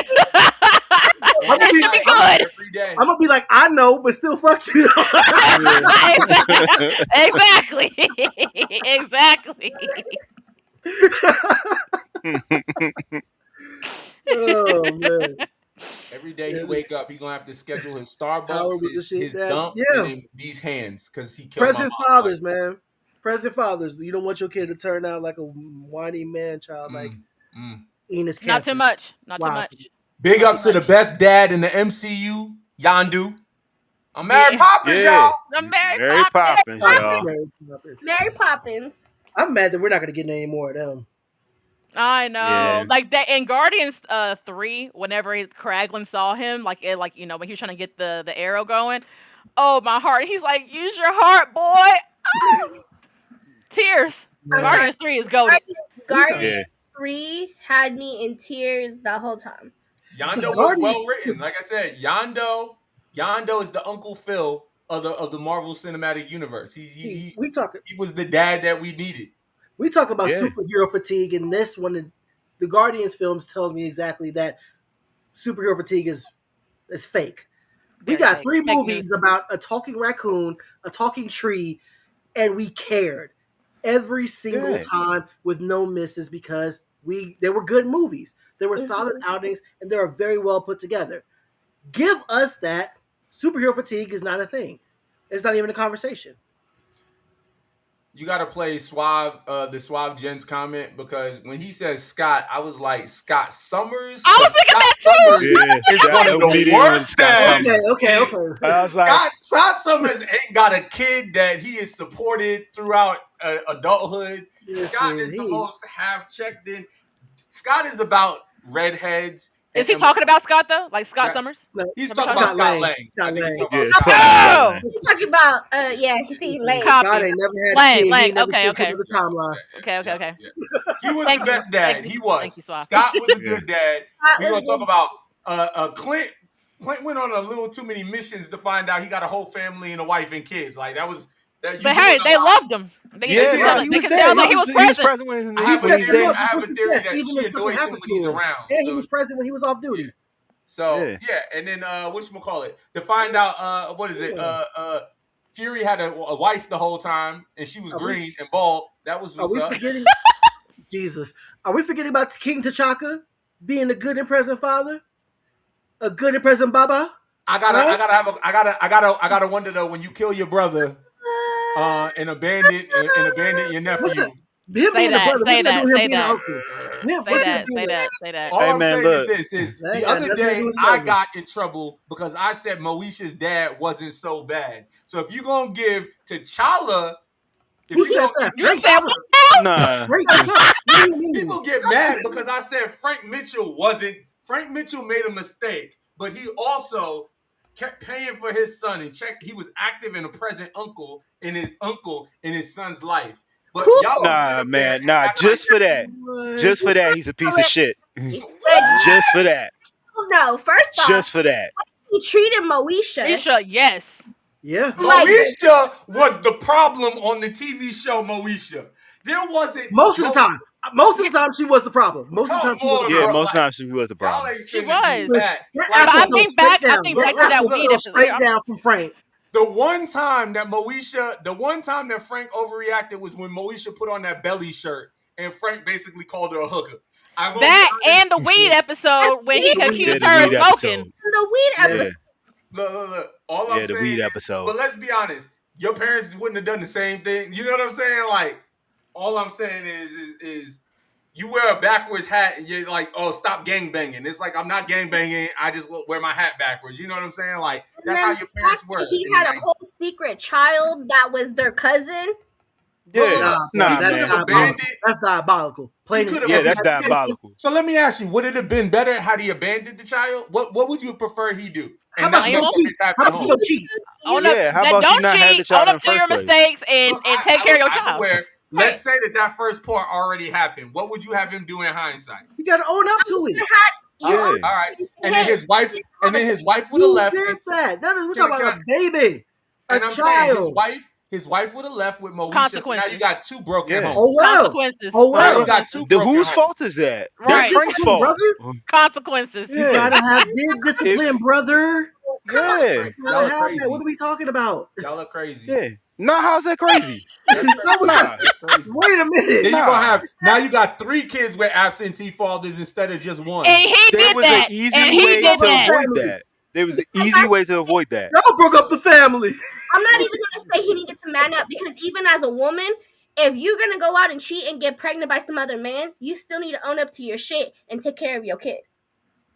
Speaker 3: On
Speaker 4: It should be
Speaker 3: site
Speaker 4: good.
Speaker 3: every day.
Speaker 1: I'm gonna be like, I know, but still fuck you.
Speaker 4: Exactly. Exactly.
Speaker 1: Oh man.
Speaker 3: Every day he
Speaker 1: Yes.
Speaker 3: wake up, he gonna have to schedule his
Speaker 1: Hour
Speaker 3: Starbucks,
Speaker 1: was the
Speaker 3: his,
Speaker 1: shit
Speaker 3: his
Speaker 1: that-
Speaker 3: dump,
Speaker 1: yeah.
Speaker 3: and then these hands because he killed
Speaker 1: Present
Speaker 3: my mom.
Speaker 1: fathers, man. Present fathers. You don't want your kid to turn out like a whiny man child, like Enos
Speaker 4: Not too
Speaker 1: Cantor.
Speaker 4: much. Not too
Speaker 1: Wow.
Speaker 4: much.
Speaker 3: Big
Speaker 4: Not
Speaker 3: ups
Speaker 4: too
Speaker 3: to the
Speaker 4: much.
Speaker 3: best dad in the MCU, Yandu. I'm Mary
Speaker 4: Yeah.
Speaker 3: Poppins, y'all.
Speaker 4: I'm Mary
Speaker 2: Mary
Speaker 4: Poppins.
Speaker 2: Poppins, y'all.
Speaker 5: Mary Poppins.
Speaker 1: I'm mad that we're not gonna get any more of them.
Speaker 4: I know,
Speaker 2: Yeah.
Speaker 4: like that in Guardians 3. Whenever Kraglin saw him, like when he was trying to get the arrow going, oh my heart! He's like, use your heart, boy. Ah! Tears.
Speaker 1: Yeah.
Speaker 4: Guardians 3 is goated.
Speaker 5: Guardian
Speaker 2: Yeah.
Speaker 5: 3 had me in tears the whole time.
Speaker 3: Yando was
Speaker 1: Guardian-
Speaker 3: well written. Like I said, Yando is the Uncle Phil of the Marvel Cinematic Universe. He
Speaker 1: We talking.
Speaker 3: was the dad that we needed.
Speaker 1: We talk about
Speaker 2: Yeah.
Speaker 1: superhero fatigue, and this one, the Guardians films tells me exactly that superhero fatigue is fake. We
Speaker 4: Very
Speaker 1: got
Speaker 4: fake.
Speaker 1: 3
Speaker 4: Fake
Speaker 1: movies
Speaker 4: news.
Speaker 1: about a talking raccoon, a talking tree, and we cared every single
Speaker 2: Yeah.
Speaker 1: time with no misses because they were good movies. They were solid outings, and they were very well put together. Give us that. Superhero fatigue is not a thing. It's not even a conversation.
Speaker 3: You got to play the Suave Jen's comment, because when he says Scott, I was like, Scott Summers?
Speaker 4: I was thinking that too!
Speaker 3: Summers
Speaker 2: Yeah.
Speaker 3: is one of the worst dads.
Speaker 1: Okay.
Speaker 2: I was like,
Speaker 3: Scott Summers ain't got a kid that he is supported throughout adulthood. Scott is the most half checked in. Scott is about redheads.
Speaker 4: Is he talking about Scott though? Like Scott Summers?
Speaker 1: No,
Speaker 3: He's talking about Scott Lang.
Speaker 1: Scott Lang.
Speaker 2: yeah,
Speaker 5: He's talking about
Speaker 1: He's
Speaker 5: he's Lane.
Speaker 1: Scott ain't never had a kid. He ain't never
Speaker 4: Okay.
Speaker 1: sent him to the timeline.
Speaker 4: Okay.
Speaker 3: He was
Speaker 4: Thank
Speaker 3: the
Speaker 4: you.
Speaker 3: best dad.
Speaker 4: Thank you.
Speaker 3: He was.
Speaker 4: Thank you, Swap.
Speaker 3: Scott was a good dad.
Speaker 5: Scott
Speaker 3: We're
Speaker 5: was
Speaker 3: gonna talk about Clint. Clint went on a little too many missions to find out he got a whole family and a wife and kids. Like that was that.
Speaker 4: But hey, they loved him. They can tell that he was present.
Speaker 2: When
Speaker 3: I have a
Speaker 2: he's
Speaker 3: theory,
Speaker 2: there.
Speaker 3: I have a theory that she
Speaker 1: Even if something
Speaker 3: annoys him
Speaker 1: happened
Speaker 3: when
Speaker 1: to
Speaker 3: he's
Speaker 1: him,
Speaker 3: around.
Speaker 1: and he was present when he was off duty.
Speaker 3: So
Speaker 2: Yeah.
Speaker 3: and then whatchamacallit, to find out what is it? Fury had a wife the whole time, and she was green and bald. That was what's up.
Speaker 1: Jesus, are we forgetting about King T'Chaka being a good and present father, a good and present Baba?
Speaker 3: I gotta wonder though, when you kill your brother and abandon your nephew.
Speaker 1: Him being a brother,
Speaker 4: say that.
Speaker 3: All
Speaker 2: Hey,
Speaker 3: I'm
Speaker 2: man,
Speaker 3: saying
Speaker 2: look.
Speaker 3: is this:
Speaker 1: That
Speaker 3: the
Speaker 1: got
Speaker 3: other
Speaker 1: nothing to
Speaker 3: day
Speaker 1: do with
Speaker 3: I
Speaker 1: brother.
Speaker 3: got in trouble because I said Moesha's dad wasn't so bad. So if you're gonna give T'Challa,
Speaker 1: Who said that?
Speaker 4: You said what?
Speaker 2: Nah.
Speaker 3: people get mad because I said Frank Mitchell wasn't. Frank Mitchell made a mistake, but he also kept paying for his son and he was active and a present uncle in his son's life. But y'all
Speaker 2: Nah, man, nah. Just for that, he's a piece of shit. Just for that.
Speaker 5: No, first off,
Speaker 2: Just for that.
Speaker 5: he treated Moesha.
Speaker 4: Yes.
Speaker 1: Yeah.
Speaker 3: Moesha was the problem on the TV show Moesha. There wasn't
Speaker 1: Most of the time. Most of the time, she was the problem. Most of the time, she was the problem.
Speaker 2: Yeah, most times she was the problem.
Speaker 4: She was.
Speaker 1: But
Speaker 4: I think back to that weed episode.
Speaker 1: Straight down from Frank.
Speaker 3: The one time that Frank overreacted was when Moesha put on that belly shirt and Frank basically called her a hooker.
Speaker 4: That and the weed episode when he accused her of smoking.
Speaker 5: The weed episode.
Speaker 3: Look. All I'm saying
Speaker 2: the weed
Speaker 3: is,
Speaker 2: episode.
Speaker 3: but let's be honest, your parents wouldn't have done the same thing. You know what I'm saying? Like, all I'm saying is you wear a backwards hat and you're like, oh, stop gangbanging. It's like, I'm not gangbanging. I just wear my hat backwards. You know what I'm saying? Like, that's how your parents were.
Speaker 5: He had a whole secret child that was their cousin.
Speaker 2: Yeah,
Speaker 1: that's diabolical.
Speaker 2: That's diabolical.
Speaker 3: So let me ask you, would it have been better had he abandoned the child? What would you prefer he do?
Speaker 1: How about you go cheat?
Speaker 2: How about you not have the child in the first place?
Speaker 4: Own up to your mistakes and take care of your child.
Speaker 3: Let's say that first part already happened. What would you have him do in hindsight?
Speaker 1: You got to own up to it.
Speaker 3: All right. And then his wife would have left.
Speaker 1: Who did that? We're talking about a baby,
Speaker 3: a
Speaker 1: child.
Speaker 3: Saying his wife would have left with Moesha. So now you got two broken homes.
Speaker 1: Oh well.
Speaker 4: Consequences.
Speaker 3: Now you got two broken
Speaker 2: whose fault is that?
Speaker 4: Right.
Speaker 2: That's Frank's fault.
Speaker 1: Brother?
Speaker 4: Consequences.
Speaker 1: You gotta have discipline, brother.
Speaker 2: Yeah.
Speaker 1: What are we talking about?
Speaker 3: Y'all are crazy.
Speaker 2: Yeah. No, how's that crazy?
Speaker 1: Wait a minute.
Speaker 3: Then you got 3 kids with absentee fathers instead of just one.
Speaker 4: And he did that.
Speaker 2: There was an easy way to avoid that.
Speaker 1: Y'all broke up the family.
Speaker 5: I'm not even gonna say he needed to man up, because even as a woman, if you're gonna go out and cheat and get pregnant by some other man, you still need to own up to your shit and take care of your kid.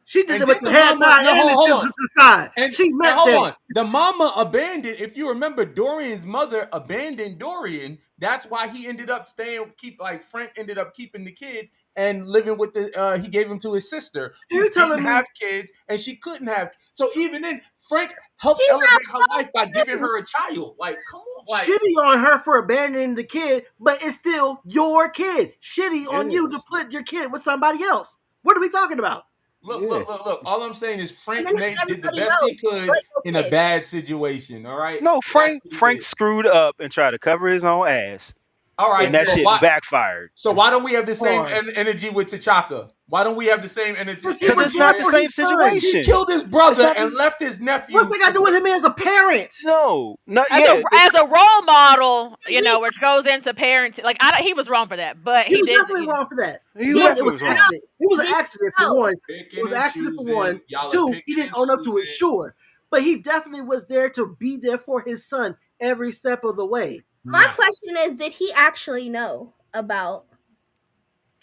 Speaker 1: She did it with the head nod and the children to the side. And she meant that.
Speaker 3: The mama abandoned, if you remember, Dorian's mother abandoned Dorian. That's why he ended up Frank ended up keeping the kid and living with he gave him to his sister.
Speaker 1: So you're telling me
Speaker 3: have kids and she couldn't have. So even then, Frank helped elevate her life by giving her a child. Like, come on. Like,
Speaker 1: shitty on her for abandoning the kid, but it's still your kid. Shitty on you to put your kid with somebody else. What are we talking about?
Speaker 3: Look. All I'm saying is Frank did the best he could in a bad situation. All right.
Speaker 2: No, Frank screwed up and tried to cover his own ass.
Speaker 3: All right,
Speaker 2: and that
Speaker 3: so
Speaker 2: shit backfired.
Speaker 3: So why don't we have the same
Speaker 1: Hard.
Speaker 3: energy with T'Chaka? Why don't we have the same energy?
Speaker 1: Because he
Speaker 2: Because
Speaker 1: was
Speaker 2: it's
Speaker 1: there
Speaker 2: not the
Speaker 1: for
Speaker 2: same
Speaker 1: his son.
Speaker 2: situation.
Speaker 3: He killed his brother
Speaker 1: Exactly.
Speaker 3: and left his nephew.
Speaker 1: What's that got to do with him as a parent?
Speaker 2: No, not
Speaker 4: As
Speaker 2: yet.
Speaker 4: as a role model, you know, which goes into parenting. Like he was wrong for that, but
Speaker 1: He
Speaker 4: he
Speaker 1: was
Speaker 4: did.
Speaker 1: definitely wrong for that.
Speaker 2: He
Speaker 1: One, it
Speaker 2: definitely
Speaker 1: was
Speaker 2: was
Speaker 1: an
Speaker 2: wrong.
Speaker 1: accident. It was an
Speaker 5: Did
Speaker 1: accident
Speaker 5: you
Speaker 1: for
Speaker 5: know?
Speaker 1: one.
Speaker 3: Picking
Speaker 1: It was an
Speaker 3: and
Speaker 1: accident for
Speaker 3: choosing.
Speaker 1: one.
Speaker 3: Y'all are
Speaker 1: Two,
Speaker 3: picking
Speaker 1: he didn't
Speaker 3: and
Speaker 1: own up to it,
Speaker 3: choosing.
Speaker 1: sure. But he definitely was there to be there for his son every step of the way.
Speaker 5: My
Speaker 3: Nah.
Speaker 5: question is, did he actually know about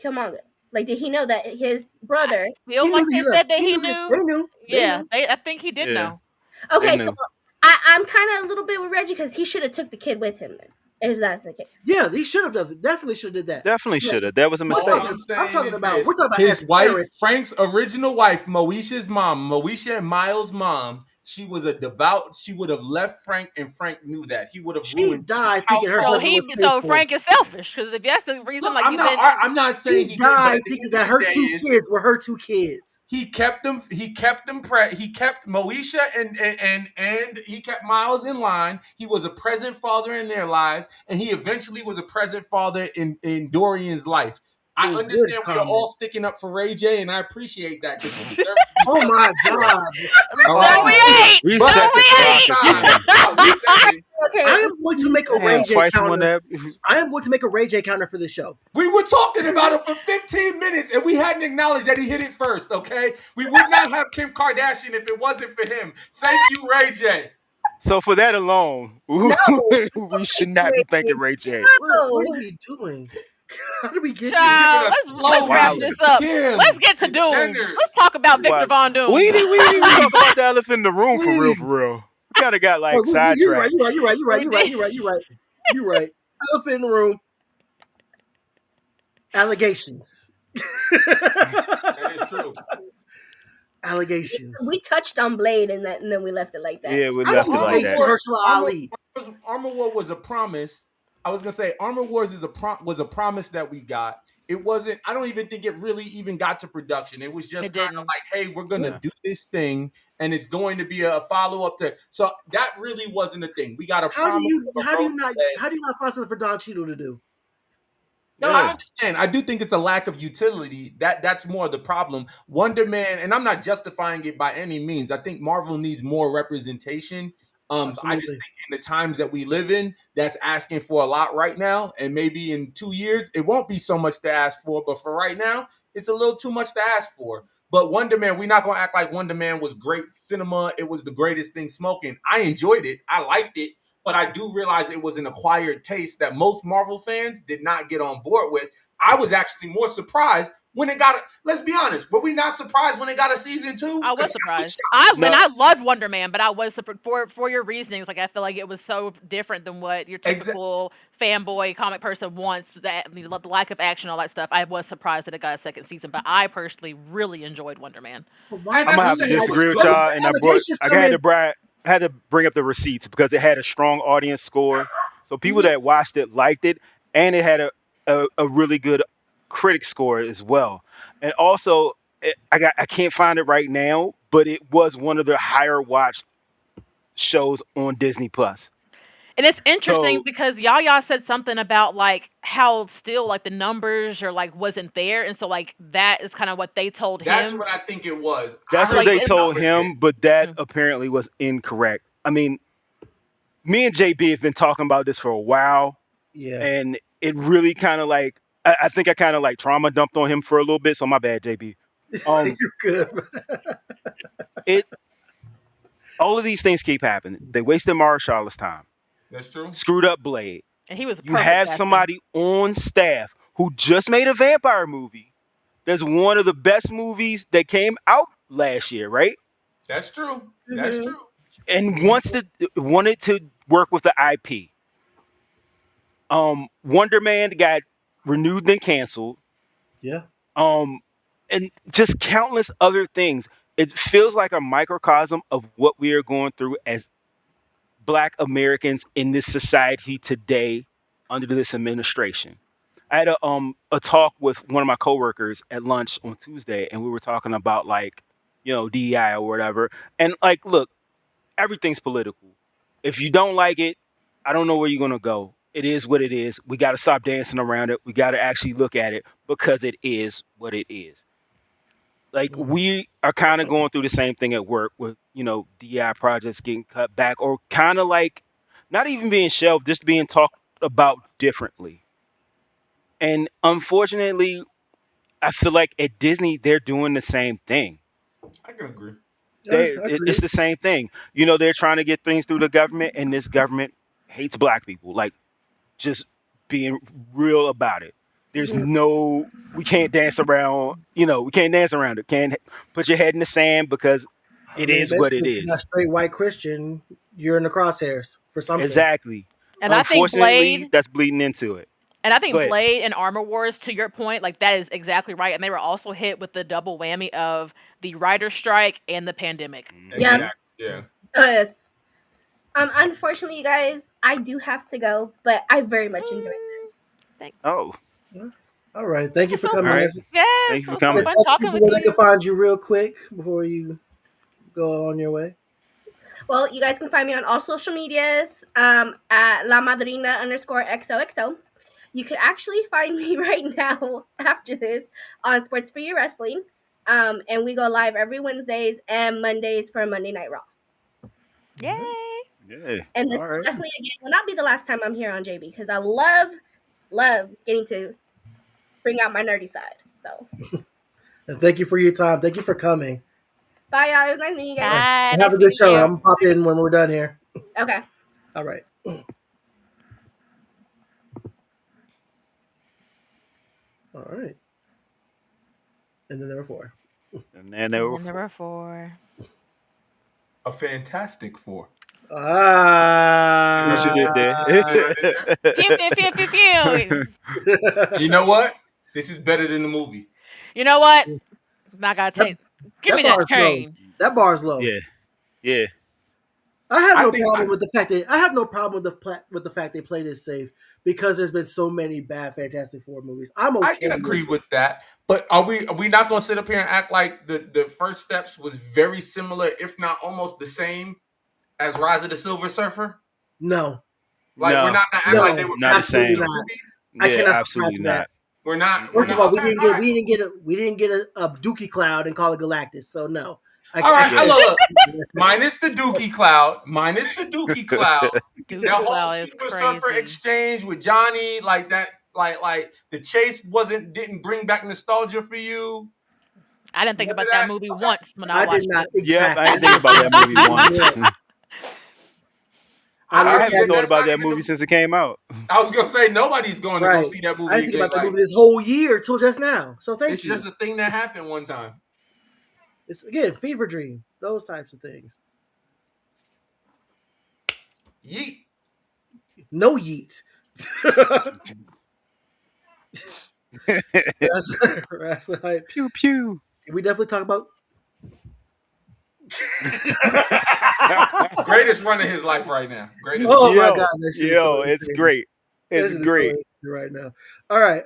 Speaker 5: Killmonger? Like, did he know that his brother?
Speaker 4: Feel
Speaker 1: He
Speaker 4: like
Speaker 1: knew
Speaker 4: they
Speaker 1: he left.
Speaker 4: said that
Speaker 1: He
Speaker 4: he
Speaker 1: knew that-
Speaker 4: knew.
Speaker 1: they knew. They
Speaker 4: Yeah,
Speaker 1: knew.
Speaker 4: I think he did
Speaker 2: Yeah.
Speaker 4: know.
Speaker 5: Okay,
Speaker 2: They
Speaker 5: so
Speaker 2: knew.
Speaker 5: I'm kind of a little bit with Reggie because he should have took the kid with him then, if that's the case.
Speaker 1: Yeah, he should have done it. Definitely should have did that.
Speaker 2: Definitely should have. That was a
Speaker 1: All
Speaker 2: mistake.
Speaker 3: I'm
Speaker 1: I'm
Speaker 3: saying
Speaker 1: talking
Speaker 3: is
Speaker 1: about.
Speaker 3: this.
Speaker 1: We're talking about
Speaker 3: His
Speaker 1: as
Speaker 3: wife,
Speaker 1: parents.
Speaker 3: Frank's original wife, Moesha's mom, Moesha and Miles' mom, she was a devout. She would have left Frank, and Frank knew that. He would have
Speaker 1: She
Speaker 3: ruined
Speaker 1: died thinking her
Speaker 4: So
Speaker 1: husband was
Speaker 4: so
Speaker 1: faithful.
Speaker 4: Frank is selfish because if that's the reason,
Speaker 3: Look,
Speaker 4: like
Speaker 3: I'm not saying
Speaker 1: She
Speaker 3: he did, but
Speaker 1: died
Speaker 3: at the
Speaker 1: thinking
Speaker 3: end
Speaker 1: that
Speaker 3: of
Speaker 1: her
Speaker 3: the day
Speaker 1: two
Speaker 3: is
Speaker 1: kids were her two kids.
Speaker 3: he kept them. He kept Moesha and he kept Miles in line. He was a present father in their lives, and he eventually was a present father in Dorian's life. I
Speaker 1: Good
Speaker 3: understand we are
Speaker 1: comment.
Speaker 3: all sticking up for Ray J, and I appreciate that because he deserves
Speaker 1: Oh my God!
Speaker 3: All
Speaker 4: No,
Speaker 3: right.
Speaker 4: we ain't.
Speaker 2: Reset
Speaker 4: No,
Speaker 2: the
Speaker 4: we
Speaker 2: clock
Speaker 4: ain't.
Speaker 2: again.
Speaker 5: Okay,
Speaker 1: I am going to make a Ray
Speaker 2: Damn,
Speaker 1: J
Speaker 2: twice in one
Speaker 1: counter.
Speaker 2: day.
Speaker 1: I am going to make a Ray J counter for this show.
Speaker 3: We were talking about it for 15 minutes, and we hadn't acknowledged that he hit it first. Okay, we would not have Kim Kardashian if it wasn't for him. Thank you, Ray J.
Speaker 2: So for that alone, we should not be thanking Ray J.
Speaker 1: What are you doing? How did we get
Speaker 4: Child,
Speaker 3: Giving us
Speaker 4: let's wrap
Speaker 2: flowers.
Speaker 4: this up.
Speaker 3: Kim
Speaker 4: Let's get to
Speaker 3: and
Speaker 4: Doom.
Speaker 3: Jenner.
Speaker 4: Let's talk about Victor
Speaker 2: Wow.
Speaker 4: Von Doom.
Speaker 2: We didn't talk about the elephant in the room for real,
Speaker 1: Please.
Speaker 2: for real. We kind of got like
Speaker 1: here? You're right.
Speaker 2: sidetracked.
Speaker 1: You're right. Elephant in the room. Allegations.
Speaker 3: That is true.
Speaker 1: Allegations.
Speaker 5: we touched on Blade and then we left it like that.
Speaker 2: Yeah, we
Speaker 1: I
Speaker 2: left
Speaker 1: don't
Speaker 2: it like
Speaker 1: think
Speaker 2: that.
Speaker 1: Mahershala Ali.
Speaker 3: Armor War was a promise. I was gonna say Armor Wars was a promise that we got. It wasn't. I don't even think it really even got to production. It was just
Speaker 4: It
Speaker 3: kind of
Speaker 4: didn't.
Speaker 3: like, hey, we're gonna
Speaker 2: Yeah.
Speaker 3: do this thing, and it's going to be a follow up to. So that really wasn't a thing. We got a
Speaker 1: How do
Speaker 3: promise.
Speaker 1: you
Speaker 3: of a road that-
Speaker 1: not find something for Don Cheadle to do?
Speaker 3: No,
Speaker 2: Yeah.
Speaker 3: I understand. I do think it's a lack of utility. That's more the problem. Wonder Man, and I'm not justifying it by any means. I think Marvel needs more representation. I just
Speaker 1: Absolutely.
Speaker 3: think in the times that we live in, that's asking for a lot right now. And maybe in 2 years, it won't be so much to ask for. But for right now, it's a little too much to ask for. But Wonder Man, we're not gonna act like Wonder Man was great cinema. It was the greatest thing smoking. I enjoyed it. I liked it. But I do realize it was an acquired taste that most Marvel fans did not get on board with. I was actually more surprised when it got. Let's be honest, were we not surprised when it got a season 2?
Speaker 4: I was surprised.
Speaker 2: No.
Speaker 4: And I loved Wonder Man, but I was for your reasonings. Like I feel like it was so different than what your typical fanboy comic person wants. That the lack of action, all that stuff. I was surprised that it got a second season, but I personally really enjoyed Wonder Man.
Speaker 1: Why
Speaker 3: I'm
Speaker 2: I'm gonna have
Speaker 3: That's
Speaker 2: to
Speaker 3: what I'm saying.
Speaker 2: disagree with
Speaker 3: Where
Speaker 2: y'all, and I
Speaker 1: allegations come in?
Speaker 2: had to bring up the receipts because it had a strong audience score. So people that watched it liked it, and it had a really good critic score as well. And also, I can't find it right now, but it was one of the higher watched shows on Disney Plus.
Speaker 4: And it's interesting
Speaker 2: So-
Speaker 4: because Yaya said something about like how still like the numbers or like wasn't there, and so like that is kind of what they told
Speaker 3: That's
Speaker 4: him.
Speaker 3: what I think it was.
Speaker 2: That's
Speaker 3: I
Speaker 2: what
Speaker 3: heard
Speaker 2: they
Speaker 4: like,
Speaker 3: the
Speaker 2: told
Speaker 3: numbers
Speaker 2: him,
Speaker 3: hit.
Speaker 2: but that apparently was incorrect. I mean, me and JB have been talking about this for a while,
Speaker 1: Yeah.
Speaker 2: and it really kind of like I think I kind of like trauma dumped on him for a little bit. So my bad, JB.
Speaker 1: You're good.
Speaker 2: All of these things keep happening. They wasted Marshalla's time,
Speaker 3: That's true.
Speaker 2: screwed up Blade.
Speaker 4: And he was
Speaker 2: You have somebody on staff who just made a vampire movie. That's one of the best movies that came out last year, right?
Speaker 3: That's true. That's true.
Speaker 2: And wanted to work with the IP. Wonder Man got renewed then canceled.
Speaker 1: Yeah.
Speaker 2: And just countless other things. It feels like a microcosm of what we are going through as Black Americans in this society today under this administration. I had a talk with one of my coworkers at lunch on Tuesday, and we were talking about like, DEI or whatever. And like, look, everything's political. If you don't like it, I don't know where you're gonna go. It is what it is. We got to stop dancing around it. We got to actually look at it because it is what it is. Like we are kind of going through the same thing at work with DI projects getting cut back or kind of like not even being shelved, just being talked about differently. And unfortunately, I feel like at Disney they're doing the same thing.
Speaker 3: I can agree.
Speaker 2: It's the same thing. They're trying to get things through the government, and this government hates black people. Like, just being real about it. There's we can't dance around. We can't dance around it. Can't put your head in the sand because it is what it is.
Speaker 1: If you're not straight white Christian, you're in the crosshairs for something.
Speaker 2: Exactly.
Speaker 4: And I think Blade,
Speaker 2: that's bleeding into it.
Speaker 4: And I think Blade and Armor Wars, to your point, like that is exactly right. And they were also hit with the double whammy of the writer's strike and the pandemic.
Speaker 5: Yeah.
Speaker 3: Yeah.
Speaker 5: Yes. Unfortunately, you guys, I do have to go, but I very much enjoyed this.
Speaker 2: Oh.
Speaker 1: All right. Thank you for coming.
Speaker 2: Right.
Speaker 4: Yes.
Speaker 2: Thank you for coming.
Speaker 4: Fun talking with
Speaker 1: you.
Speaker 4: you.
Speaker 1: I can find you real quick before you go on your way.
Speaker 5: Well, you guys can find me on all social medias at La Madrina _XOXO. You can actually find me right now after this on Sports for You Wrestling. And we go live every Wednesdays and Mondays for Monday Night Raw.
Speaker 4: Yay!
Speaker 2: Yeah.
Speaker 5: And this definitely again will not be the last time I'm here on JB because I love getting to bring out my nerdy side. So
Speaker 1: and thank you for your time. Thank you for coming.
Speaker 5: Bye, y'all. It was nice meeting you guys.
Speaker 4: Bye.
Speaker 1: Have a good show. I'm gonna pop in when we're done here.
Speaker 5: Okay.
Speaker 1: All right. All right. And then there were four.
Speaker 2: And then there
Speaker 4: were four.
Speaker 3: A Fantastic Four.
Speaker 2: You did there.
Speaker 4: Pew.
Speaker 3: You know what? This is better than the movie.
Speaker 4: You know what? Not gonna take. Give me that train.
Speaker 1: That bar's low.
Speaker 2: Yeah.
Speaker 1: I have no problem with the fact they played it safe because there's been so many bad Fantastic Four movies. I
Speaker 3: can agree with that, but are we not going to sit up here and act like the first steps was very similar, if not almost the same, as Rise of the Silver Surfer?
Speaker 1: No,
Speaker 3: we're not going to act like they were
Speaker 2: not the same.
Speaker 1: I cannot
Speaker 2: absolutely not.
Speaker 1: That.
Speaker 3: We're not.
Speaker 1: First of all, we didn't get a Dookie Cloud and call it Galactus, so no.
Speaker 3: All right, look. Minus the Dookie Cloud. That whole Super Surfer exchange with Johnny, like that, like the chase didn't bring back nostalgia for you.
Speaker 4: I didn't think about that movie once when I watched it.
Speaker 2: Yeah, I didn't think about that movie once. I haven't thought about that movie since it came out.
Speaker 3: I was gonna say nobody's going to go see that movie.
Speaker 1: I didn't think about that movie this whole year till just now. So thank you.
Speaker 3: It's just a thing that happened one time.
Speaker 1: It's again fever dream, those types of things.
Speaker 3: Yeet.
Speaker 1: No yeet. That's like
Speaker 2: pew pew.
Speaker 1: We definitely talk about
Speaker 3: greatest run of his life right now. Greatest.
Speaker 1: Oh my god,
Speaker 2: it's great. It's great
Speaker 1: right now. All right,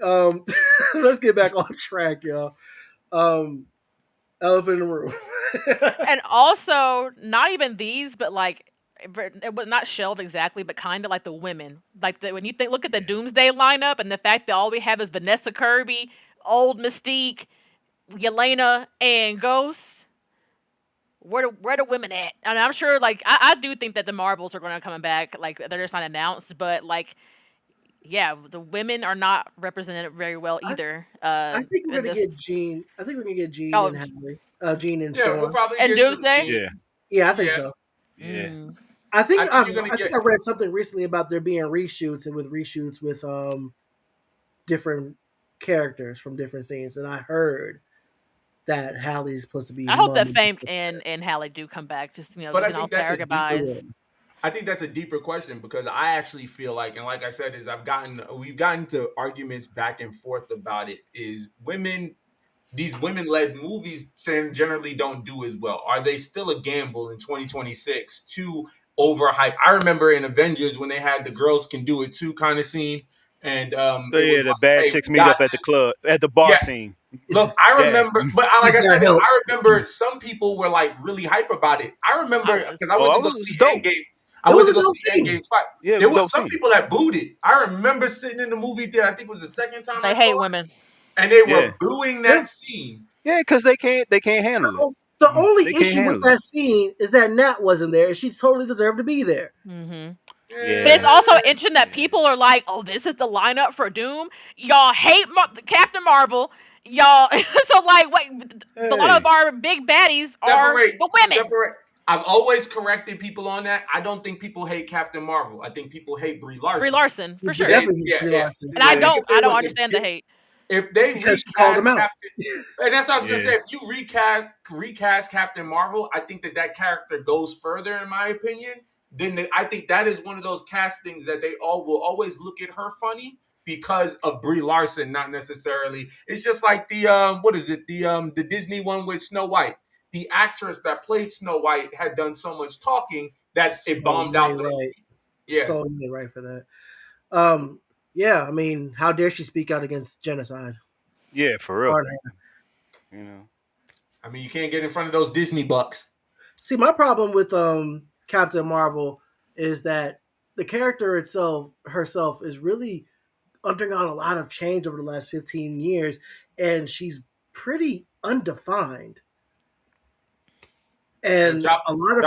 Speaker 1: let's get back on track, y'all. Elephant in the room.
Speaker 4: And also, not even these, but like it was not shelved exactly, but kind of like the women. Like when you look at the Doomsday lineup and the fact that all we have is Vanessa Kirby, Old Mystique, Yelena, and Ghost. Where the women at? And I'm sure, like, I do think that the Marvels are going to come back. Like, they're just not announced, but like, yeah, the women are not represented very well either.
Speaker 1: I think we're gonna get Jean. I think we're gonna get Jean and Hadley. Jean and Storm.
Speaker 3: We'll probably
Speaker 4: and Doomsday.
Speaker 1: Yeah, I think so.
Speaker 2: Yeah.
Speaker 1: I think I read something recently about there being reshoots with different characters from different scenes, and I heard that Hallie's supposed to be.
Speaker 4: I hope that Famke and Halle do come back. Just
Speaker 3: but I think that's goodbyes. I think that's a deeper question because I actually feel like, and like I said, we've gotten to arguments back and forth about it. Is these women-led movies generally don't do as well. Are they still a gamble in 2026 to overhype? I remember in Avengers when they had the girls can do it too kind of scene, and
Speaker 2: the bad chicks meet up at the club at the bar scene.
Speaker 3: Look, I remember, but like I said, I remember some people were like really hype about it. I remember because I went to go see Endgame. I
Speaker 1: It was
Speaker 3: went to
Speaker 1: a
Speaker 3: go
Speaker 1: dope
Speaker 3: see
Speaker 1: scene.
Speaker 3: Endgame twice.
Speaker 2: Yeah, it
Speaker 3: There
Speaker 2: was a
Speaker 3: was
Speaker 2: dope
Speaker 3: some
Speaker 2: scene.
Speaker 3: people that booed it. I remember sitting in the movie theater. I think it was the second time I
Speaker 4: They
Speaker 3: saw
Speaker 4: hate
Speaker 3: it,
Speaker 4: women.
Speaker 3: and they
Speaker 2: Yeah.
Speaker 3: were booing
Speaker 1: Yeah.
Speaker 3: that scene.
Speaker 2: Yeah, because they can't handle it.
Speaker 1: The only
Speaker 2: They can't
Speaker 1: issue with
Speaker 2: handle it.
Speaker 1: that scene is that Nat wasn't there, and she totally deserved to be there.
Speaker 4: Mm-hmm.
Speaker 2: Yeah.
Speaker 4: But it's also interesting that people are like, "Oh, this is the lineup for Doom." Y'all hate Captain Marvel. Y'all, so like, wait, a lot of our big baddies are the women.
Speaker 3: Separate. I've always corrected people on that. I don't think people hate Captain Marvel. I think people hate Brie Larson.
Speaker 4: Brie Larson, for sure.
Speaker 1: Definitely Brie Larson.
Speaker 4: And I don't understand the hate.
Speaker 3: If they
Speaker 1: Because she called him
Speaker 3: recast
Speaker 1: out.
Speaker 3: Captain, and that's what I was gonna say. If you recast Captain Marvel, I think that character goes further, in my opinion. Then I think that is one of those castings that they all will always look at her funny because of Brie Larson, not necessarily. It's just like the what is it? The Disney one with Snow White. The actress that played Snow White had done so much talking that it bombed out the movie. Yeah,
Speaker 1: so you're right for that. Yeah, I mean, how dare she speak out against genocide?
Speaker 2: Yeah, for real. You know,
Speaker 3: I mean, you can't get in front of those Disney bucks.
Speaker 1: See, my problem with Captain Marvel is that the character herself is really undergone a lot of change over the last 15 years, and she's pretty undefined. And a lot of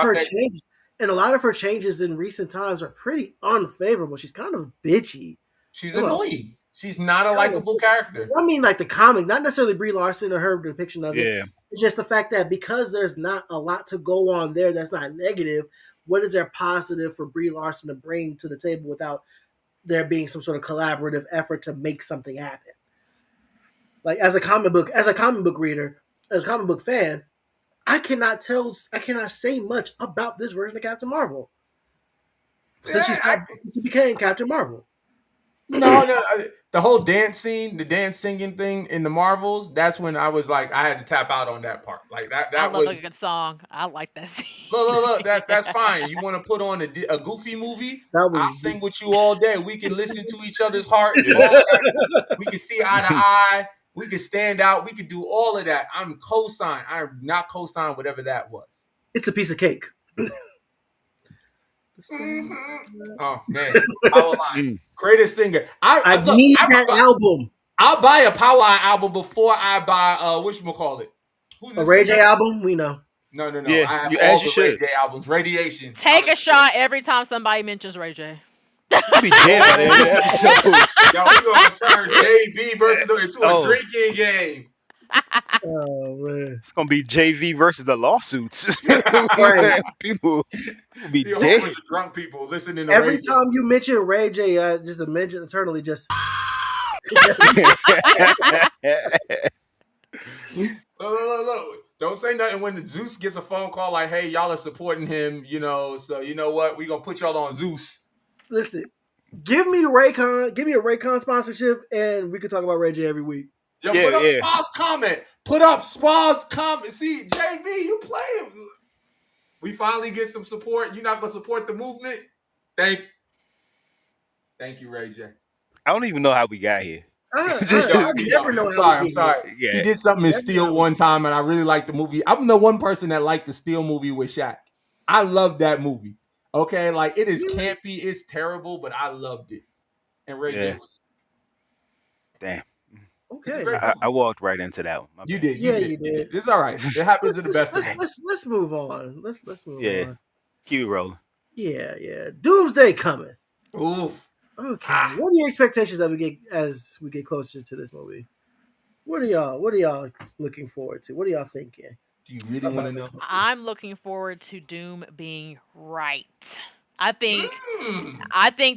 Speaker 1: her changes in recent times are pretty unfavorable. She's kind of bitchy.
Speaker 3: She's annoying. She's not a likable character.
Speaker 1: I mean, like the comic, not necessarily Brie Larson or her depiction of it.
Speaker 2: Yeah.
Speaker 1: It's just the fact that because there's not a lot to go on there that's not negative, what is there positive for Brie Larson to bring to the table without there being some sort of collaborative effort to make something happen? Like as a comic book reader, as a comic book fan, I cannot say much about this version of Captain Marvel. Since she became Captain Marvel.
Speaker 3: No, the whole dance scene, the dance singing thing in the Marvels, that's when I was like, I had to tap out on that part. Like that
Speaker 4: I
Speaker 3: was
Speaker 4: love a good song. I like that scene.
Speaker 3: Look, that's fine. You want to put on a Goofy movie? I'll sing with you all day. We can listen to each other's hearts. All of that. We can see eye to eye. We can stand out. We can do all of that. I'm not co-sign whatever that was.
Speaker 1: It's a piece of cake.
Speaker 3: Oh man, Power Line, greatest singer.
Speaker 1: I need that album.
Speaker 3: I'll buy a Power Line album before I buy whatchamacallit.
Speaker 1: Who's a Ray J album? We know.
Speaker 3: No.
Speaker 2: Yeah,
Speaker 3: I have
Speaker 2: you,
Speaker 3: all
Speaker 2: as
Speaker 3: the
Speaker 2: you should.
Speaker 3: Ray J albums. Radiation.
Speaker 4: Take a shot every time somebody mentions Ray J.
Speaker 2: We'll be dead by the end of the episode.
Speaker 3: Yo, we're gonna turn JB versus into a drinking game.
Speaker 1: Oh man,
Speaker 2: it's gonna be JV versus the lawsuits.
Speaker 1: Right.
Speaker 2: People will be
Speaker 3: dead.
Speaker 2: dead.
Speaker 3: Drunk people listening to
Speaker 1: every
Speaker 3: Ray
Speaker 1: time you mention Ray J, just a mention internally. Just
Speaker 3: look. Don't say nothing when the Zeus gets a phone call like, "Hey, y'all are supporting him," So you know what? We gonna put y'all on Zeus.
Speaker 1: Listen, give me a Raycon sponsorship, and we can talk about Ray J every week.
Speaker 3: Yo, put up Spaw's comment. Put up Spaw's comment. See, JB, you playing. We finally get some support. You're not gonna support the movement? Thank you, Ray J.
Speaker 2: I don't even know how we got here.
Speaker 1: I never know how
Speaker 3: I'm
Speaker 1: we
Speaker 3: sorry.
Speaker 2: Yeah.
Speaker 3: He did something in Steel one time, and I really liked the movie. I'm the one person that liked the Steel movie with Shaq. I love that movie. Okay, like it is campy, it's terrible, but I loved it. And Ray J was.
Speaker 2: Damn.
Speaker 1: Okay.
Speaker 2: I walked right into that one.
Speaker 3: You did.
Speaker 1: You did.
Speaker 3: It's all right. It happens to the best of us.
Speaker 1: Let's move on. Let's move on.
Speaker 2: Yeah. Keep it rolling.
Speaker 1: Yeah. Doomsday cometh.
Speaker 3: Oof.
Speaker 1: Okay. What are your expectations that we get as we get closer to this movie? What are y'all looking forward to? What are y'all thinking?
Speaker 3: Do you really want to know?
Speaker 4: I'm looking forward to Doom being right. I think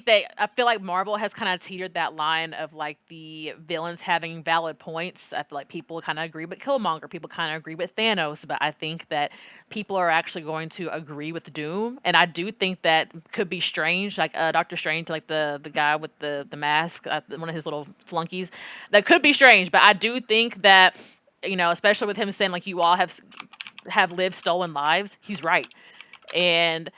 Speaker 4: that I feel like Marvel has kind of teetered that line of like the villains having valid points. I feel like people kind of agree with Killmonger, people kind of agree with Thanos, but I think that people are actually going to agree with Doom, and I do think that could be Strange, like Doctor Strange, like the guy with the mask, one of his little flunkies. That could be Strange, but I do think that especially with him saying like you all have lived stolen lives, he's right, and.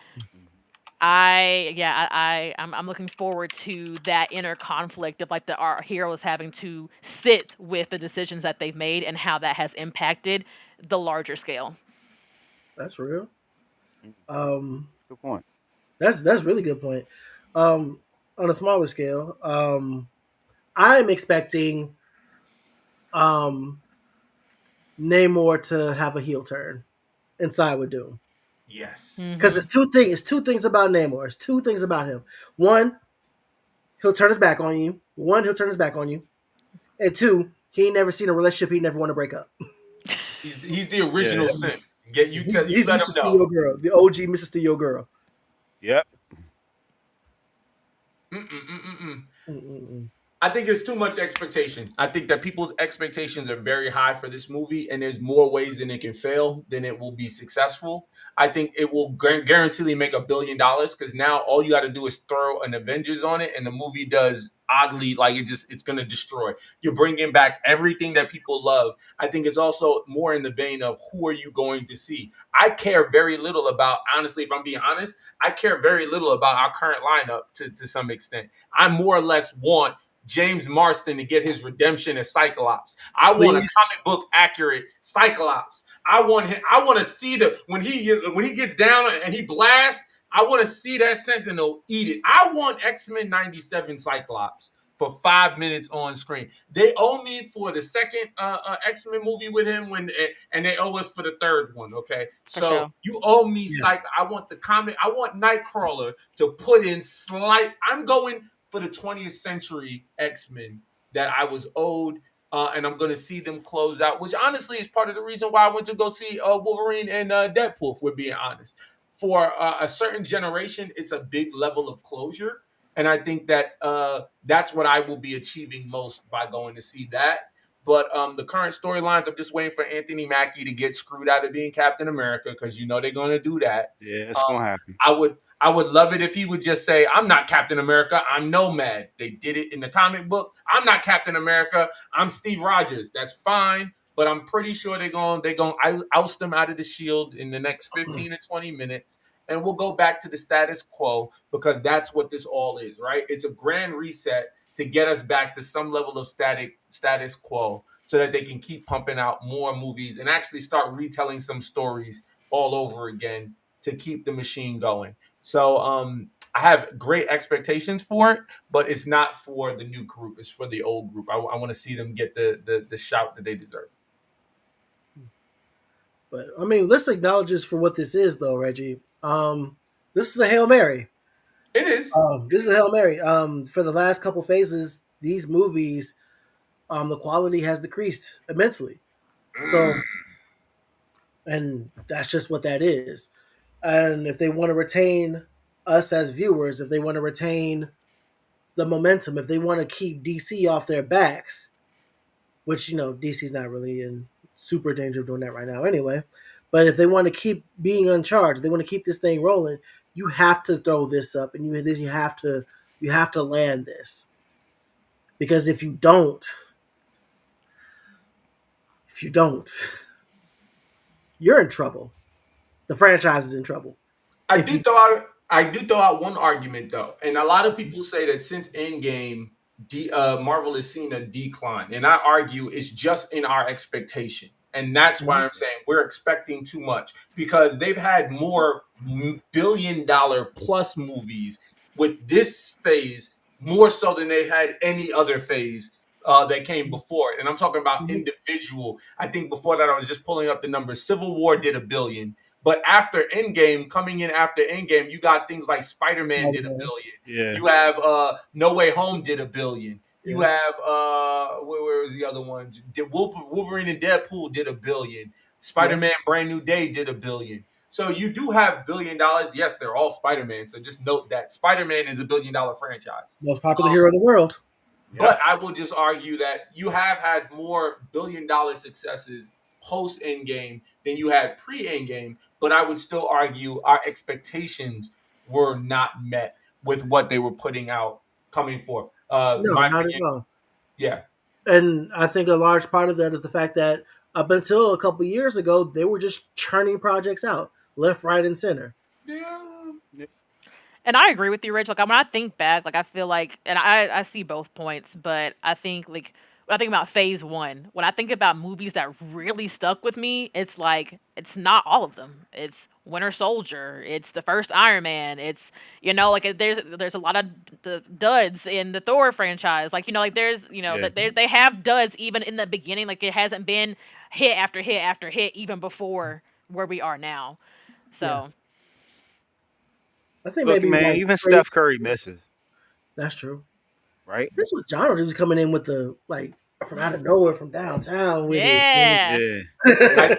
Speaker 4: I'm looking forward to that inner conflict of like our heroes having to sit with the decisions that they've made and how that has impacted the larger scale.
Speaker 1: That's real.
Speaker 2: Good point.
Speaker 1: That's really good point. Um, on a smaller scale, I'm expecting um, Namor to have a heel turn inside with Doom. Because
Speaker 3: Yes.
Speaker 4: Mm-hmm.
Speaker 1: it's two things. It's two things about Namor. It's two things about him. One, he'll turn his back on you. One, he'll turn his back on you. And two, he ain't never seen a relationship he never want to break up.
Speaker 3: He's the original
Speaker 2: Yeah.
Speaker 3: simp. Get you tell you
Speaker 1: He's
Speaker 3: let him
Speaker 1: Mr.
Speaker 3: know.
Speaker 1: Steal Girl, the OG Mr. Steal Girl.
Speaker 2: Yep.
Speaker 3: Mm-mm-mm-mm-mm.
Speaker 1: Mm-mm-mm.
Speaker 3: I think it's too much expectation. I think that people's expectations are very high for this movie, and there's more ways than it can fail than it will be successful. I think it will guaranteedly make $1 billion because now all you got to do is throw an Avengers on it, and the movie does oddly like it's going to destroy. You're bringing back everything that people love. I think it's also more in the vein of who are you going to see. I care very little about honestly, if I'm being honest, I care very little about our current lineup to some extent. I more or less want James Marston to get his redemption as Cyclops. I want a
Speaker 1: Please.
Speaker 3: comic book accurate Cyclops. I want him. I want to see the when he gets down and he blasts. I want to see that Sentinel eat it. I want X-Men 97 Cyclops for 5 minutes on screen. They owe me for the second X-Men movie with him and they owe us for the third one. Okay,
Speaker 4: For
Speaker 3: so
Speaker 4: sure.
Speaker 3: you owe me
Speaker 1: Yeah.
Speaker 3: I want the comic. I want Nightcrawler to put in slight. I'm going for the 20th century X-Men that I was owed. And I'm going to see them close out, which honestly is part of the reason why I went to go see Wolverine and Deadpool, if we're being honest. For a certain generation, it's a big level of closure. And I think that that's what I will be achieving most by going to see that. But the current storylines, I'm just waiting for Anthony Mackie to get screwed out of being Captain America because you know they're going to do that.
Speaker 2: Yeah, it's
Speaker 3: Um,
Speaker 2: gonna happen.
Speaker 3: I would love it if he would just say, "I'm not Captain America. I'm Nomad." They did it in the comic book. I'm not Captain America. I'm Steve Rogers. That's fine, but I'm pretty sure they're going oust them out of the Shield in the next 15 to 20 minutes, and we'll go back to the status quo because that's what this all is, right? It's a grand reset to get us back to some level of status quo so that they can keep pumping out more movies and actually start retelling some stories all over again to keep the machine going. So I have great expectations for it, but it's not for the new group. It's for the old group. I want to see them get the shout that they deserve.
Speaker 1: But I mean, let's acknowledge this for what this is, though, Reggie. This is a Hail Mary.
Speaker 3: It is.
Speaker 1: This is a Hail Mary. For the last couple phases, these movies, the quality has decreased immensely. So,
Speaker 3: Mm.
Speaker 1: and that's just what that is. And if they want to retain us as viewers, if they want to retain the momentum, if they want to keep DC off their backs, which DC's not really in super danger of doing that right now anyway. But if they want to keep being uncharged, they want to keep this thing rolling, you have to throw this up, and you have to land this because if you don't, you're in trouble. The franchise is in trouble.
Speaker 3: I
Speaker 1: If
Speaker 3: do
Speaker 1: you
Speaker 3: throw out I do throw out one argument though, and a lot of people say that since Endgame, Marvel has seen a decline, and I argue it's just in our expectation, and that's why I'm saying we're expecting too much because they've had more billion-dollar plus movies with this phase more so than they had any other phase that came before it, and I'm talking about individual. I think before that I was just pulling up the numbers. Civil War did a billion. But after Endgame, coming in after Endgame, you got things like Spider-Man did a billion.
Speaker 2: Yeah.
Speaker 3: You have No Way Home did a billion. You
Speaker 1: yeah,
Speaker 3: have where was the other one? Wolverine and Deadpool did a billion.
Speaker 1: yep,
Speaker 3: Spider-Man Brand New Day did a billion. So you do have $1 billion. Yes, they're all Spider-Man. So just note that Spider-Man is a $1 billion franchise.
Speaker 1: most popular hero in the world.
Speaker 3: But I will just argue that you have had more $1 billion successes post Endgame than you had pre Endgame. But I would still argue our expectations were not met with what they were putting out coming forth.
Speaker 1: No,
Speaker 3: My
Speaker 1: not at
Speaker 3: opinion,
Speaker 1: all.
Speaker 3: yeah.
Speaker 1: And I think a large part of that is the fact that up until a couple years ago, they were just churning projects out left, right, and center.
Speaker 3: Yeah.
Speaker 4: And I agree with you, Rich. Like when I think back, like I feel like, and I see both points, but I think like when I think about Phase 1, when I think about movies that really stuck with me, it's like it's not all of them. It's Winter Soldier. It's the first Iron Man. It's like there's a lot of the duds in the Thor franchise. Like like there's
Speaker 2: Yeah.
Speaker 4: that they have duds even in the beginning. Like it hasn't been hit after hit after hit even before where we are now. So
Speaker 1: I think
Speaker 2: Look,
Speaker 1: maybe
Speaker 2: man,
Speaker 1: like
Speaker 2: even Steph
Speaker 1: Phase.
Speaker 2: Curry misses,
Speaker 1: That's true.
Speaker 2: right?
Speaker 1: This was John was coming in with the like from out of nowhere from downtown with it.
Speaker 4: yeah,
Speaker 2: Yeah.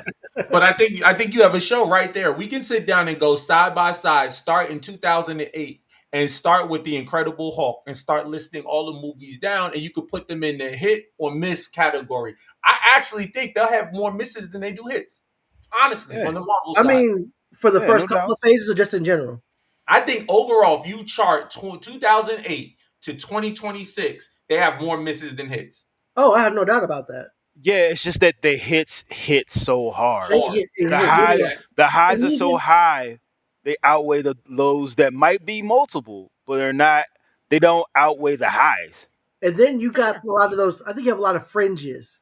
Speaker 3: But I think you have a show right there. We can sit down and go side by side, start in 2008 and start with the Incredible Hulk and start listing all the movies down, and you could put them in the hit or miss category. I actually think they'll have more misses than they do hits. Honestly,
Speaker 2: Yeah.
Speaker 3: on the Marvel
Speaker 1: I
Speaker 3: side.
Speaker 1: mean, for the
Speaker 2: Yeah,
Speaker 1: first
Speaker 2: no
Speaker 1: couple
Speaker 2: doubt.
Speaker 1: of phases or just in general?
Speaker 3: I think overall, if you chart 2008 to 2026, they have more misses than hits.
Speaker 1: Oh, I have no doubt about that.
Speaker 2: Yeah, it's just that the hits hit so hard.
Speaker 1: They hit, it
Speaker 2: The
Speaker 1: hit,
Speaker 2: highs,
Speaker 1: yeah.
Speaker 2: the highs
Speaker 1: And
Speaker 2: are so
Speaker 1: even-
Speaker 2: high, they outweigh the lows that might be multiple, but they're not. They don't outweigh the highs.
Speaker 1: And then you
Speaker 4: For
Speaker 1: got
Speaker 4: sure.
Speaker 1: a lot of those. I think you have a lot of fringes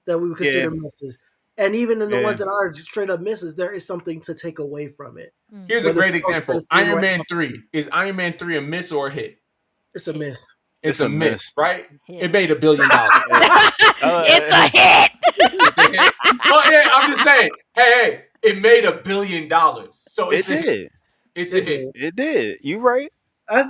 Speaker 1: that we would consider
Speaker 2: Yeah.
Speaker 1: misses. And even in the
Speaker 2: Yeah.
Speaker 1: ones that are straight up misses, there is something to take away from it.
Speaker 3: Here's a
Speaker 1: Whether
Speaker 3: great
Speaker 1: it's supposed
Speaker 3: example.
Speaker 1: to seem
Speaker 3: Iron
Speaker 1: right-
Speaker 3: Man 3. Is Iron Man 3 a miss or a hit?
Speaker 1: It's a miss.
Speaker 3: It's a miss, right?
Speaker 4: Hit.
Speaker 3: It made $1 billion.
Speaker 4: It's a hit.
Speaker 3: It's a hit. Oh, yeah, I'm just saying. Hey, it made $1 billion. So
Speaker 2: It
Speaker 3: it's a hit.
Speaker 2: did.
Speaker 3: It's a hit.
Speaker 2: It did. You right?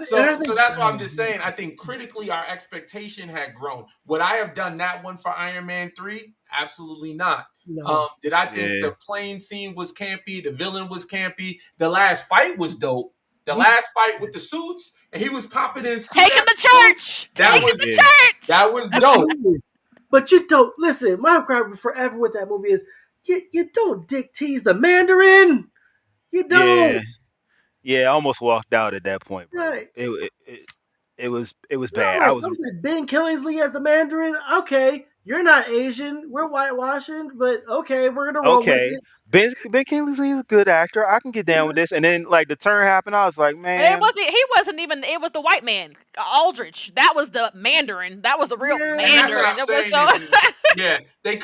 Speaker 3: So that's why I'm just saying, I think critically our expectation had grown. Would I have done that one for Iron Man 3? Absolutely not.
Speaker 1: No.
Speaker 3: Did I think the plane scene was campy? The villain was campy? The last fight was dope. The last fight with the suits, and he was popping in suits.
Speaker 4: Take him to church.
Speaker 3: That
Speaker 4: Take
Speaker 3: was
Speaker 4: him to
Speaker 2: yeah.
Speaker 4: church.
Speaker 3: That was dope.
Speaker 1: Absolutely. But you don't listen. My gripe forever with that movie is you don't dick tease the Mandarin. You don't.
Speaker 2: Yeah, I almost walked out at that point, bro.
Speaker 1: Right.
Speaker 2: It was
Speaker 1: No,
Speaker 2: bad.
Speaker 1: like,
Speaker 2: I was
Speaker 1: like Ben Kingsley as the Mandarin. Okay, you're not Asian. We're whitewashing, but okay, we're gonna roll
Speaker 2: okay.
Speaker 1: with it.
Speaker 2: Ben Kingsley is a good actor. I can get down with this. And then like the turn happened, I was like, man,
Speaker 4: It wasn't. He wasn't even. It was the white man, Aldrich. That was the Mandarin. That was the real
Speaker 1: Yeah.
Speaker 3: And
Speaker 4: Mandarin.
Speaker 3: that's
Speaker 4: It
Speaker 3: what
Speaker 4: was
Speaker 3: I'm saying.
Speaker 4: so.
Speaker 3: Yeah, they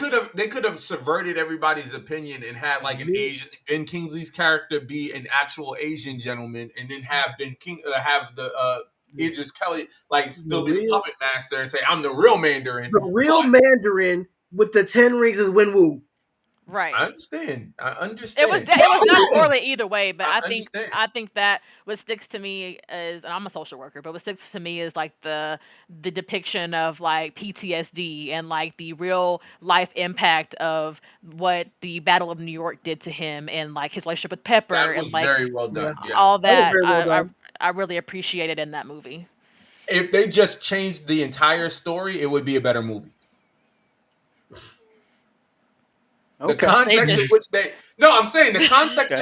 Speaker 3: could have subverted everybody's opinion and had like an Asian Ben Kingsley's character be an actual Asian gentleman, and then have have the Idris Kelly like still be the puppet master and say I'm the real Mandarin.
Speaker 1: The real Mandarin with the 10 rings is Wenwu.
Speaker 4: Right.
Speaker 3: I understand.
Speaker 4: It was not poorly either way, but I
Speaker 3: understand.
Speaker 4: think that what sticks to me is, and I'm a social worker, but what sticks to me is like the depiction of like PTSD and like the real life impact of what the Battle of New York did to him and like his relationship with Pepper
Speaker 3: That was
Speaker 4: and like
Speaker 3: very well done.
Speaker 1: Yeah.
Speaker 3: Yes.
Speaker 4: all
Speaker 1: That was
Speaker 4: that.
Speaker 1: very well done.
Speaker 4: I really appreciated in that movie.
Speaker 3: If they just changed the entire story, it would be a better movie.
Speaker 2: okay.
Speaker 3: The context in which they I'm saying the context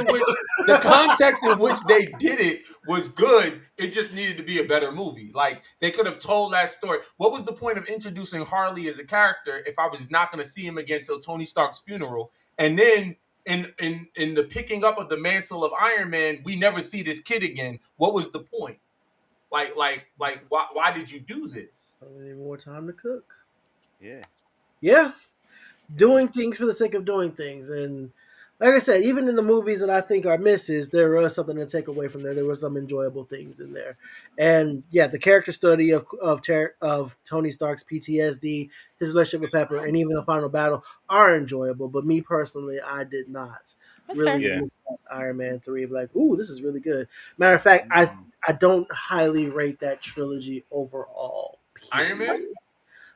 Speaker 3: in which they did it was good. It just needed to be a better movie. Like they could have told that story. What was the point of introducing Harley as a character if I was not going to see him again till Tony Stark's funeral? And then in the picking up of the mantle of Iron Man, we never see this kid again. What was the point? Like why did you do this?
Speaker 1: So we need more time to cook.
Speaker 2: Yeah.
Speaker 1: Yeah. Doing things for the sake of doing things. And like I said, even in the movies that I think are misses, there was something to take away from there. There were some enjoyable things in there. And yeah, the character study of Tony Stark's PTSD, his relationship with Pepper, and even the final battle are enjoyable. But me personally, I did not
Speaker 4: That's
Speaker 1: really
Speaker 2: fair.
Speaker 1: look at Iron Man 3 like, ooh, this is really good. Matter of fact, I don't highly rate that trilogy overall.
Speaker 3: Iron Man?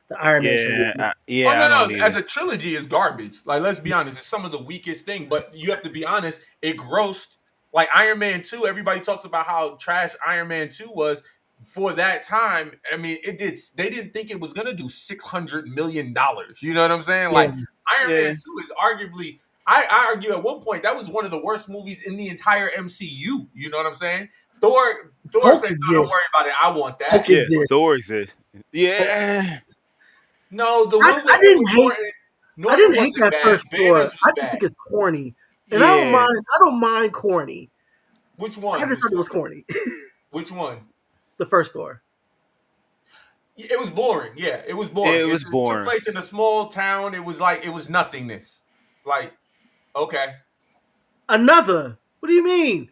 Speaker 1: The Iron Man trilogy.
Speaker 2: I
Speaker 3: No.
Speaker 2: don't
Speaker 3: As a trilogy, is garbage. Like, let's be honest, it's some of the weakest thing. But you have to be honest, it grossed like Iron Man 2. Everybody talks about how trash Iron Man 2 was for that time. I mean, it did. They didn't think it was gonna do $600 million. You know what I'm saying? Like Iron Man 2 is arguably. I argue at one point that was one of the worst movies in the entire MCU. You know what I'm saying? Thor
Speaker 1: Hulk
Speaker 3: said, "Don't worry about it. I want that."
Speaker 1: Hulk exists.
Speaker 2: Thor exists. Yeah.
Speaker 3: No, the one with
Speaker 1: I didn't hate.
Speaker 3: Norton
Speaker 1: I didn't hate
Speaker 3: wasn't
Speaker 1: that
Speaker 3: bad.
Speaker 1: first
Speaker 3: Banners
Speaker 1: Thor.
Speaker 3: was
Speaker 1: I just
Speaker 3: bad.
Speaker 1: think it's corny, and I don't mind corny.
Speaker 3: Which one?
Speaker 1: I just thought it was corny.
Speaker 3: Which one?
Speaker 1: The first Thor.
Speaker 3: It was boring. Yeah, it was boring.
Speaker 2: It was
Speaker 3: It took
Speaker 2: boring.
Speaker 3: place in a small town. It was like, it was nothingness. Like, okay.
Speaker 1: Another. What do you mean?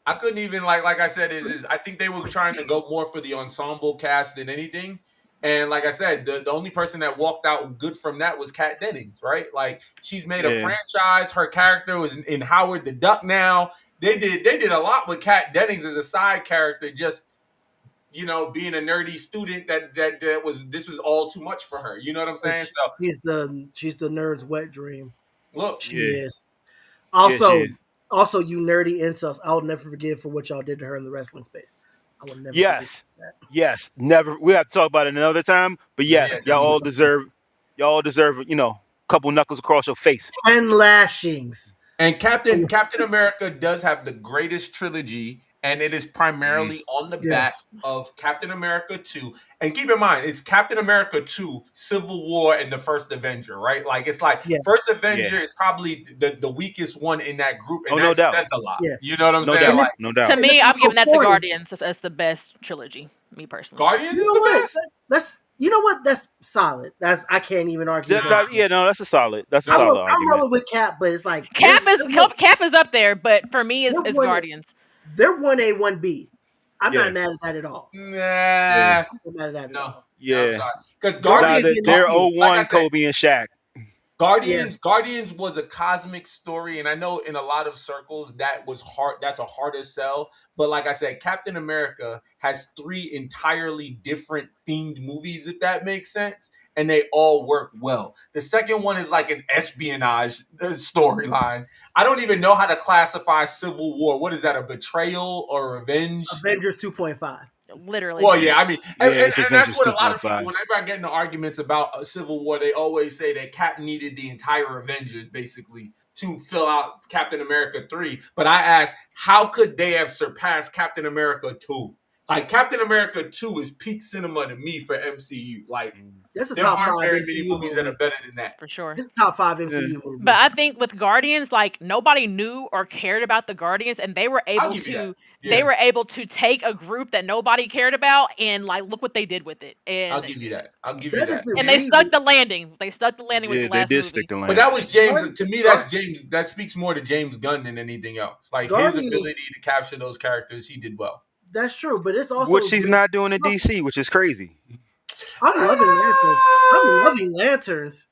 Speaker 3: I couldn't even like I said, is I think they were trying to go more for the ensemble cast than anything. And like I said, the only person that walked out good from that was Kat Dennings, right? Like, she's made a
Speaker 2: Yeah.
Speaker 3: franchise. Her character was in Howard the Duck now. They did a lot with Kat Dennings as a side character, just, you know, being a nerdy student that was, this was all too much for her. You know what I'm saying? So
Speaker 1: She's the nerd's wet dream.
Speaker 3: look,
Speaker 1: She
Speaker 2: Yeah.
Speaker 1: is. Also,
Speaker 2: Yeah, she is.
Speaker 1: also, you nerdy incels, I'll never forgive for what y'all did to her in the wrestling space. I will never.
Speaker 2: Yes.
Speaker 1: forgive that.
Speaker 2: Yes. Never. We have to talk about it another time. But yes,
Speaker 3: Yeah,
Speaker 2: y'all all
Speaker 3: definitely.
Speaker 2: deserve, you know, a couple knuckles across your face.
Speaker 1: 10 lashings.
Speaker 3: And Captain America does have the greatest trilogy, and it is primarily on the back
Speaker 1: Yes.
Speaker 3: of Captain America 2. And keep in mind, it's Captain America 2, Civil War, and the First Avenger, right? Like, it's like
Speaker 1: Yeah.
Speaker 3: First Avenger
Speaker 2: Yeah.
Speaker 3: is probably the weakest one in that group, and
Speaker 2: Oh, no
Speaker 3: that
Speaker 2: doubt.
Speaker 3: says a lot.
Speaker 1: Yeah.
Speaker 3: You know what I'm
Speaker 2: No
Speaker 3: saying?
Speaker 2: doubt.
Speaker 3: Like,
Speaker 2: No
Speaker 4: To
Speaker 2: doubt.
Speaker 4: me,
Speaker 1: it's
Speaker 4: I'm
Speaker 1: also
Speaker 4: giving that to
Speaker 1: corny.
Speaker 4: Guardians as the best trilogy. Me personally.
Speaker 3: Guardians
Speaker 1: You
Speaker 3: is
Speaker 1: know
Speaker 3: the
Speaker 1: what?
Speaker 3: best.
Speaker 1: That's you know what? That's solid. I can't even argue.
Speaker 2: Yeah, no, that's a solid
Speaker 1: I'm
Speaker 2: argument.
Speaker 1: rolling with Cap, but it's like
Speaker 4: Cap is up there, but for me, it's
Speaker 1: they're one-
Speaker 4: Guardians.
Speaker 1: they're 1A, 1B. I'm
Speaker 2: Yeah.
Speaker 1: not mad at that at all.
Speaker 3: Nah.
Speaker 2: Yeah.
Speaker 1: I'm not mad at that at
Speaker 3: No.
Speaker 1: all.
Speaker 3: Yeah, I'm
Speaker 2: Yeah.
Speaker 3: sorry. Because
Speaker 1: Guardians
Speaker 3: Guardians,
Speaker 1: in
Speaker 2: They're
Speaker 1: Guardians,
Speaker 2: 01
Speaker 3: like I said,
Speaker 2: Kobe and Shaq.
Speaker 3: Guardians was a cosmic story, and I know in a lot of circles that was hard. That's a harder sell. But like I said, Captain America has 3 entirely different themed movies, if that makes sense, and they all work well. The second one is like an espionage storyline. I don't even know how to classify Civil War. What is that? A betrayal or revenge?
Speaker 1: Avengers 2.5.
Speaker 4: Literally.
Speaker 3: Well, yeah, I mean,
Speaker 2: Yeah,
Speaker 3: and
Speaker 2: it's
Speaker 3: that's
Speaker 2: Avengers
Speaker 3: what a lot of
Speaker 2: 2.5.
Speaker 3: people, whenever I get into arguments about a Civil War, they always say that Cap needed the entire Avengers, basically, to fill out Captain America 3. But I ask, how could they have surpassed Captain America 2? Like, Captain America 2 is peak cinema to me for MCU. Like,
Speaker 1: That's a
Speaker 3: there
Speaker 1: top 5
Speaker 3: aren't very
Speaker 1: MCU
Speaker 3: many movies that are
Speaker 1: movie.
Speaker 3: better than that.
Speaker 4: For sure.
Speaker 1: It's a top 5 MCU movie.
Speaker 4: But I think with Guardians, like, nobody knew or cared about the Guardians, and they were able
Speaker 3: give you
Speaker 4: to
Speaker 3: that. Yeah.
Speaker 4: they were able to take a group that nobody cared about and like look what they did with it.
Speaker 3: I'll
Speaker 4: And
Speaker 3: give you that. I'll give you
Speaker 1: That is
Speaker 3: that.
Speaker 1: the
Speaker 4: and they
Speaker 1: reason-
Speaker 4: stuck the landing. They stuck the landing with
Speaker 2: Yeah,
Speaker 4: the
Speaker 2: they
Speaker 4: last
Speaker 2: did
Speaker 4: movie.
Speaker 2: stick the
Speaker 3: But
Speaker 2: landing.
Speaker 3: that was James. To me, that's
Speaker 1: Guardians-
Speaker 3: James. That speaks more to James Gunn than anything else. Like, his
Speaker 1: Guardians-
Speaker 3: ability to capture those characters, he did well.
Speaker 1: That's true, but it's also
Speaker 2: Which he's not doing in DC, which is crazy.
Speaker 1: I'm loving lanterns. I'm loving lanterns.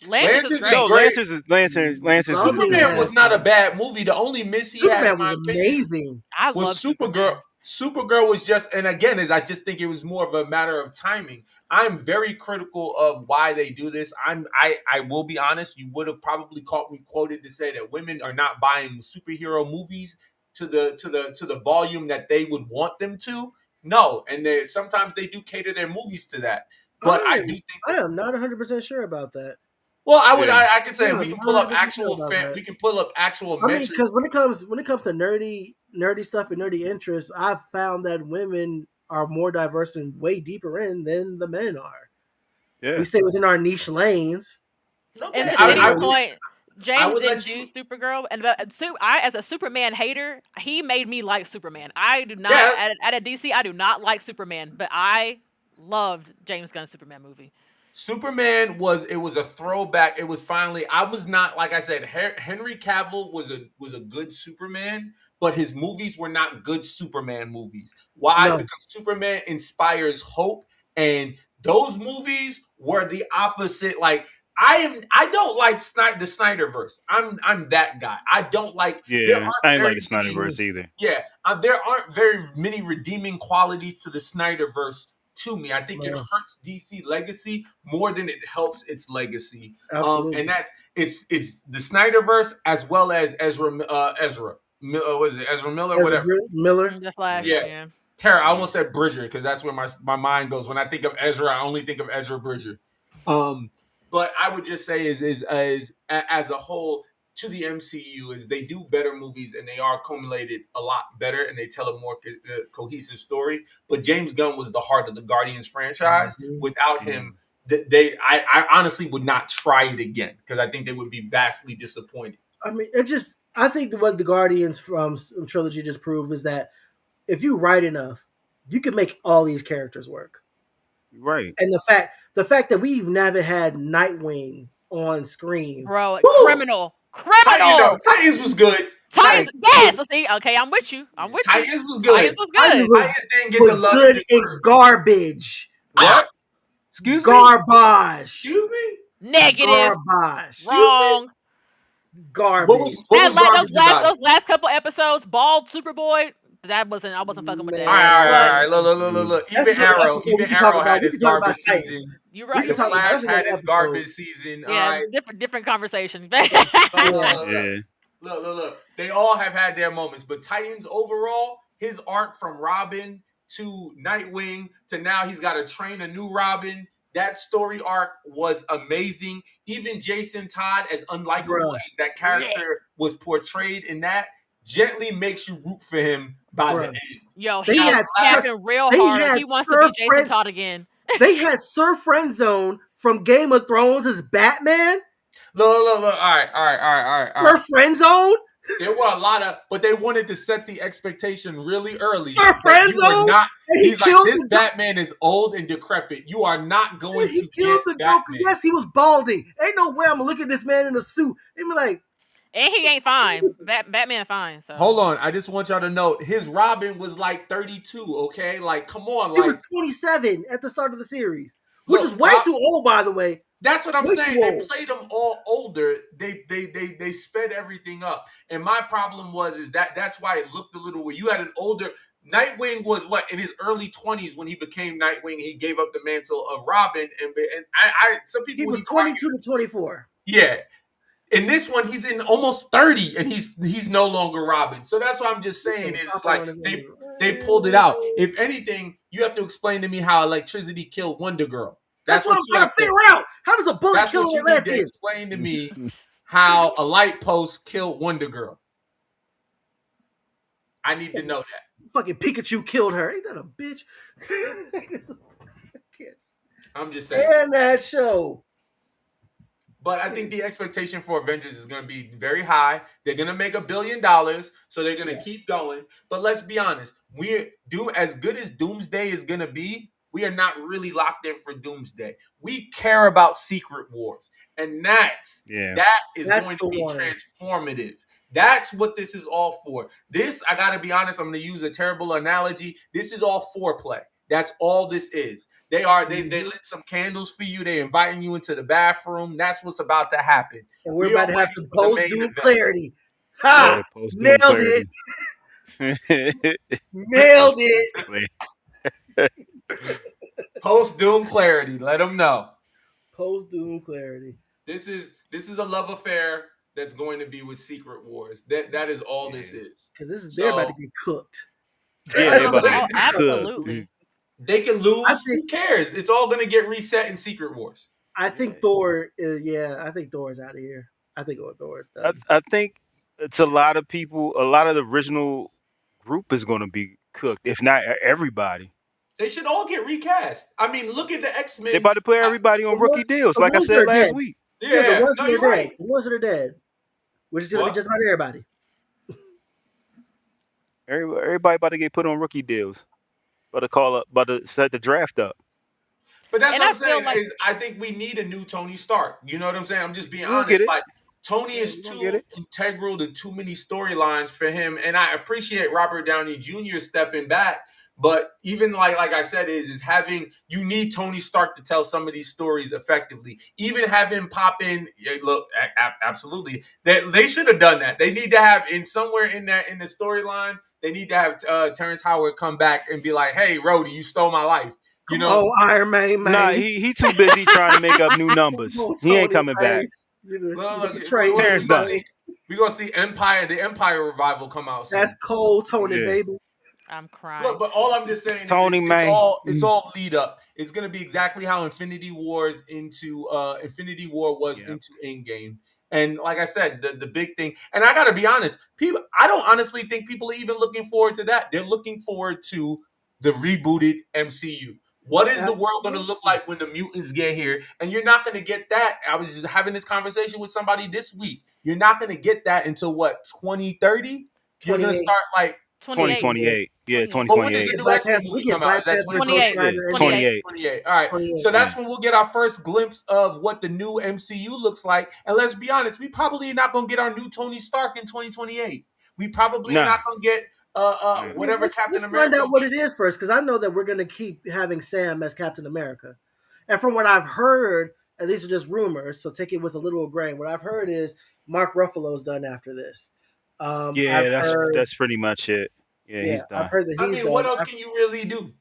Speaker 4: Lanterns is
Speaker 3: Lanterns
Speaker 4: great.
Speaker 2: No,
Speaker 3: great.
Speaker 2: Lanterns is
Speaker 3: Superman was not a bad movie. The only miss he had,
Speaker 1: Superman
Speaker 3: in my
Speaker 1: was
Speaker 3: opinion,
Speaker 1: amazing.
Speaker 4: I love
Speaker 3: was
Speaker 4: Superman.
Speaker 3: Supergirl. Supergirl was just, and again, is I just think it was more of a matter of timing. I'm very critical of why they do this. I will be honest. You would have probably caught me quoted to say that women are not buying superhero movies to the volume that they would want them to. No, and sometimes they do cater their movies to that. But I do think
Speaker 1: I am not 100% sure about that.
Speaker 3: well, I would.
Speaker 2: Yeah.
Speaker 3: I could say
Speaker 1: Yeah,
Speaker 3: we can pull up
Speaker 1: I'm not
Speaker 3: actual
Speaker 1: sure about
Speaker 3: fan.
Speaker 1: that.
Speaker 3: We can pull up actual
Speaker 1: I mean,
Speaker 3: metrics.
Speaker 1: because when it comes to nerdy stuff and nerdy interests, I've found that women are more diverse and way deeper in than the men are.
Speaker 2: Yeah.
Speaker 1: We stay within our niche lanes.
Speaker 3: Okay,
Speaker 4: And to
Speaker 3: I
Speaker 4: Diddy's
Speaker 3: would-
Speaker 4: point, James
Speaker 3: would
Speaker 4: didn't
Speaker 3: let you-
Speaker 4: do Supergirl, and I, as a Superman hater, he made me like Superman. I do not
Speaker 3: Yeah.
Speaker 4: at a DC. I do not like Superman, but I loved James Gunn's Superman movie.
Speaker 3: Superman was a throwback. It was finally. I was not, like I said. Henry Cavill was a good Superman, but his movies were not good Superman movies. Why?
Speaker 1: No.
Speaker 3: Because Superman inspires hope, and those movies were the opposite. Like, I don't like the Snyderverse. I'm that guy. I don't like. there
Speaker 2: Yeah,
Speaker 3: aren't
Speaker 2: I ain't
Speaker 3: very
Speaker 2: like the
Speaker 3: many-
Speaker 2: Snyderverse either.
Speaker 3: Yeah, there aren't very many redeeming qualities to the Snyderverse to me. I think it
Speaker 1: No.
Speaker 3: hurts DC legacy more than it helps its legacy.
Speaker 1: Absolutely.
Speaker 3: And that's it's the Snyderverse as well as Ezra. Was it Ezra Miller?
Speaker 1: Ezra
Speaker 3: Whatever.
Speaker 1: Miller.
Speaker 4: The Flash.
Speaker 3: Yeah.
Speaker 4: Yeah.
Speaker 3: Tara, I almost said Bridger because that's where my mind goes when I think of Ezra. I only think of Ezra Bridger. But I would just say is as a whole to the MCU is they do better movies and they are accumulated a lot better and they tell a more cohesive story. But James Gunn was the heart of the Guardians franchise.
Speaker 1: Mhm.
Speaker 3: Without him, I honestly would not try it again because I think they would be vastly disappointed.
Speaker 1: I mean, I think what the Guardians from trilogy just proved is that if you write enough, you can make all these characters work.
Speaker 2: Right.
Speaker 1: And the fact that we've never had Nightwing on screen,
Speaker 4: Bro,
Speaker 3: Woo!
Speaker 4: criminal. Criminal.
Speaker 3: Titans was good.
Speaker 4: Titans, yes. See, okay, I'm with you. I'm with you.
Speaker 3: Titans was good.
Speaker 4: Titans was good.
Speaker 3: Titans didn't get the
Speaker 1: was
Speaker 3: love
Speaker 1: good
Speaker 3: it
Speaker 1: in
Speaker 3: deserved.
Speaker 1: garbage.
Speaker 3: What? Excuse me?
Speaker 1: Garbage.
Speaker 3: Excuse me?
Speaker 4: Negative.
Speaker 1: Garbage.
Speaker 4: Wrong.
Speaker 1: Garbage.
Speaker 3: What was garbage about it?
Speaker 4: Those last couple episodes, Bald Superboy. I wasn't fucking with that.
Speaker 3: All right. Look.
Speaker 1: That's
Speaker 3: Even
Speaker 1: another
Speaker 3: Arrow,
Speaker 1: episode we
Speaker 3: even
Speaker 1: can talk
Speaker 3: Arrow
Speaker 1: about.
Speaker 3: had
Speaker 1: We
Speaker 3: its
Speaker 1: can talk about
Speaker 3: garbage
Speaker 1: Titans.
Speaker 3: season.
Speaker 4: You're right.
Speaker 1: can talk about
Speaker 3: Flash
Speaker 1: that's
Speaker 3: had
Speaker 1: another
Speaker 3: its garbage season. All
Speaker 4: Yeah,
Speaker 3: right.
Speaker 4: different conversations.
Speaker 3: Look. They all have had their moments, but Titans overall, his arc from Robin to Nightwing to now he's got to train a new Robin. That story arc was amazing. Even Jason Todd, as unlikable as that character was portrayed in that, gently makes you root for him by the end.
Speaker 4: Yo,
Speaker 1: They
Speaker 4: he
Speaker 1: had
Speaker 4: capping real hard. He wants to be Jason Todd again.
Speaker 1: They had Sir Friendzone from Game of Thrones as Batman.
Speaker 3: Look. All right.
Speaker 1: Sir Friendzone?
Speaker 3: There were a lot of, but they wanted to set the expectation really early.
Speaker 1: Sir Friendzone?
Speaker 3: He's like, this Batman is old and decrepit. You are not going to
Speaker 1: kill the
Speaker 3: Batman.
Speaker 1: Joker. Yes, he was balding. Ain't no way I'm gonna look at this man in a suit and be like,
Speaker 4: and he ain't fine. Batman fine. So
Speaker 3: hold on, I just want y'all to note his Robin was like 32. Okay, like come on,
Speaker 1: he was 27 at the start of the series, which is way too old, by the way.
Speaker 3: That's what I'm saying. They played them all older. They sped everything up, and my problem is that's why it looked a little weird. You had an older Nightwing was in his early 20s when he became Nightwing. He gave up the mantle of Robin, and some people
Speaker 1: he was 22 to 24.
Speaker 3: Yeah. In this one, he's in almost 30, and he's no longer Robin. So that's what I'm just saying. It's like they pulled it out. If anything, you have to explain to me how electricity killed Wonder Girl.
Speaker 1: That's what I'm trying to figure out. How does a bullet kill an Atlantean?
Speaker 3: Need to explain to me how a light post killed Wonder Girl. I need to know that.
Speaker 1: Fucking Pikachu killed her. Ain't that a bitch?
Speaker 3: I'm just saying.
Speaker 1: Stand that show.
Speaker 3: But I think the expectation for Avengers is going to be very high. They're going to make $1 billion, so they're going to keep going. But let's be honest. As good as Doomsday is going to be, we are not really locked in for Doomsday. We care about Secret Wars. And that is going to be transformative. That's what this is all for. This, I got to be honest, I'm going to use a terrible analogy. This is all foreplay. That's all this is. They lit some candles for you. They're inviting you into the bathroom. That's what's about to happen.
Speaker 1: And we're about to have some post-Doom clarity. Ha! Nailed it. Nailed it.
Speaker 3: Post-Doom clarity. Let them know.
Speaker 1: Post-Doom clarity.
Speaker 3: This is a love affair that's going to be with Secret Wars. That is all this is.
Speaker 1: Because they're about to get cooked.
Speaker 4: Yeah, absolutely.
Speaker 3: They can lose. Who cares? It's all going to get reset in Secret Wars.
Speaker 1: I think Thor is. Yeah, I think Thor is out of here. I think Thor is done.
Speaker 2: I think it's a lot of people. A lot of the original group is going to be cooked, if not everybody.
Speaker 3: They should all get recast. I mean, look at the X-Men.
Speaker 2: They're about to put everybody on rookie deals, like I said last week.
Speaker 3: Yeah,
Speaker 1: the ones that are dead. The ones that are dead. Which is going to be just about everybody.
Speaker 2: Everybody about to get put on rookie deals. About to set the draft up.
Speaker 3: But that's what I'm saying. I think we need a new Tony Stark. You know what I'm saying? I'm just being honest. Like Tony is too integral to too many storylines for him, and I appreciate Robert Downey Jr. stepping back. But even like I said, you need Tony Stark to tell some of these stories effectively. Even have him pop in. Look, absolutely. They should have done that. They need to have somewhere in the storyline. They need to have Terrence Howard come back and be like, "Hey, Rhodey, you stole my life." You know,
Speaker 1: Iron Man.
Speaker 2: Nah, he too busy trying to make up new numbers. He ain't coming back.
Speaker 3: Terrence done. We're gonna see the Empire revival come out soon.
Speaker 1: That's cold, Tony, baby.
Speaker 4: I'm crying.
Speaker 3: Look, but all I'm just saying it's all lead up. It's gonna be exactly how Infinity War was into Endgame. And like I said, the big thing, and I gotta be honest, I don't honestly think people are even looking forward to that. They're looking forward to the rebooted MCU. What is the world going to look like when the mutants get here? And you're not going to get that. I was just having this conversation with somebody this week. You're not going to get that until 2030? You're going to start
Speaker 2: 2028. Yeah,
Speaker 4: 28.
Speaker 3: But when does the
Speaker 2: 2028.
Speaker 3: new X-Men
Speaker 1: We
Speaker 3: movie
Speaker 1: get
Speaker 3: come out? Is that
Speaker 4: 28.
Speaker 3: 2028?
Speaker 2: 28.
Speaker 3: 28. All right.
Speaker 1: 28.
Speaker 3: So that's when we'll get our first glimpse of what the new MCU looks like. And let's be honest, we probably are not going to get our new Tony Stark in 2028. We probably are
Speaker 2: Nah.
Speaker 3: not going to get whatever Captain
Speaker 1: Let's
Speaker 3: America.
Speaker 1: find out what it is first, because I know that we're going to keep having Sam as Captain America. And from what I've heard, and these are just rumors, so take it with a little grain. What I've heard is Mark Ruffalo's done after this.
Speaker 2: Yeah, that's pretty much it. Yeah, he's done.
Speaker 1: I've heard that he's done.
Speaker 3: What else can you really do?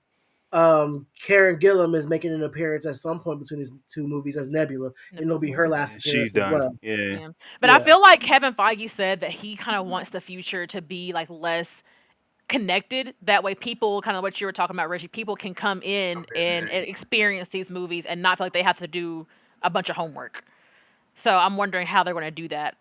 Speaker 1: Karen Gillan is making an appearance at some point between these two movies as Nebula, and it'll be her last appearance as well.
Speaker 2: Yeah.
Speaker 4: But I feel like Kevin Feige said that he kind of wants the future to be like less connected. That way people, kind of what you were talking about, Reggie, people can come in and experience these movies and not feel like they have to do a bunch of homework. So I'm wondering how they're going to do that.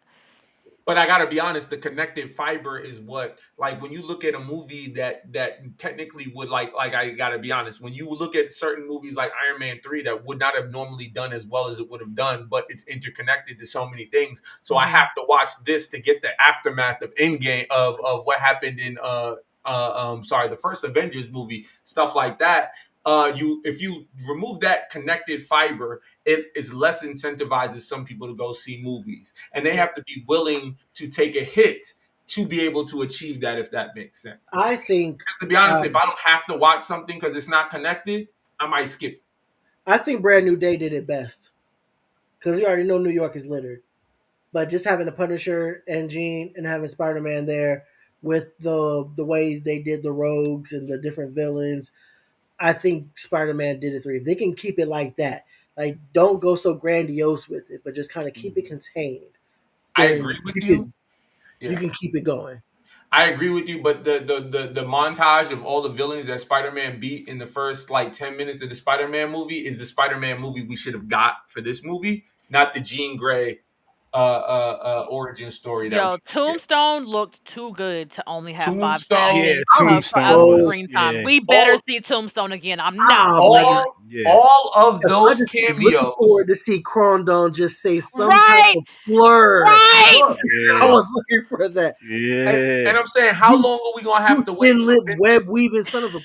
Speaker 3: But I gotta be honest, the connective fiber is what, like, when you look at a movie that technically would like I gotta be honest, when you look at certain movies like Iron Man 3 that would not have normally done as well as it would have done, but it's interconnected to so many things. So I have to watch this to get the aftermath of Endgame of what happened in the first Avengers movie, stuff like that. If you remove that connected fiber, it is less incentivizes some people to go see movies, and they have to be willing to take a hit to be able to achieve that, if that makes sense.
Speaker 1: I think,
Speaker 3: just to be honest, if I don't have to watch something because it's not connected, I might skip it.
Speaker 1: I think Brand New Day did it best, because we already know New York is littered, but just having the Punisher and Jean and having Spider-Man there with the way they did the rogues and the different villains, I think Spider-Man did it 3. If they can keep it like that, like don't go so grandiose with it, but just kind of keep it contained.
Speaker 3: I agree with you.
Speaker 1: You can keep it going.
Speaker 3: I agree with you, but the montage of all the villains that Spider-Man beat in the first 10 minutes of the Spider-Man movie is the Spider-Man movie we should have got for this movie, not the Jean Grey origin story.
Speaker 4: Tombstone looked too good to only have
Speaker 3: Tombstone.
Speaker 4: 5 seconds of screen time.
Speaker 2: Yeah.
Speaker 4: We better see Tombstone again. I'm not.
Speaker 3: All of those cameos.
Speaker 1: Looking forward to see Crondon just say some
Speaker 4: Right.
Speaker 1: type of blur.
Speaker 4: Right.
Speaker 1: I was looking for that.
Speaker 2: Yeah.
Speaker 3: And I'm saying, how long are we gonna have to wait?
Speaker 1: Thin-lip, web weaving son of a.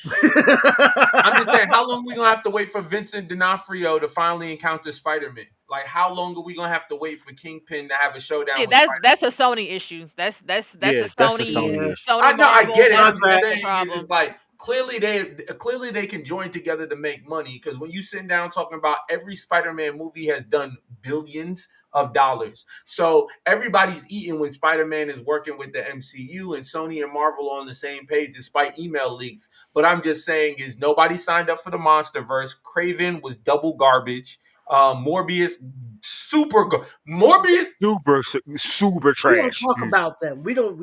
Speaker 3: I'm just saying, how long are we gonna have to wait for Vincent D'Onofrio to finally encounter Spider-Man? Like, how long are we gonna have to wait for Kingpin to have a showdown?
Speaker 4: See,
Speaker 3: with
Speaker 4: that's a Sony issue. That's a Sony issue.
Speaker 3: I know, I get it. I'm
Speaker 4: That's
Speaker 3: saying
Speaker 4: the problem.
Speaker 3: is like clearly they can join together to make money, because when you sit down talking about every Spider-Man movie has done billions of dollars, so everybody's eating when Spider-Man is working with the MCU, and Sony and Marvel are on the same page despite email leaks. But I'm just saying is nobody signed up for the MonsterVerse. Craven was double garbage. Morbius super trash.
Speaker 1: We don't talk about them. We don't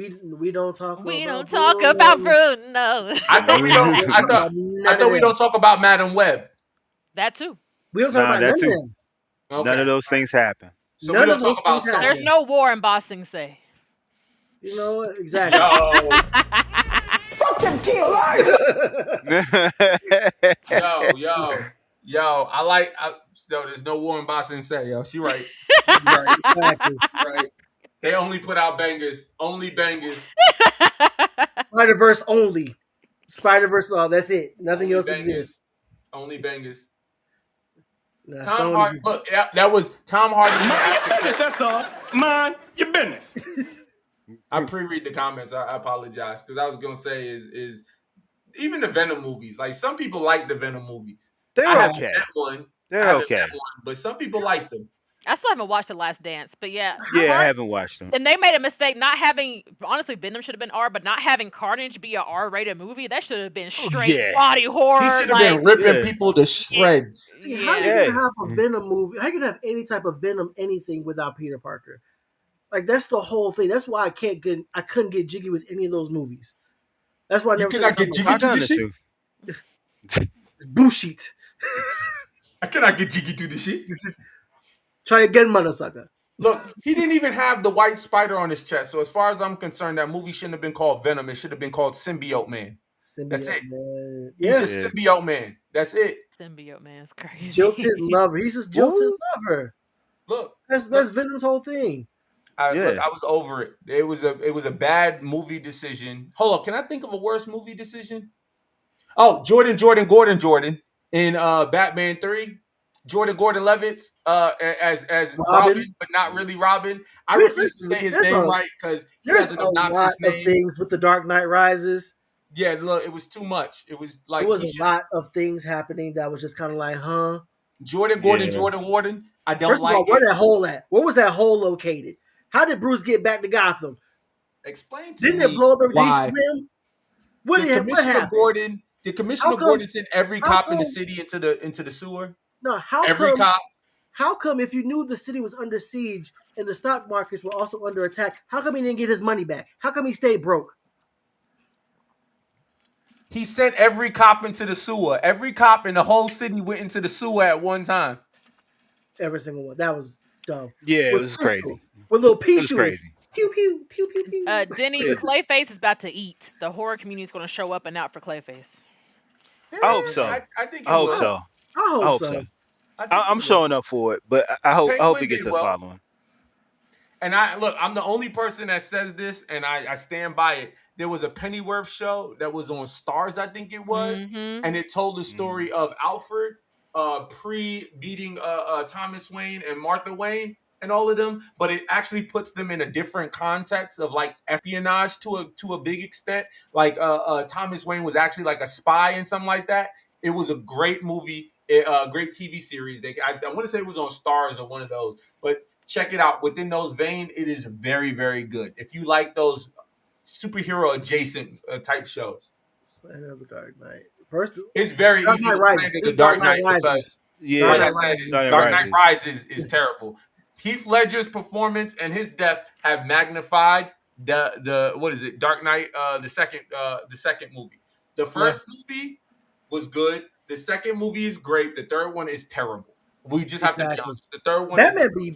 Speaker 1: talk.
Speaker 4: We don't talk about Bruno.
Speaker 3: I know we don't. I know we don't talk about Madam Web.
Speaker 4: That too.
Speaker 1: We don't talk about none of them.
Speaker 3: Okay.
Speaker 2: None of those things happen.
Speaker 3: So we don't talk about
Speaker 1: happen.
Speaker 4: There's no war in Bossing Say.
Speaker 1: You know what? Exactly.
Speaker 6: Fucking kill life.
Speaker 3: Yo, there's no war in Boston Say, yo. She right. She's right.
Speaker 1: Exactly.
Speaker 3: Right. They only put out bangers. Only bangers.
Speaker 1: Spider-Verse only. Spider-Verse, that's it. Nothing
Speaker 3: Only
Speaker 1: else
Speaker 3: bangers.
Speaker 1: exists.
Speaker 3: Only bangers.
Speaker 1: Nah,
Speaker 3: Tom Hardy. Look, that was Tom Hardy.
Speaker 6: Mind your business, that's all. Mind your business.
Speaker 3: I pre-read the comments. I apologize, because I was gonna say is even the Venom movies. Like, some people like the Venom movies.
Speaker 2: They're
Speaker 3: I haven't
Speaker 2: okay.
Speaker 3: met one.
Speaker 2: They're okay.
Speaker 3: But some people like them.
Speaker 4: I still haven't watched The Last Dance, but yeah.
Speaker 2: Yeah, I haven't watched them.
Speaker 4: And they made a mistake not having, honestly, Venom should have been R, but not having Carnage be a R-rated movie. That should have been straight body horror.
Speaker 3: He should have been ripping people to shreds.
Speaker 1: See, how you gonna have a Venom movie? How you gonna have any type of Venom anything without Peter Parker? Like, that's the whole thing. That's why I couldn't get jiggy with any of those movies. That's why I never
Speaker 3: cannot get jiggy to this shit.
Speaker 1: Bullshit.
Speaker 3: I cannot get jiggy to this shit.
Speaker 1: Try again, motherfucker.
Speaker 3: Look, he didn't even have the white spider on his chest. So as far as I'm concerned, that movie shouldn't have been called Venom. It should have been called Symbiote Man. That's it.
Speaker 1: Man.
Speaker 3: He's just Symbiote Man. That's it.
Speaker 4: Symbiote Man's crazy.
Speaker 1: Jilted lover. He's just jilted lover.
Speaker 3: Look,
Speaker 1: That's Venom's whole thing.
Speaker 3: Look, I was over it. It was a bad movie decision. Hold on, can I think of a worse movie decision? Oh, Jordan in Batman 3. Jordan Gordon-Levitt's as Robin, but not really Robin. I refuse to say his name right because he has an obnoxious name.
Speaker 1: Of things with The Dark Knight Rises.
Speaker 3: Yeah, look, it was too much. It was like
Speaker 1: there was a lot of things happening that was just kind of like, huh?
Speaker 3: Jordan Warden. I don't
Speaker 1: First of
Speaker 3: like
Speaker 1: all, where that hole at? Where was that hole located? How did Bruce get back to Gotham?
Speaker 3: Explain to
Speaker 1: Didn't
Speaker 3: me
Speaker 1: it blow up every day
Speaker 3: why.
Speaker 1: swim? What happened?
Speaker 3: Did Commissioner Gordon send every cop in the city into the sewer?
Speaker 1: No, how come if you knew the city was under siege and the stock markets were also under attack, how come he didn't get his money back? How come he stayed broke?
Speaker 3: He sent every cop into the sewer. Every cop in the whole city went into the sewer at one time.
Speaker 1: Every single one. That was dumb.
Speaker 2: Yeah, it was crazy.
Speaker 1: With little pea shooters.
Speaker 2: Crazy.
Speaker 1: Pew, pew, pew, pew, pew.
Speaker 4: Denny, Clayface is about to eat. The horror community is going to show up and out for Clayface.
Speaker 2: I hope so.
Speaker 3: I think
Speaker 2: I hope so.
Speaker 1: I hope so.
Speaker 2: I'm showing up for it, but I hope he gets a following.
Speaker 3: And I'm the only person that says this, and I stand by it. There was a Pennyworth show that was on Stars, I think it was, and it told the story of Alfred pre-beating Thomas Wayne and Martha Wayne and all of them, but it actually puts them in a different context of like espionage to a big extent. Like Thomas Wayne was actually like a spy and something like that. It was a great movie, great TV series. I want to say it was on Stars or one of those, but check it out. Within those vein, it is very, very good. If you like those superhero adjacent type shows.
Speaker 1: Slayer of the Dark Knight. First,
Speaker 3: it's very easy to explain the Dark Knight because, like I said, Dark Knight Rises is terrible. Heath Ledger's performance and his death have magnified the what is it? Dark Knight, the second movie. The first movie was good. The second movie is great. The third one is terrible. We just have to be honest. The third one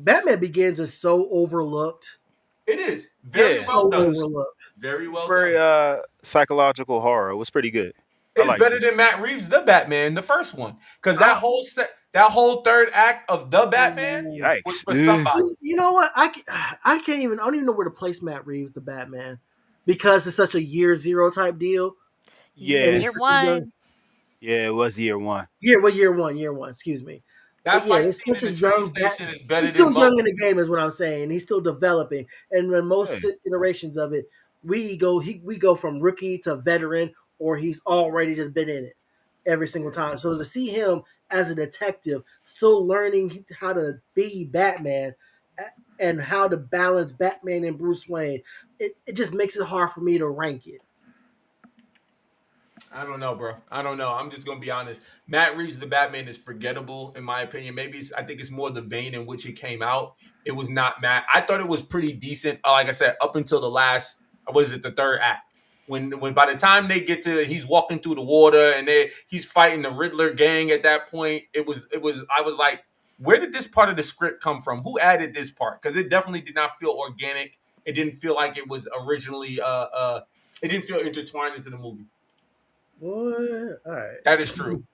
Speaker 1: Batman Begins is so overlooked.
Speaker 3: It is very well done.
Speaker 1: Overlooked.
Speaker 3: Very well
Speaker 2: done. Psychological horror. It was pretty good.
Speaker 3: It's better than Matt Reeves' The Batman, the first one, because that whole third act of The Batman was for somebody.
Speaker 1: You know what? I don't even know where to place Matt Reeves' The Batman, because it's such a year zero type deal.
Speaker 2: Yeah,
Speaker 4: year one.
Speaker 2: Yeah, it was year one.
Speaker 1: Year one. Excuse me.
Speaker 3: That fight scene in the train station is better.
Speaker 1: He's still young in the game, is what I'm saying. He's still developing, and when most iterations of it, we go from rookie to veteran, or he's already just been in it every single time. So to see him as a detective, still learning how to be Batman and how to balance Batman and Bruce Wayne, it just makes it hard for me to rank it.
Speaker 3: I don't know, bro. I don't know. I'm just gonna be honest. Matt Reeves' The Batman is forgettable, in my opinion. I think it's more the vein in which it came out. It was not Matt. I thought it was pretty decent. Like I said, up until the third act. When by the time they get to, he's walking through the water and he's fighting the Riddler gang. At that point, I was like, where did this part of the script come from? Who added this part? Because it definitely did not feel organic. It didn't feel like it was originally. It didn't feel intertwined into the movie.
Speaker 1: What? All right.
Speaker 3: That is true.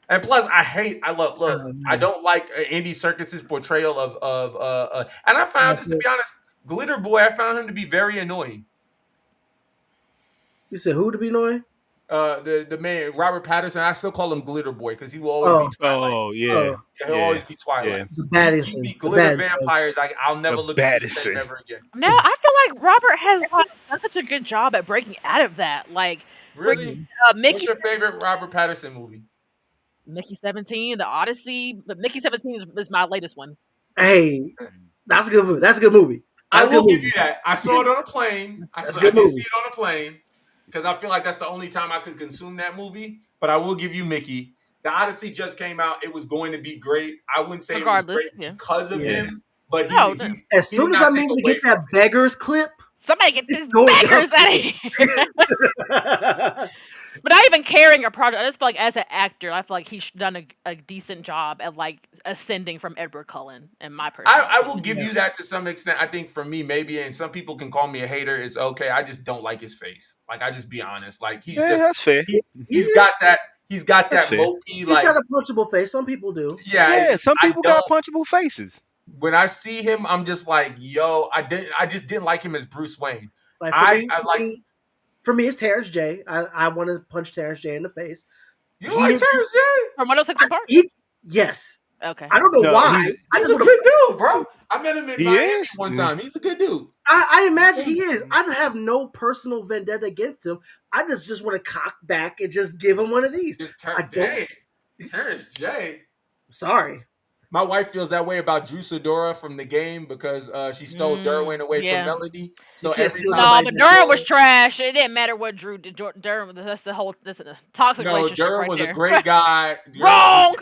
Speaker 3: And plus, I don't like Andy Serkis's portrayal of and I found, just to be honest, Glitter Boy, I found him to be very annoying.
Speaker 1: You said who to be annoying?
Speaker 3: The man, Robert Pattinson. I still call him Glitter Boy because he will always be Twilight.
Speaker 2: Oh, yeah.
Speaker 3: He'll always be Twilight.
Speaker 2: Yeah.
Speaker 1: The baddest.
Speaker 3: Glitter vampires. I'll never look at the same ever again.
Speaker 4: No, I feel like Robert has done such a good job at breaking out of that. Like,
Speaker 3: really?
Speaker 4: Mickey.
Speaker 3: What's your favorite Robert Pattinson movie?
Speaker 4: Mickey 17, The Odyssey. But Mickey 17 is my latest one.
Speaker 1: Hey, that's a good movie. That's a good movie.
Speaker 3: I will give you that. I saw it on a plane. I did see it on a plane because I feel like that's the only time I could consume that movie. But I will give you Mickey. The Odyssey just came out. It was going to be great. I wouldn't say it was great because of him. But
Speaker 1: as soon as I'm able to get that beggars clip,
Speaker 4: somebody get these beggars out of here. But not even carrying a project. I just feel like as an actor, I feel like he's done a decent job at like ascending from Edward Cullen. In my personal
Speaker 3: I will give you that to some extent. I think for me, maybe, and some people can call me a hater. It's okay. I just don't like his face. Like, I just be honest. Like, he's just
Speaker 2: that's fair.
Speaker 3: He's got that mopey.
Speaker 1: He's got a punchable face. Some people do.
Speaker 3: Yeah.
Speaker 2: Some people got punchable faces.
Speaker 3: when I see him, I'm just like, yo, I just didn't like him as Bruce Wayne.
Speaker 1: Like
Speaker 3: I like
Speaker 1: for me, it's Terrence J. I want to punch Terrence J in the face.
Speaker 3: you like Terrence J.
Speaker 4: From 106 and Park?
Speaker 1: Yes.
Speaker 4: Okay.
Speaker 1: I don't know
Speaker 2: No,
Speaker 1: why.
Speaker 3: He's a good dude, bro. I met him in
Speaker 2: He
Speaker 3: Miami
Speaker 2: is?
Speaker 3: one time. He's a good dude.
Speaker 1: I imagine he is. I have no personal vendetta against him. I just want to cock back and just give him one of these.
Speaker 3: Dang, Terrence J.
Speaker 1: Sorry.
Speaker 3: My wife feels that way about Drew Sidora from the game because she stole Derwin away from Melody. So every time,
Speaker 4: no, but Durham was trash. It didn't matter what Drew did. Durham, that's a toxic relationship.
Speaker 3: Durham
Speaker 4: right
Speaker 3: was
Speaker 4: there.
Speaker 3: a great guy.
Speaker 4: Wrong.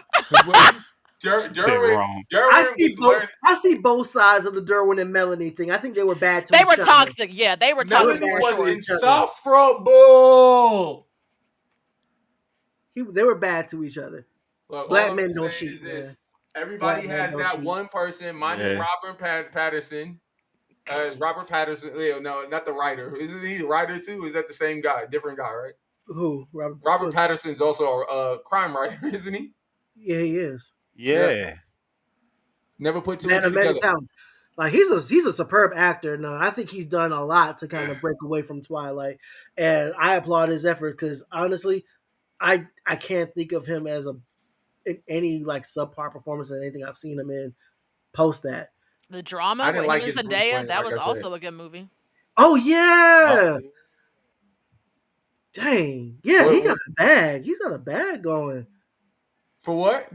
Speaker 3: Derwin.
Speaker 1: I see both sides of the Derwin and Melanie thing. I think they were bad to each
Speaker 4: other.
Speaker 1: other.
Speaker 4: They were toxic. Yeah, they were toxic.
Speaker 3: Melanie was insufferable.
Speaker 1: They were bad to each other.
Speaker 3: Look,
Speaker 1: Black men don't cheat, man.
Speaker 3: Everybody has that one person. Mine is Robert Patterson. Robert Patterson. No, not the writer. Isn't he the writer too? Is that the same guy? Different guy, right?
Speaker 1: Who?
Speaker 3: Robert Patterson's also a crime writer, isn't he?
Speaker 1: Yeah, he is.
Speaker 2: Yeah.
Speaker 3: Never put two
Speaker 1: Man
Speaker 3: and
Speaker 1: of
Speaker 3: two
Speaker 1: many
Speaker 3: together.
Speaker 1: talents. Like he's a superb actor. No, I think he's done a lot to kind of break away from Twilight, and I applaud his effort because honestly, I can't think of him as in any like subpar performance in anything I've seen him in post that.
Speaker 4: The drama.
Speaker 3: I didn't like his
Speaker 4: Zendaya. That was also a good movie.
Speaker 1: Oh yeah. Dang. Yeah, he got a bag. He's got a bag going.
Speaker 3: For what?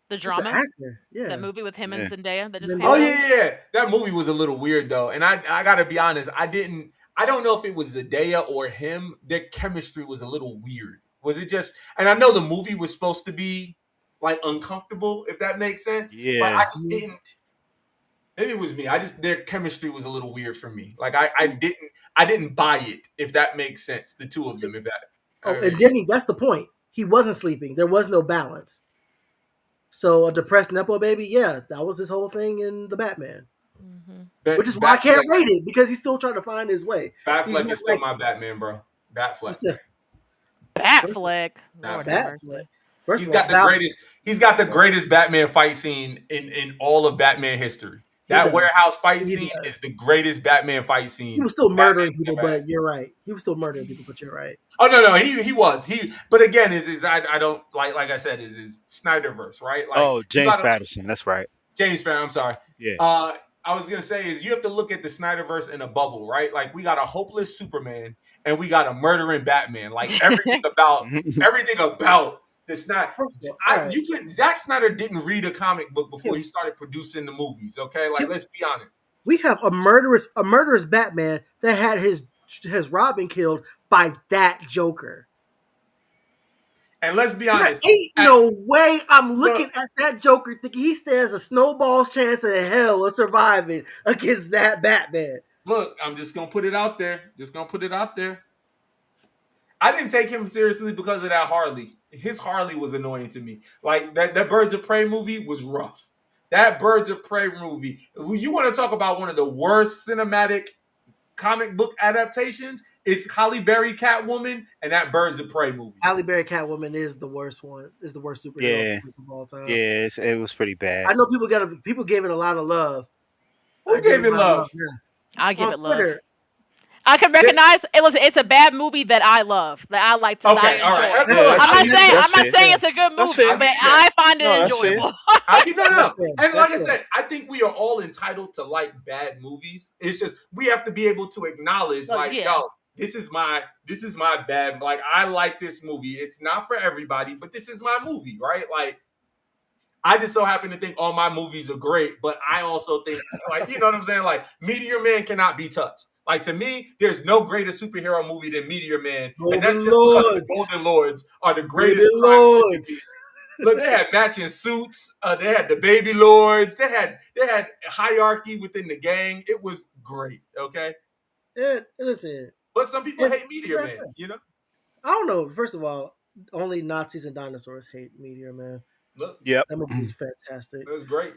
Speaker 4: The drama.
Speaker 1: Actor. Yeah.
Speaker 4: That movie with him and Zendaya that just came
Speaker 3: out.
Speaker 4: out.
Speaker 3: Yeah. That movie was a little weird though. And I gotta be honest, I don't know if it was Zendaya or him. Their chemistry was a little weird. Was it just, and I know the movie was supposed to be like uncomfortable, if that makes sense.
Speaker 2: Yeah.
Speaker 3: But I just didn't. Maybe it was me. Their chemistry was a little weird for me. Like I didn't buy it, if that makes sense. The two of them, if that.
Speaker 1: And Jenny, that's the point. He wasn't sleeping. There was no balance. So a depressed Nepo baby, yeah, that was his whole thing in the Batman. Mm-hmm. Which is why I can't rate it, because he's still trying to find his way.
Speaker 3: Batfleck is still my Batman, bro. Batfleck.
Speaker 4: Batfleck.
Speaker 1: First
Speaker 3: he's got the greatest Batman fight scene in all of Batman history. That warehouse fight scene is the greatest Batman fight scene.
Speaker 1: He was still murdering people, but you're right. You're right.
Speaker 3: Oh no, he was. But again, I don't like I said, is Snyderverse, right? Like,
Speaker 2: James Patterson, that's right.
Speaker 3: James Patterson, I'm sorry.
Speaker 2: Yeah.
Speaker 3: I was gonna say is you have to look at the Snyderverse in a bubble, right? Like we got a hopeless Superman and we got a murdering Batman. Like everything about the Snyder. Zack Snyder didn't read a comic book before he started producing the movies. Okay, like let's be honest.
Speaker 1: We have a murderous Batman that had his Robin killed by that Joker.
Speaker 3: And let's be honest.
Speaker 1: Ain't no way I'm looking at that Joker thinking he stands a snowball's chance in hell of surviving against that Batman.
Speaker 3: Look, I'm just going to put it out there. I didn't take him seriously because of that Harley. His Harley was annoying to me. Like, that Birds of Prey movie was rough. That Birds of Prey movie. You want to talk about one of the worst cinematic comic book adaptations? It's Halle Berry Catwoman and that Birds of Prey movie.
Speaker 1: Halle Berry Catwoman is the worst one. Is the worst superhero of all time.
Speaker 2: Yeah, it was pretty bad.
Speaker 1: I know people gave it a lot of love.
Speaker 3: Who gave it love?
Speaker 4: I give it love. I can recognize it's a bad movie that I love, that I like to enjoy.
Speaker 3: Right.
Speaker 4: I'm not saying it's a good movie, but I find it enjoyable.
Speaker 3: And like I said, I think we are all entitled to like bad movies. It's just we have to be able to acknowledge, yo, this is my bad. Like I like this movie. It's not for everybody, but this is my movie, right? Like I just so happen to think all my movies are great, but I also think, like, you know what I'm saying? Like Meteor Man cannot be touched. Like, to me, there's no greater superhero movie than Meteor Man. And that's just because the Golden Lords are the greatest Lords. Look, they had matching suits. They had the Baby Lords. They had hierarchy within the gang. It was great, okay?
Speaker 1: Yeah, listen.
Speaker 3: But some people hate Meteor Man, you know?
Speaker 1: I don't know. First of all, only Nazis and dinosaurs hate Meteor Man.
Speaker 3: Look,
Speaker 1: that movie is fantastic.
Speaker 3: It was great.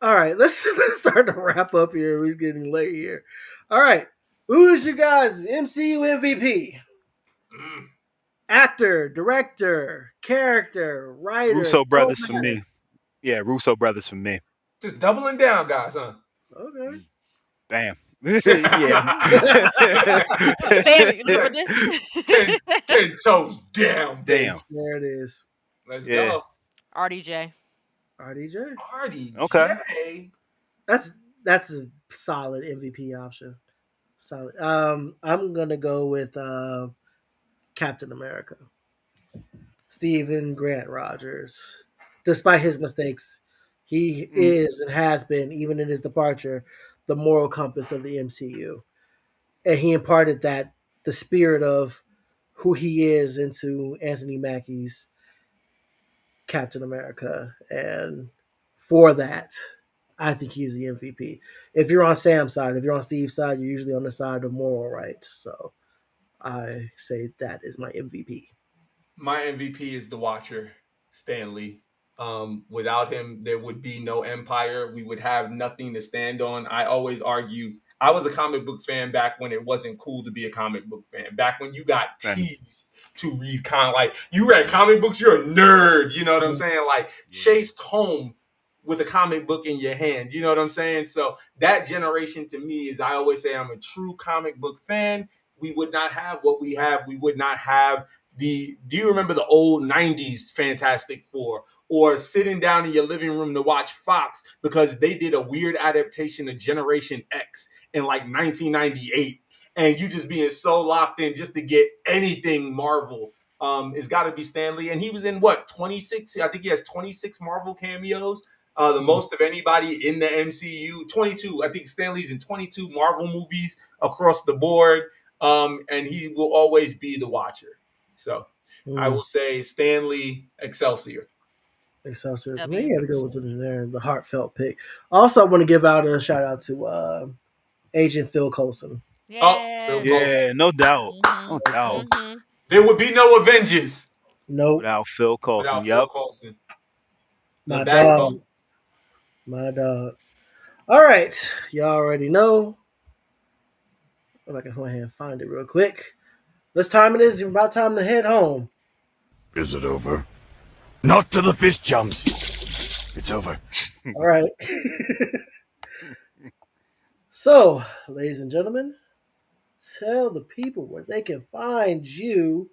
Speaker 1: All right, let's start to wrap up here. It's getting late here. All right. Who is your guys' MCU MVP? Actor, director, character, writer.
Speaker 2: Russo brothers for me. Yeah, Russo brothers for me.
Speaker 3: Just doubling down, guys, huh?
Speaker 1: Okay.
Speaker 2: Bam. Yeah.
Speaker 4: Bam, you with this?
Speaker 3: 10 toes down, baby.
Speaker 2: Damn.
Speaker 1: There it is.
Speaker 3: Let's
Speaker 2: Yeah.
Speaker 3: go.
Speaker 4: RDJ.
Speaker 1: RDJ.
Speaker 2: Okay.
Speaker 3: RDJ.
Speaker 1: That's a solid MVP option. Solid. I'm gonna go with Captain America. Stephen Grant Rogers. Despite his mistakes, he is and has been, even in his departure, the moral compass of the MCU. And he imparted the spirit of who he is into Anthony Mackie's Captain America. And for that, I think he's the MVP. If you're on Sam's side, if you're on Steve's side, you're usually on the side of moral right. So I say that is my MVP.
Speaker 3: My MVP is the Watcher, Stan Lee. Without him, there would be no Empire. We would have nothing to stand on. I always argue. I was a comic book fan back when it wasn't cool to be a comic book fan. Back when you got teased to read like you read comic books, you're a nerd. You know what I'm saying? Like chased home with a comic book in your hand. You know what I'm saying? So that generation to me is, I always say, I'm a true comic book fan. We would not have what we have. We would not have do you remember the old 90s Fantastic Four, or sitting down in your living room to watch Fox because they did a weird adaptation of Generation X in like 1998, and you just being so locked in just to get anything Marvel? It's got to be Stan Lee, and he was in what, 26? I think he has 26 Marvel cameos, the most of anybody in the MCU. 22. I think Stan Lee's in 22 Marvel movies across the board, and he will always be the Watcher. So I will say Stan Lee, Excelsior.
Speaker 1: Excelsior.
Speaker 4: W.
Speaker 1: We got to go with it in there, the heartfelt pick. Also, I want to give out a shout out to Agent Phil Coulson.
Speaker 4: Yes.
Speaker 3: Oh, Phil Coulson.
Speaker 2: Yeah, no doubt. No doubt.
Speaker 3: There would be no Avengers
Speaker 1: Nope.
Speaker 2: Without Phil Coulson.
Speaker 3: without Phil Coulson.
Speaker 1: My
Speaker 3: The
Speaker 1: dog.
Speaker 3: backbone.
Speaker 1: My dog. All right. Y'all already know. If I can go ahead and find it real quick. This time it is about time to head home.
Speaker 6: Is it over? Not till the fish jumps. It's over.
Speaker 1: All right. So, ladies and gentlemen, tell the people where they can find you.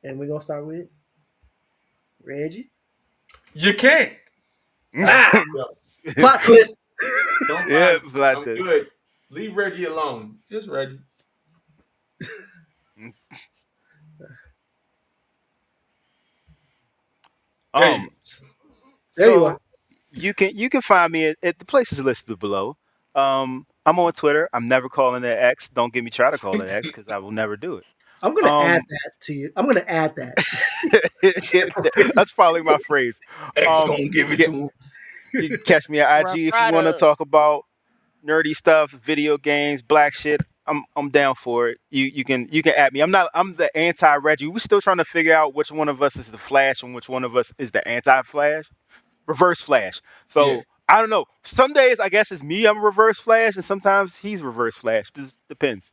Speaker 1: And we're going to start with Reggie.
Speaker 3: You can't.
Speaker 1: Ah! Plot twist.
Speaker 3: Don't
Speaker 2: Yeah,
Speaker 3: mind.
Speaker 2: plot
Speaker 3: I'm
Speaker 2: twist.
Speaker 3: good. Leave Reggie alone. Just Reggie.
Speaker 1: There you
Speaker 2: So
Speaker 1: are.
Speaker 2: you can find me at the places listed below. I'm on Twitter. I'm never calling it X. Don't get me try to call it X because I will never do it.
Speaker 1: I'm going to add that to you. I'm going to add that.
Speaker 2: That's probably my phrase.
Speaker 3: X gonna give it to him.
Speaker 2: You can catch me at IG if you want to
Speaker 4: Rough
Speaker 2: talk about nerdy stuff, video games, black shit. I'm down for it. You can at me. I'm the anti Reggie. We're still trying to figure out which one of us is the Flash and which one of us is the anti Flash. Reverse Flash. So
Speaker 3: Yeah.
Speaker 2: I don't know. Some days I guess it's me, I'm Reverse Flash, and sometimes he's Reverse Flash. Just depends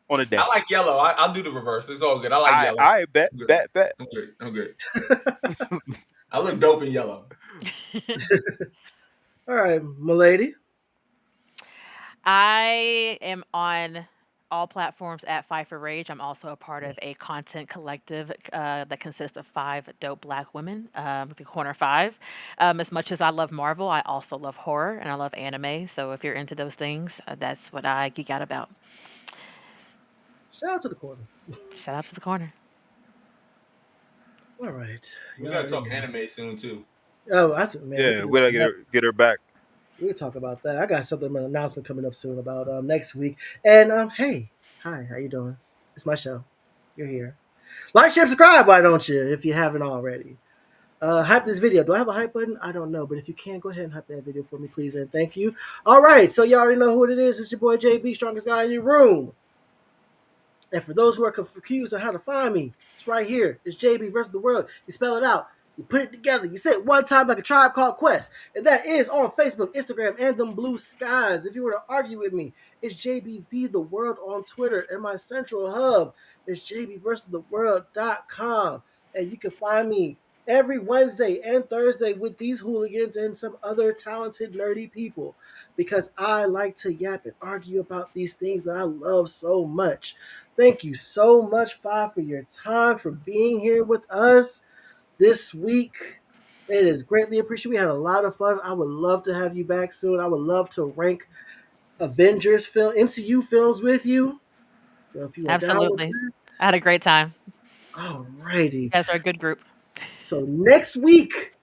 Speaker 2: on the day.
Speaker 3: I like yellow. I'll do the reverse. It's all good. I like yellow.
Speaker 2: I bet.
Speaker 3: I'm good. I look dope in yellow.
Speaker 1: All right, my lady.
Speaker 4: I am on all platforms at Fight for Rage. I'm also a part of a content collective that consists of 5 dope black women, the Corner 5. As much as I love Marvel, I also love horror and I love anime. So if you're into those things, that's what I geek out about.
Speaker 1: Shout out to the corner.
Speaker 4: Shout out to the Corner.
Speaker 1: All right.
Speaker 3: We gotta talk anime soon too.
Speaker 1: Oh, I think, man.
Speaker 2: Yeah, we gotta get her back.
Speaker 1: We'll talk about that. I got something, an announcement coming up soon about next week. And hey, hi, how you doing? It's my show. You're here. Like, share, subscribe. Why don't you? If you haven't already. Hype this video. Do I have a hype button? I don't know, but if you can, go ahead and hype that video for me, please, and thank you. All right, so you already know who it is. It's your boy JB, strongest guy in your room. And for those who are confused on how to find me, it's right here. It's JB versus the world. You spell it out. You put it together. You say it one time like a Tribe Called Quest. And that is on Facebook, Instagram, and them blue skies. If you want to argue with me, it's JBVtheWorld on Twitter. And my central hub is JBVersusTheWorld.com. And you can find me every Wednesday and Thursday with these hooligans and some other talented, nerdy people because I like to yap and argue about these things that I love so much. Thank you so much, Fi, for your time, for being here with us this week. It is greatly appreciated. We had a lot of fun. I would love to have you back soon. I would love to rank Avengers film, MCU films with you. So if you are down with
Speaker 4: Absolutely.
Speaker 1: that,
Speaker 4: I had a great time.
Speaker 1: alrighty.
Speaker 4: You guys are a good group.
Speaker 1: So next week,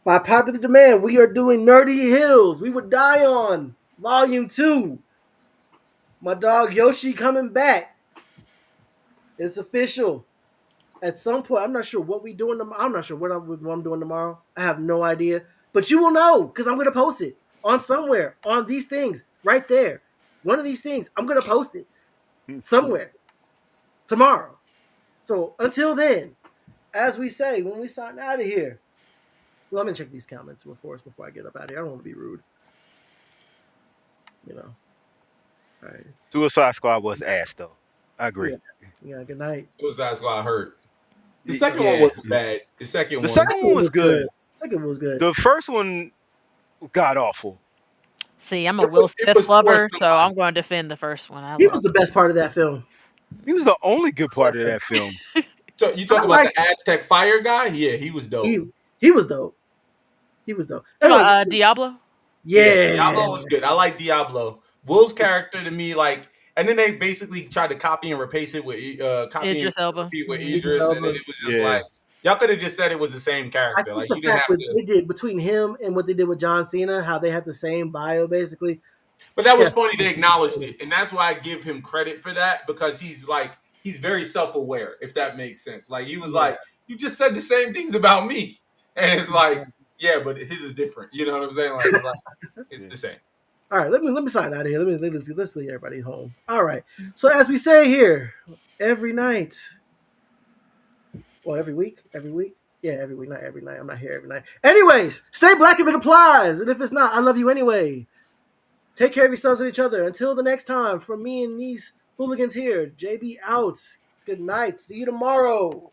Speaker 1: by popular demand, we are doing Nerdy Hills. We Would Die On, Volume 2. My dog Yoshi coming back. It's official. At some point, I'm not sure what we're doing tomorrow. I'm not sure what I'm doing tomorrow. I have no idea. But you will know because I'm going to post it on somewhere, on these things, right there. One of these things, I'm going to post it somewhere tomorrow. So until then, as we say, when we sign out of here, let me check these comments before I get up out of here. I don't want to be rude. You know. All right.
Speaker 2: Suicide Squad was ass though. I agree.
Speaker 1: Yeah, good night.
Speaker 3: Suicide Squad hurt. The second one wasn't bad. The second
Speaker 2: one was good.
Speaker 1: Second one was good.
Speaker 2: The first one god awful.
Speaker 4: See, I'm a Will Smith lover, so I'm going to defend the first one.
Speaker 1: He was the best part of that film.
Speaker 2: He was the only good part of that film.
Speaker 3: So you talking about the Aztec Fire guy? Yeah, he was dope.
Speaker 1: He was dope. He was dope.
Speaker 4: Anyway, Diablo?
Speaker 1: Yeah.
Speaker 3: Diablo was good. I like Diablo. Will's character to me, like, and then they basically tried to copy and replace it with
Speaker 4: Idris Elba.
Speaker 3: With Idris, and it was just like y'all could have just said it was the same character.
Speaker 1: I think
Speaker 3: like
Speaker 1: the
Speaker 3: you didn't
Speaker 1: fact
Speaker 3: have
Speaker 1: what they did between him and what they did with John Cena, how they had the same bio basically.
Speaker 3: But that was funny they acknowledged it, and that's why I give him credit for that because he's very self-aware, if that makes sense. Like he was like, you just said the same things about me, and it's like, yeah, but his is different. You know what I'm saying? Like it's the same.
Speaker 1: All right, let me sign out of here. Let's leave everybody home. All right. So as we say here, every night. Well, every week. Yeah, every week, not every night. I'm not here every night. Anyways, stay black if it applies, and if it's not, I love you anyway. Take care of yourselves and each other. Until the next time, from me and these hooligans here, JB out. Good night. See you tomorrow.